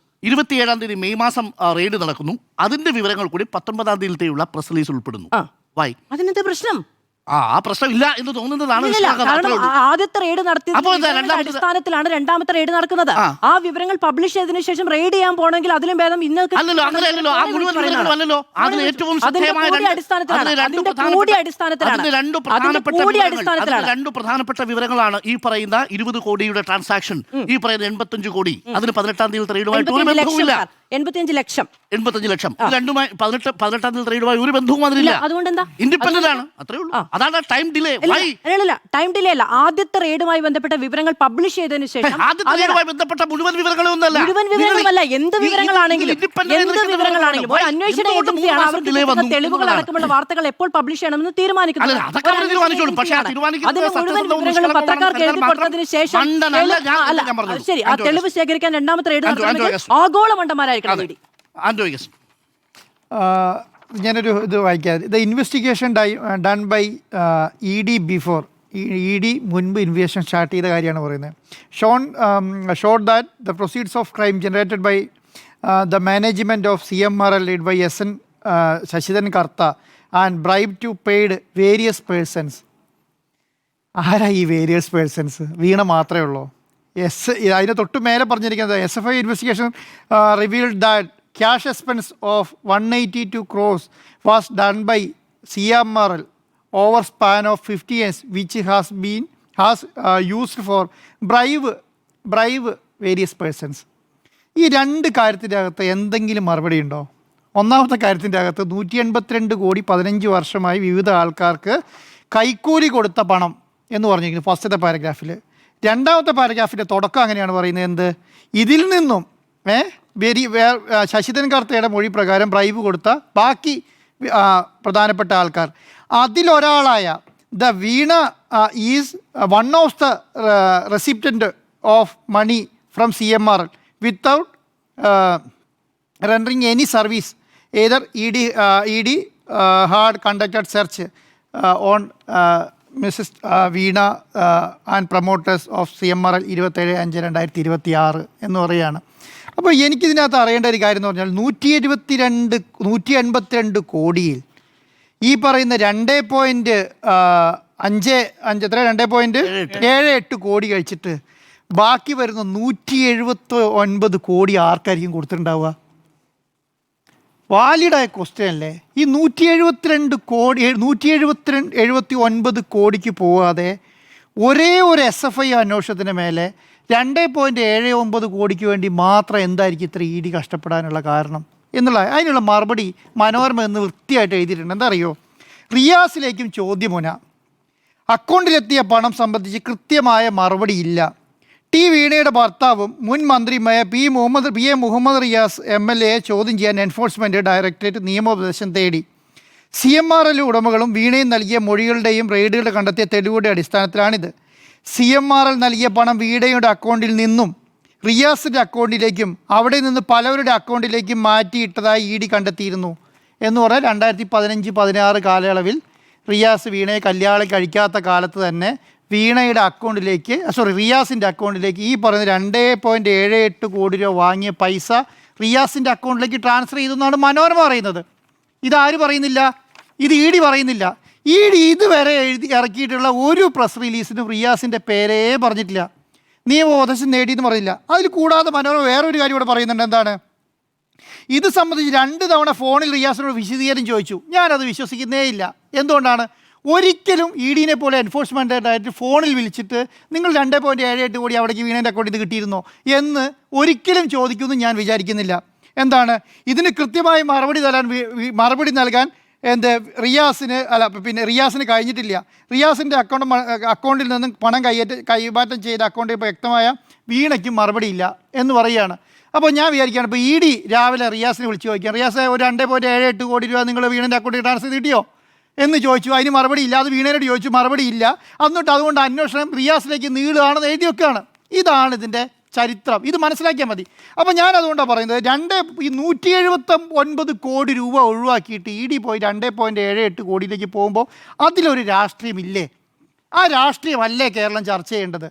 27 തീയതി മെയ് മാസം റെയ്ഡ് നടക്കുന്നു. അതിന്റെ വിവരങ്ങൾ കൂടി 19 തീയതിയിലുള്ള പ്രസ് റിലീസ് ഉൾപ്പെടുന്നു. അതിനെന്താ പ്രശ്നം? ആ പ്രശ്നമില്ല എന്ന് തോന്നുന്നതാണ്. ആദ്യത്തെ റെയ്ഡ് നടത്തിയ അടിസ്ഥാനത്തിലാണ് രണ്ടാമത്തെ റെയ്ഡ് നടക്കുന്നത്. ആ വിവരങ്ങൾ പബ്ലിഷ് ചെയ്തതിനു ശേഷം റെയ്ഡ് ചെയ്യാൻ പോകണമെങ്കിൽ അതിലും ഭേദം ഇന്നൊക്കെ രണ്ട് പ്രധാനപ്പെട്ട വിവരങ്ങളാണ് ഈ പറയുന്ന 20 കോടിയുടെ ട്രാൻസാക്ഷൻ, ഈ പറയുന്ന 85 കോടി. അതിന് 18 തീയതി റെയ്ഡുമായിട്ട് ഒരു ബന്ധവുമില്ല. 85 ലക്ഷം 18 തീയതി റെയ്ഡുമായി ഒരു ബന്ധവും അതിലില്ല. അതുകൊണ്ടെന്താ? ഇൻഡിപെൻഡന്റ് ആണ്, അത്രേ ഉള്ളൂ. അതാണ് ടൈം ഡിലേ. ടൈം ഡിലേ അല്ല, ആദ്യത്തെ റെയ്ഡുമായി ബന്ധപ്പെട്ട വിവരങ്ങൾ പബ്ലിഷ് ചെയ്തതിനു ശേഷം ബന്ധപ്പെട്ട മുഴുവൻ വിവരങ്ങളുമല്ല, എന്ത് വിവരങ്ങളാണെങ്കിലും ഒരു അന്വേഷണ ഏജൻസിയാണ് അവർക്ക് തെളിവുകൾ അടക്കമുള്ള വാർത്തകൾ എപ്പോൾ പബ്ലിഷ് ചെയ്യണമെന്ന് തീരുമാനിക്കുന്നത്. അതിന് മുഴുവൻ വിവരങ്ങളും പത്രക്കാർക്ക് എഴുതി കൊടുത്തതിന് ശേഷം ശരി ആ തെളിവ് ശേഖരിക്കാൻ രണ്ടാമത്തെ റെയ്ഡ് നടത്തണമെങ്കിൽ ആഗോള മണ്ടന്മാരായിരിക്കണം. ഞാനൊരു ഇത് വായിക്കാം. The investigation done by E D before E D മുൻപ് ഇൻവെസ്റ്റിഗേഷൻ സ്റ്റാർട്ട് ചെയ്ത കാര്യമാണ് പറയുന്നത്. Showed that the proceeds of crime generated by the management of CMRL lead by SN Sasidharan Kartha and bribe to paid various persons. ആരാ ഈ വേരിയസ് പേഴ്സൺസ്? വീണ മാത്രമേ ഉള്ളൂ. അതിന് തൊട്ട് മേലെ പറഞ്ഞിരിക്കുന്നത് SFI investigation revealed that cash expense of 182 crores was done by CMRL over span of 50 years, which has used for bribe various persons. ഈ രണ്ട് കാര്യത്തിൻ്റെ അകത്ത് എന്തെങ്കിലും മറുപടി ഉണ്ടോ? ഒന്നാമത്തെ കാര്യത്തിൻ്റെ അകത്ത് 182 കോടി 15 വർഷമായി വിവിധ ആൾക്കാർക്ക് കൈക്കൂലി കൊടുത്ത പണം എന്ന് പറഞ്ഞിരിക്കുന്നു ഫസ്റ്റത്തെ പാരഗ്രാഫിൽ. രണ്ടാമത്തെ പാരഗ്രാഫിൻ്റെ തുടക്കം അങ്ങനെയാണ് പറയുന്നത്, എന്ത് ഇതിൽ നിന്നും ശശിധരൻ കർത്തയുടെ മൊഴി പ്രകാരം ബ്രൈബ് കൊടുത്ത ബാക്കി പ്രധാനപ്പെട്ട ആൾക്കാർ. അതിലൊരാളായ Veena is one of the recipient of money from CMRL without rendering any service. Either ED had conducted search on Mrs. Veena and promoters of CMRL 27/5/2026 എന്ന് പറയുകയാണ്. അപ്പോൾ എനിക്കിതിനകത്ത് അറിയേണ്ട ഒരു കാര്യം എന്ന് പറഞ്ഞാൽ 182 കോടിയിൽ ഈ പറയുന്ന 2.78 കോടി കഴിച്ചിട്ട് ബാക്കി വരുന്ന 179 കോടി ആർക്കായിരിക്കും കൊടുത്തിട്ടുണ്ടാവുക? വാലിഡായ ക്വസ്റ്റ്യൻ അല്ലേ? ഈ 179 കോടിക്ക് പോവാതെ ഒരേ ഒരു SFI അന്വേഷണത്തിന് മേലെ 2.79 കോടിക്ക് വേണ്ടി മാത്രം എന്തായിരിക്കും ഇത്ര ED കഷ്ടപ്പെടാനുള്ള കാരണം അതിനുള്ള മറുപടി മനോരമ എന്ന് വൃത്തിയായിട്ട് എഴുതിയിട്ടുണ്ട്. എന്താ അറിയോ? റിയാസിലേക്കും ചോദ്യമുന, അക്കൗണ്ടിലെത്തിയ പണം സംബന്ധിച്ച് കൃത്യമായ മറുപടി ഇല്ല. വീണയുടെ ഭർത്താവും മുൻ മന്ത്രിയുമായ P A Muhammad Riyas MLA ചോദ്യം ചെയ്യാൻ എൻഫോഴ്സ്മെൻറ്റ് ഡയറക്ടറേറ്റ് നിയമോപദേശം തേടി. CMRL ഉടമകളും വീണയും നൽകിയ മൊഴികളുടെയും റെയ്ഡുകളുടെ കണ്ടെത്തിയ തെളിവുകളുടെ അടിസ്ഥാനത്തിലാണിത്. CMRL നൽകിയ പണം വീണയുടെ അക്കൗണ്ടിൽ നിന്നും റിയാസിൻ്റെ അക്കൗണ്ടിലേക്കും അവിടെ നിന്ന് പലവരുടെ അക്കൗണ്ടിലേക്കും മാറ്റിയിട്ടതായി ED കണ്ടെത്തിയിരുന്നു എന്ന് പറഞ്ഞാൽ 2015-16 കാലയളവിൽ റിയാസ് വീണയെ കല്യാണം കഴിക്കാത്ത കാലത്ത് തന്നെ വീണയുടെ അക്കൗണ്ടിലേക്ക് റിയാസിൻ്റെ അക്കൗണ്ടിലേക്ക് ഈ പറയുന്ന 2.78 കോടി രൂപ വാങ്ങിയ പൈസ റിയാസിൻ്റെ അക്കൗണ്ടിലേക്ക് ട്രാൻസ്ഫർ ചെയ്തെന്നാണ് മനോരമ പറയുന്നത്. ഇതാര് പറയുന്നില്ല? ഇത് ED പറയുന്നില്ല. ED ഇതുവരെ ഇറക്കിയിട്ടുള്ള ഒരു പ്രസ് റിലീസിനും റിയാസിൻ്റെ പേരേ പറഞ്ഞിട്ടില്ല, നിയമോപദേശം നേടിയെന്ന് പറഞ്ഞില്ല. അതിൽ കൂടാതെ മനോരമ വേറൊരു കാര്യം ഇവിടെ പറയുന്നുണ്ട്. എന്താണ്? ഇത് സംബന്ധിച്ച് 2 തവണ ഫോണിൽ റിയാസിനോട് വിശദീകരണം ചോദിച്ചു. ഞാനത് വിശ്വസിക്കുന്നേ ഇല്ല. എന്തുകൊണ്ടാണ്? ഒരിക്കലും EDനെ പോലെ എൻഫോഴ്സ്മെൻ്റ് ഡയറക്ടറേറ്റ് ഫോണിൽ വിളിച്ചിട്ട് നിങ്ങൾ 2.78 കോടി അവിടേക്ക് വീണേൻ്റെ അക്കൗണ്ടിൽ നിന്ന് കിട്ടിയിരുന്നോ എന്ന് ഒരിക്കലും ചോദിക്കുമെന്ന് ഞാൻ വിചാരിക്കുന്നില്ല. എന്താണ്? ഇതിന് കൃത്യമായി മറുപടി നൽകാൻ റിയാസിന് കഴിഞ്ഞിട്ടില്ല. റിയാസിൻ്റെ അക്കൗണ്ടിൽ നിന്നും പണം കൈമാറ്റം ചെയ്ത അക്കൗണ്ടിൽ ഇപ്പോൾ വ്യക്തമായ വീണയ്ക്കും മറുപടിയില്ല എന്ന് പറയുകയാണ്. അപ്പോൾ ഞാൻ വിചാരിക്കുകയാണ്, ഇപ്പോൾ ED രാവിലെ റിയാസിനെ വിളിച്ച് ചോദിക്കാം, റിയാസ് ഒരു 2.78 കോടി രൂപ നിങ്ങൾ വീണൻ്റെ അക്കൗണ്ടിൽ ട്രാൻസ്ഫർ കിട്ടിയോ എന്ന് ചോദിച്ചു. അതിന് മറുപടി ഇല്ല. അത് വീണയോട് ചോദിച്ചു, മറുപടി ഇല്ല. എന്നിട്ട് അതുകൊണ്ട് അന്വേഷണം റിയാസിലേക്ക് നീളുകയാണെന്ന് എഴുതി വെക്കുകയാണ്. ഇതാണ് ഇതിൻ്റെ ചരിത്രം. ഇത് മനസ്സിലാക്കിയാൽ മതി. അപ്പോൾ ഞാൻ അതുകൊണ്ടാണ് പറയുന്നത് 179 കോടി രൂപ ഒഴിവാക്കിയിട്ട് ED പോയി 2.78 കോടിയിലേക്ക് പോകുമ്പോൾ അതിലൊരു രാഷ്ട്രീയമില്ലേ? ആ രാഷ്ട്രീയമല്ലേ കേരളം ചർച്ച ചെയ്യേണ്ടത്?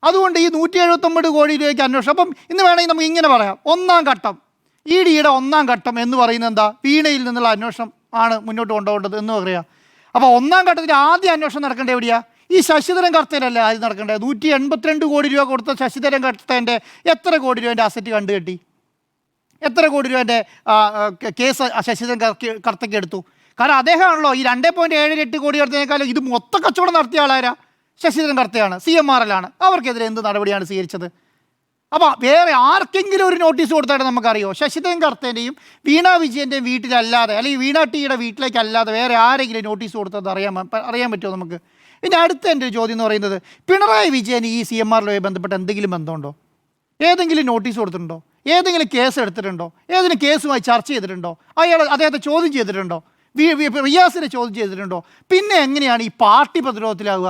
അതുകൊണ്ട് ഈ 179 കോടി രൂപയ്ക്ക് അന്വേഷണം. അപ്പം ഇന്ന് വേണമെങ്കിൽ നമുക്ക് ഇങ്ങനെ പറയാം, ഒന്നാം ഘട്ടം EDയുടെ ഒന്നാം ഘട്ടം എന്ന് പറയുന്നത് എന്താ? വീണയിൽ നിന്നുള്ള അന്വേഷണം ആണ് മുന്നോട്ട് കൊണ്ടുപോകേണ്ടത് എന്ന് പറയാം. അപ്പോൾ ഒന്നാം ഘട്ടത്തിൽ ആദ്യം അന്വേഷണം നടക്കേണ്ടത് എവിടെയാ? ഈ ശശിധരൻ കർത്തയിലല്ലേ ആദ്യം നടക്കേണ്ടത്. 182 കോടി രൂപ കൊടുത്ത ശശിധരൻ കർത്തേൻ്റെ എത്ര കോടി രൂപേൻ്റെ അസറ്റ് കണ്ടുകെട്ടി? എത്ര കോടി രൂപേൻ്റെ കേസ് ശശിധരൻ കർത്തയ്ക്ക് എടുത്തു? കാരണം അദ്ദേഹമാണല്ലോ ഈ 2.78 കോടി എടുത്തതിനേക്കാളും ഇത് മൊത്ത കച്ചവടം നടത്തിയ ആളാരാ? ശശിധരൻ കർത്തയാണ്, CMRL ആണ്. അവർക്കെതിരെ എന്ത് നടപടിയാണ് സ്വീകരിച്ചത്? അപ്പോൾ വേറെ ആർക്കെങ്കിലും ഒരു നോട്ടീസ് കൊടുത്തായിട്ട് നമുക്കറിയോ? ശശിധരൻ കർത്തേൻ്റെയും വീണ വിജയൻ്റെയും വീട്ടിലല്ലാതെ, അല്ലെങ്കിൽ വീണ ടിയുടെ വീട്ടിലേക്കല്ലാതെ വേറെ ആരെങ്കിലും നോട്ടീസ് കൊടുത്തത് അറിയാൻ പറ്റുമോ നമുക്ക്? ഇനി അടുത്ത എൻ്റെ ഒരു ചോദ്യം എന്ന് പറയുന്നത്, പിണറായി വിജയൻ ഈ CMRലുമായി ബന്ധപ്പെട്ട് എന്തെങ്കിലും ബന്ധമുണ്ടോ? ഏതെങ്കിലും നോട്ടീസ് കൊടുത്തിട്ടുണ്ടോ? ഏതെങ്കിലും കേസ് എടുത്തിട്ടുണ്ടോ? ഏതെങ്കിലും കേസുമായി ചർച്ച ചെയ്തിട്ടുണ്ടോ? അദ്ദേഹത്തെ ചോദ്യം ചെയ്തിട്ടുണ്ടോ? റിയാസിനെ ചോദ്യം ചെയ്തിട്ടുണ്ടോ? പിന്നെ എങ്ങനെയാണ് ഈ പാർട്ടി പ്രതിരോധത്തിലാവുക?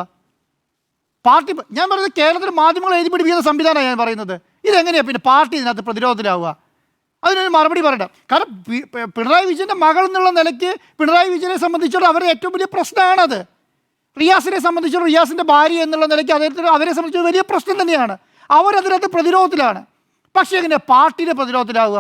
ഞാൻ പറയുന്നത് കേരളത്തിൽ മാധ്യമങ്ങൾ എഴുതി പിടിപ്പിക്കുന്ന സംവിധാനമാണ് ഞാൻ പറയുന്നത്. ഇതെങ്ങനെയാണ് പിന്നെ പാർട്ടി ഇതിനകത്ത് പ്രതിരോധത്തിലാവുക? അതിനൊരു മറുപടി പറയണ്ട. കാരണം പിണറായി വിജയൻ്റെ മകൾ എന്നുള്ള നിലയ്ക്ക് പിണറായി വിജയനെ സംബന്ധിച്ചുള്ള അവരുടെ ഏറ്റവും വലിയ പ്രശ്നമാണത്. റിയാസിനെ സംബന്ധിച്ചുള്ള റിയാസിൻ്റെ ഭാര്യ എന്നുള്ള നിലയ്ക്ക് അവരെ സംബന്ധിച്ച് വലിയ പ്രശ്നം തന്നെയാണ്. അവരതിനകത്ത് പ്രതിരോധത്തിലാണ്. പക്ഷേ എങ്ങനെ പാർട്ടിയുടെ പ്രതിരോധത്തിലാവുക?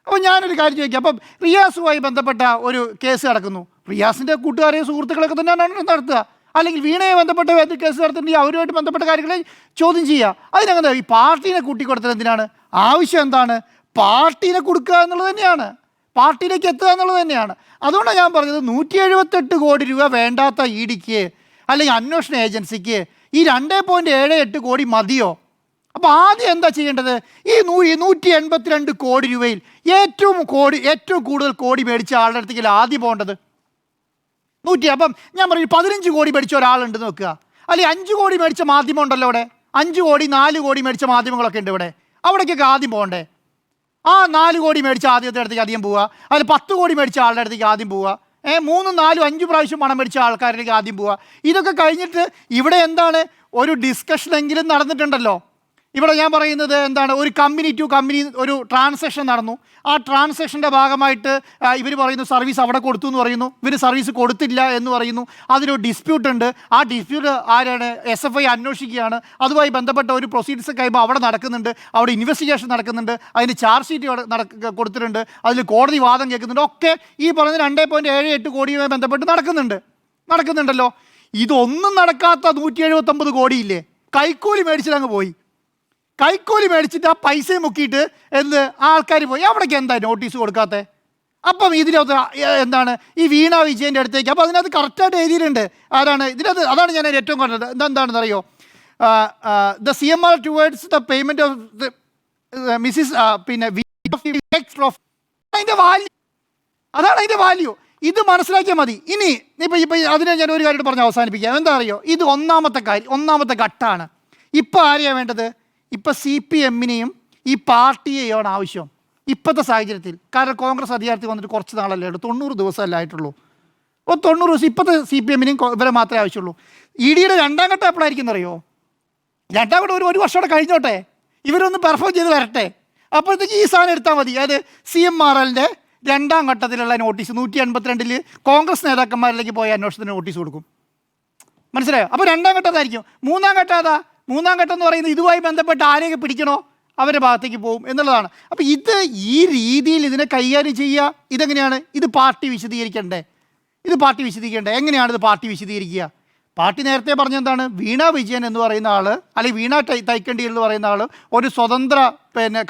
അപ്പോൾ ഞാനൊരു കാര്യം ചോദിക്കാം. അപ്പം റിയാസുമായി ബന്ധപ്പെട്ട ഒരു കേസ് നടക്കുന്നു. റിയാസിൻ്റെ കൂട്ടുകാരെയും സുഹൃത്തുക്കളൊക്കെ തന്നെയാണ് നടത്തുക. അല്ലെങ്കിൽ വീണയെ ബന്ധപ്പെട്ട കേസ് നടത്തുന്നുണ്ടെങ്കിൽ അവരുമായിട്ട് ബന്ധപ്പെട്ട കാര്യങ്ങളെ ചോദ്യം ചെയ്യുക. അതിനങ്ങനെ ഈ പാർട്ടീനെ കൂട്ടിക്കൊടുത്തത് എന്തിനാണ്? ആവശ്യം എന്താണ്? പാർട്ടീനെ കൊടുക്കുക എന്നുള്ളത് തന്നെയാണ്, പാർട്ടിയിലേക്ക് എത്തുക എന്നുള്ളത് തന്നെയാണ്. അതുകൊണ്ടാണ് ഞാൻ പറഞ്ഞത് 178 കോടി രൂപ വേണ്ടാത്ത EDക്ക് അല്ലെങ്കിൽ അന്വേഷണ ഏജൻസിക്ക് ഈ 2.78 കോടി മതിയോ? അപ്പോൾ ആദ്യം എന്താ ചെയ്യേണ്ടത്? ഈ 182 കോടി രൂപയിൽ ഏറ്റവും കൂടുതൽ കോടി മേടിച്ച ആളുടെ അടുത്തേക്ക് ആദ്യം പോകേണ്ടത്. അപ്പം ഞാൻ പറയും 15 കോടി മേടിച്ച ഒരാളുണ്ടെന്ന് നോക്കുക, അല്ലെങ്കിൽ 5 കോടി മേടിച്ച മാധ്യമം ഉണ്ടല്ലോ ഇവിടെ, 5 കോടി 4 കോടി മേടിച്ച മാധ്യമങ്ങളൊക്കെ ഉണ്ട് ഇവിടെ. അവിടേക്കൊക്കെ ആദ്യം പോകണ്ടേ? ആ 4 കോടി മേടിച്ച ആദ്യത്തെ അടുത്തേക്ക് ആദ്യം പോവുക, അതിൽ 10 കോടി മേടിച്ച ആളുടെ അടുത്തേക്ക് ആദ്യം പോവുക. 3, 4, 5 പ്രാവശ്യം പണം മേടിച്ച ആൾക്കാരിലേക്ക് ആദ്യം പോവുക. ഇതൊക്കെ കഴിഞ്ഞിട്ട് ഇവിടെ എന്താണ് ഒരു ഡിസ്കഷനെങ്കിലും നടന്നിട്ടുണ്ടല്ലോ. ഇവിടെ ഞാൻ പറയുന്നത് എന്താണ്, ഒരു കമ്പനി ടു കമ്പനി ഒരു ട്രാൻസാക്ഷൻ നടന്നു. ആ ട്രാൻസാക്ഷൻ്റെ ഭാഗമായിട്ട് ഇവർ പറയുന്നു സർവീസ് അവിടെ കൊടുത്തു എന്ന് പറയുന്നു, ഇവർ സർവീസ് കൊടുത്തില്ല എന്ന് പറയുന്നു. അതിലൊരു ഡിസ്പ്യൂട്ട് ഉണ്ട്. ആ ഡിസ്പ്യൂട്ട് ആരാണ്? SFI അന്വേഷിക്കുകയാണ്. അതുമായി ബന്ധപ്പെട്ട ഒരു പ്രൊസീഡിങ്സ് കഴിയുമ്പോൾ അവിടെ നടക്കുന്നുണ്ട്, അവിടെ ഇൻവെസ്റ്റിഗേഷൻ നടക്കുന്നുണ്ട്, അതിന് ചാർജ് ഷീറ്റ് കൊടുത്തിട്ടുണ്ട്, അതിൽ കോടതി വാദം കേൾക്കുന്നുണ്ട്. ഒക്കെ ഈ പറഞ്ഞ 2.78 കോടിയുമായി ബന്ധപ്പെട്ട് നടക്കുന്നുണ്ടല്ലോ. ഇതൊന്നും നടക്കാത്ത 179 കോടിയില്ലേ, കൈക്കൂലി മേടിച്ചിട്ട് അങ്ങ് പോയി. കൈക്കൂലി മേടിച്ചിട്ട് ആ പൈസയും മുക്കിയിട്ട് ആൾക്കാർ പോയി. അവിടേക്ക് എന്താ നോട്ടീസ് കൊടുക്കാത്തത്? അപ്പം ഇതിനകത്ത് എന്താണ് ഈ വീണ വിജയൻ്റെ അടുത്തേക്ക്, അപ്പോൾ അതിനകത്ത് കറക്റ്റായിട്ട് എഴുതിയിട്ടുണ്ട് ആരാണ് ഇതിനകത്ത്. അതാണ് ഞാൻ ഏറ്റവും കണ്ടത്. എന്താണെന്ന് അറിയോ, the CMR towards the payment of Mrs അതിൻ്റെ വാല്യൂ, അതാണ് അതിൻ്റെ വാല്യൂ. ഇത് മനസ്സിലാക്കിയാൽ മതി. ഇനി ഇപ്പം അതിനെ ഞാൻ ഒരു കാര്യം പറഞ്ഞ് അവസാനിപ്പിക്കാം. എന്താ അറിയോ, ഇത് ഒന്നാമത്തെ ഘട്ടമാണ്. ഇപ്പം ആരെയാണ് വേണ്ടത്? ഇപ്പം CPM-നെയും ഈ പാർട്ടിയെയാണ് ആവശ്യം ഇപ്പോഴത്തെ സാഹചര്യത്തിൽ. കാരണം കോൺഗ്രസ് അധികാരത്തിൽ വന്നിട്ട് കുറച്ച് നാളല്ലേ ഉള്ളൂ, 90 ദിവസമല്ലേ ആയിട്ടുള്ളൂ. 90 ദിവസം ഇപ്പോഴത്തെ CPM-നെയും ഇവരെ മാത്രമേ ആവശ്യമുള്ളൂ. ED-യുടെ 2ാം ഘട്ടം എപ്പോഴായിരിക്കും അറിയോ? 2ാം ഘട്ടം ഒരു വർഷം കൂടെ കഴിഞ്ഞോട്ടെ, ഇവരൊന്ന് പെർഫോം ചെയ്ത് വരട്ടെ. അപ്പോഴത്തേക്ക് ഈ സാധനം എടുത്താൽ മതി. അതായത് CMRL-ന്റെ 2ാം ഘട്ടത്തിലുള്ള നോട്ടീസ് 182 കോൺഗ്രസ് നേതാക്കന്മാരിലേക്ക് പോയ അന്വേഷണത്തിന് നോട്ടീസ് കൊടുക്കും. മനസ്സിലായോ? അപ്പോൾ 2ാം ഘട്ടത്തായിരിക്കും. 3ാം ഘട്ടം അതാ. 3ാം ഘട്ടം എന്ന് പറയുന്നത് ഇതുമായി ബന്ധപ്പെട്ട് ആരെയൊക്കെ പിടിക്കണോ അവരുടെ ഭാഗത്തേക്ക് പോകും എന്നുള്ളതാണ്. അപ്പോൾ ഈ രീതിയിൽ ഇതിനെ കൈകാര്യം ചെയ്യുക ഇതെങ്ങനെയാണ്? ഇത് പാർട്ടി വിശദീകരിക്കണ്ടേ? എങ്ങനെയാണ് ഇത് പാർട്ടി വിശദീകരിക്കുക? പാർട്ടി നേരത്തെ പറഞ്ഞെന്താണ്, വീണ വിജയൻ എന്ന് പറയുന്ന ആൾ, അല്ലെങ്കിൽ വീണ തൈക്കണ്ടി എന്ന് പറയുന്ന ആൾ ഒരു സ്വതന്ത്ര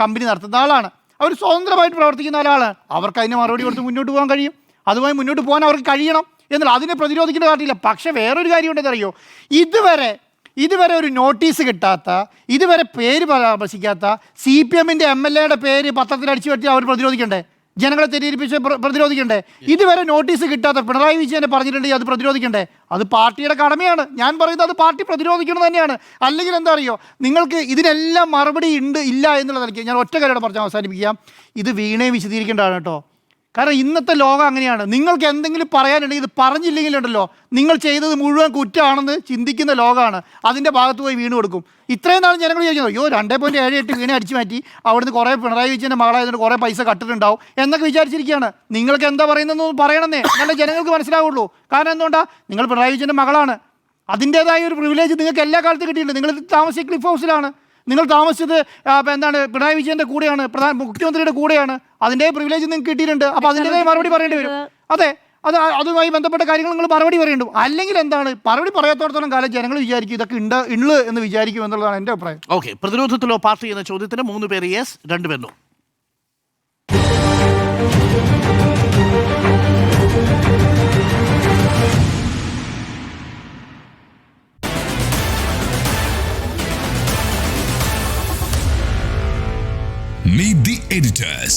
കമ്പനി നടത്തുന്ന ആളാണ്. അവർ സ്വതന്ത്രമായിട്ട് പ്രവർത്തിക്കുന്ന ഒരാളാണ്. അവർക്ക് അതിന് മറുപടി കൊടുത്ത് മുന്നോട്ട് പോകാൻ കഴിയും. അതുമായി മുന്നോട്ട് പോകാൻ അവർക്ക് കഴിയണം എന്നുള്ള അതിനെ പ്രതിരോധിക്കേണ്ട കാര്യമില്ല. പക്ഷേ വേറൊരു കാര്യം ഉണ്ടെന്നറിയോ, ഇതുവരെ ഒരു നോട്ടീസ് കിട്ടാത്ത, ഇതുവരെ പേര് പരാമർശിക്കാത്ത CPM-ന്റെ MLA-യുടെ പേര് പത്രത്തിൽ അടിച്ചു പറ്റി അവർ പ്രതിരോധിക്കണ്ടേ? ജനങ്ങളെ തെറ്റിദ്ധരിപ്പിച്ച് പ്രതിരോധിക്കണ്ടേ? ഇതുവരെ നോട്ടീസ് കിട്ടാത്ത പിണറായി വിജയനെ പറഞ്ഞിട്ടുണ്ടെങ്കിൽ അത് പ്രതിരോധിക്കണ്ടേ? അത് പാർട്ടിയുടെ കടമയാണ്. ഞാൻ പറയുന്നത് അത് പാർട്ടി പ്രതിരോധിക്കണം തന്നെയാണ്. അല്ലെങ്കിൽ എന്താ അറിയോ, നിങ്ങൾക്ക് ഇതിനെല്ലാം മറുപടി ഇല്ല എന്നുള്ള നിലയ്ക്ക് ഞാൻ ഒറ്റ കാര്യം പറഞ്ഞ് അവസാനിപ്പിക്കാം. ഇത് വീണയെ വിശദീകരിക്കേണ്ടതാണ് കേട്ടോ. കാരണം ഇന്നത്തെ ലോകം അങ്ങനെയാണ്. നിങ്ങൾക്ക് എന്തെങ്കിലും പറയാനുണ്ടെങ്കിൽ ഇത് പറഞ്ഞില്ലെങ്കിലുണ്ടല്ലോ, നിങ്ങൾ ചെയ്തത് മുഴുവൻ കുറ്റമാണെന്ന് ചിന്തിക്കുന്ന ലോകമാണ്. അതിൻ്റെ ഭാഗത്ത് പോയി വീണ് കൊടുക്കും. ഇത്രയും നാൾ ജനങ്ങൾ ചോദിക്കുന്നത്, 2.78 വീണ അടിച്ചു മാറ്റി, അവിടുന്ന് കുറേ പിണറായി വിജയൻ്റെ മകളായതുകൊണ്ട് കുറേ പൈസ കട്ടിട്ടുണ്ടാവും എന്നൊക്കെ വിചാരിച്ചിരിക്കുകയാണ്. നിങ്ങൾക്ക് എന്താ പറയുന്നതെന്ന് പറയണമെന്നേ, നല്ല ജനങ്ങൾക്ക് മനസ്സിലാവുള്ളൂ. കാരണം എന്തുകൊണ്ടാണ്? നിങ്ങൾ പിണറായി വിജയൻ്റെ മകളാണ്. അതിൻ്റേതായ ഒരു പ്രിവിലേജ് നിങ്ങൾക്ക് എല്ലാ കാലത്തും കിട്ടിയിട്ടുണ്ട്. നിങ്ങൾ താമസിച്ച ക്ലിഫ് ഹൗസിലാണ്, നിങ്ങൾ താമസിച്ചത് പിണറായി വിജയൻ്റെ കൂടെയാണ്, മുഖ്യമന്ത്രിയുടെ കൂടെയാണ്. അതിൻ്റെ പ്രിവിലേജ് നിങ്ങൾക്ക് കിട്ടിയിട്ടുണ്ട്. അപ്പോൾ അതിൻ്റെതായ മറുപടി പറയേണ്ടി വരും. അതെ, അതുമായി ബന്ധപ്പെട്ട കാര്യങ്ങൾ നിങ്ങൾ മറുപടി പറയേണ്ടു. അല്ലെങ്കിൽ എന്താണ്, മറുപടി പറയാത്തോടത്തോളം കാലം ജനങ്ങൾ വിചാരിക്കും ഇതൊക്കെ ഉള്ളു എന്ന് വിചാരിക്കും എന്നുള്ളതാണ് എൻ്റെ അഭിപ്രായം. ഓക്കെ, പ്രതിരോധത്തിലോ പാർട്ടി എന്ന ചോദ്യത്തിന് 3 പേര് യെസ്, 2 പേർ നോ. Meet the editors.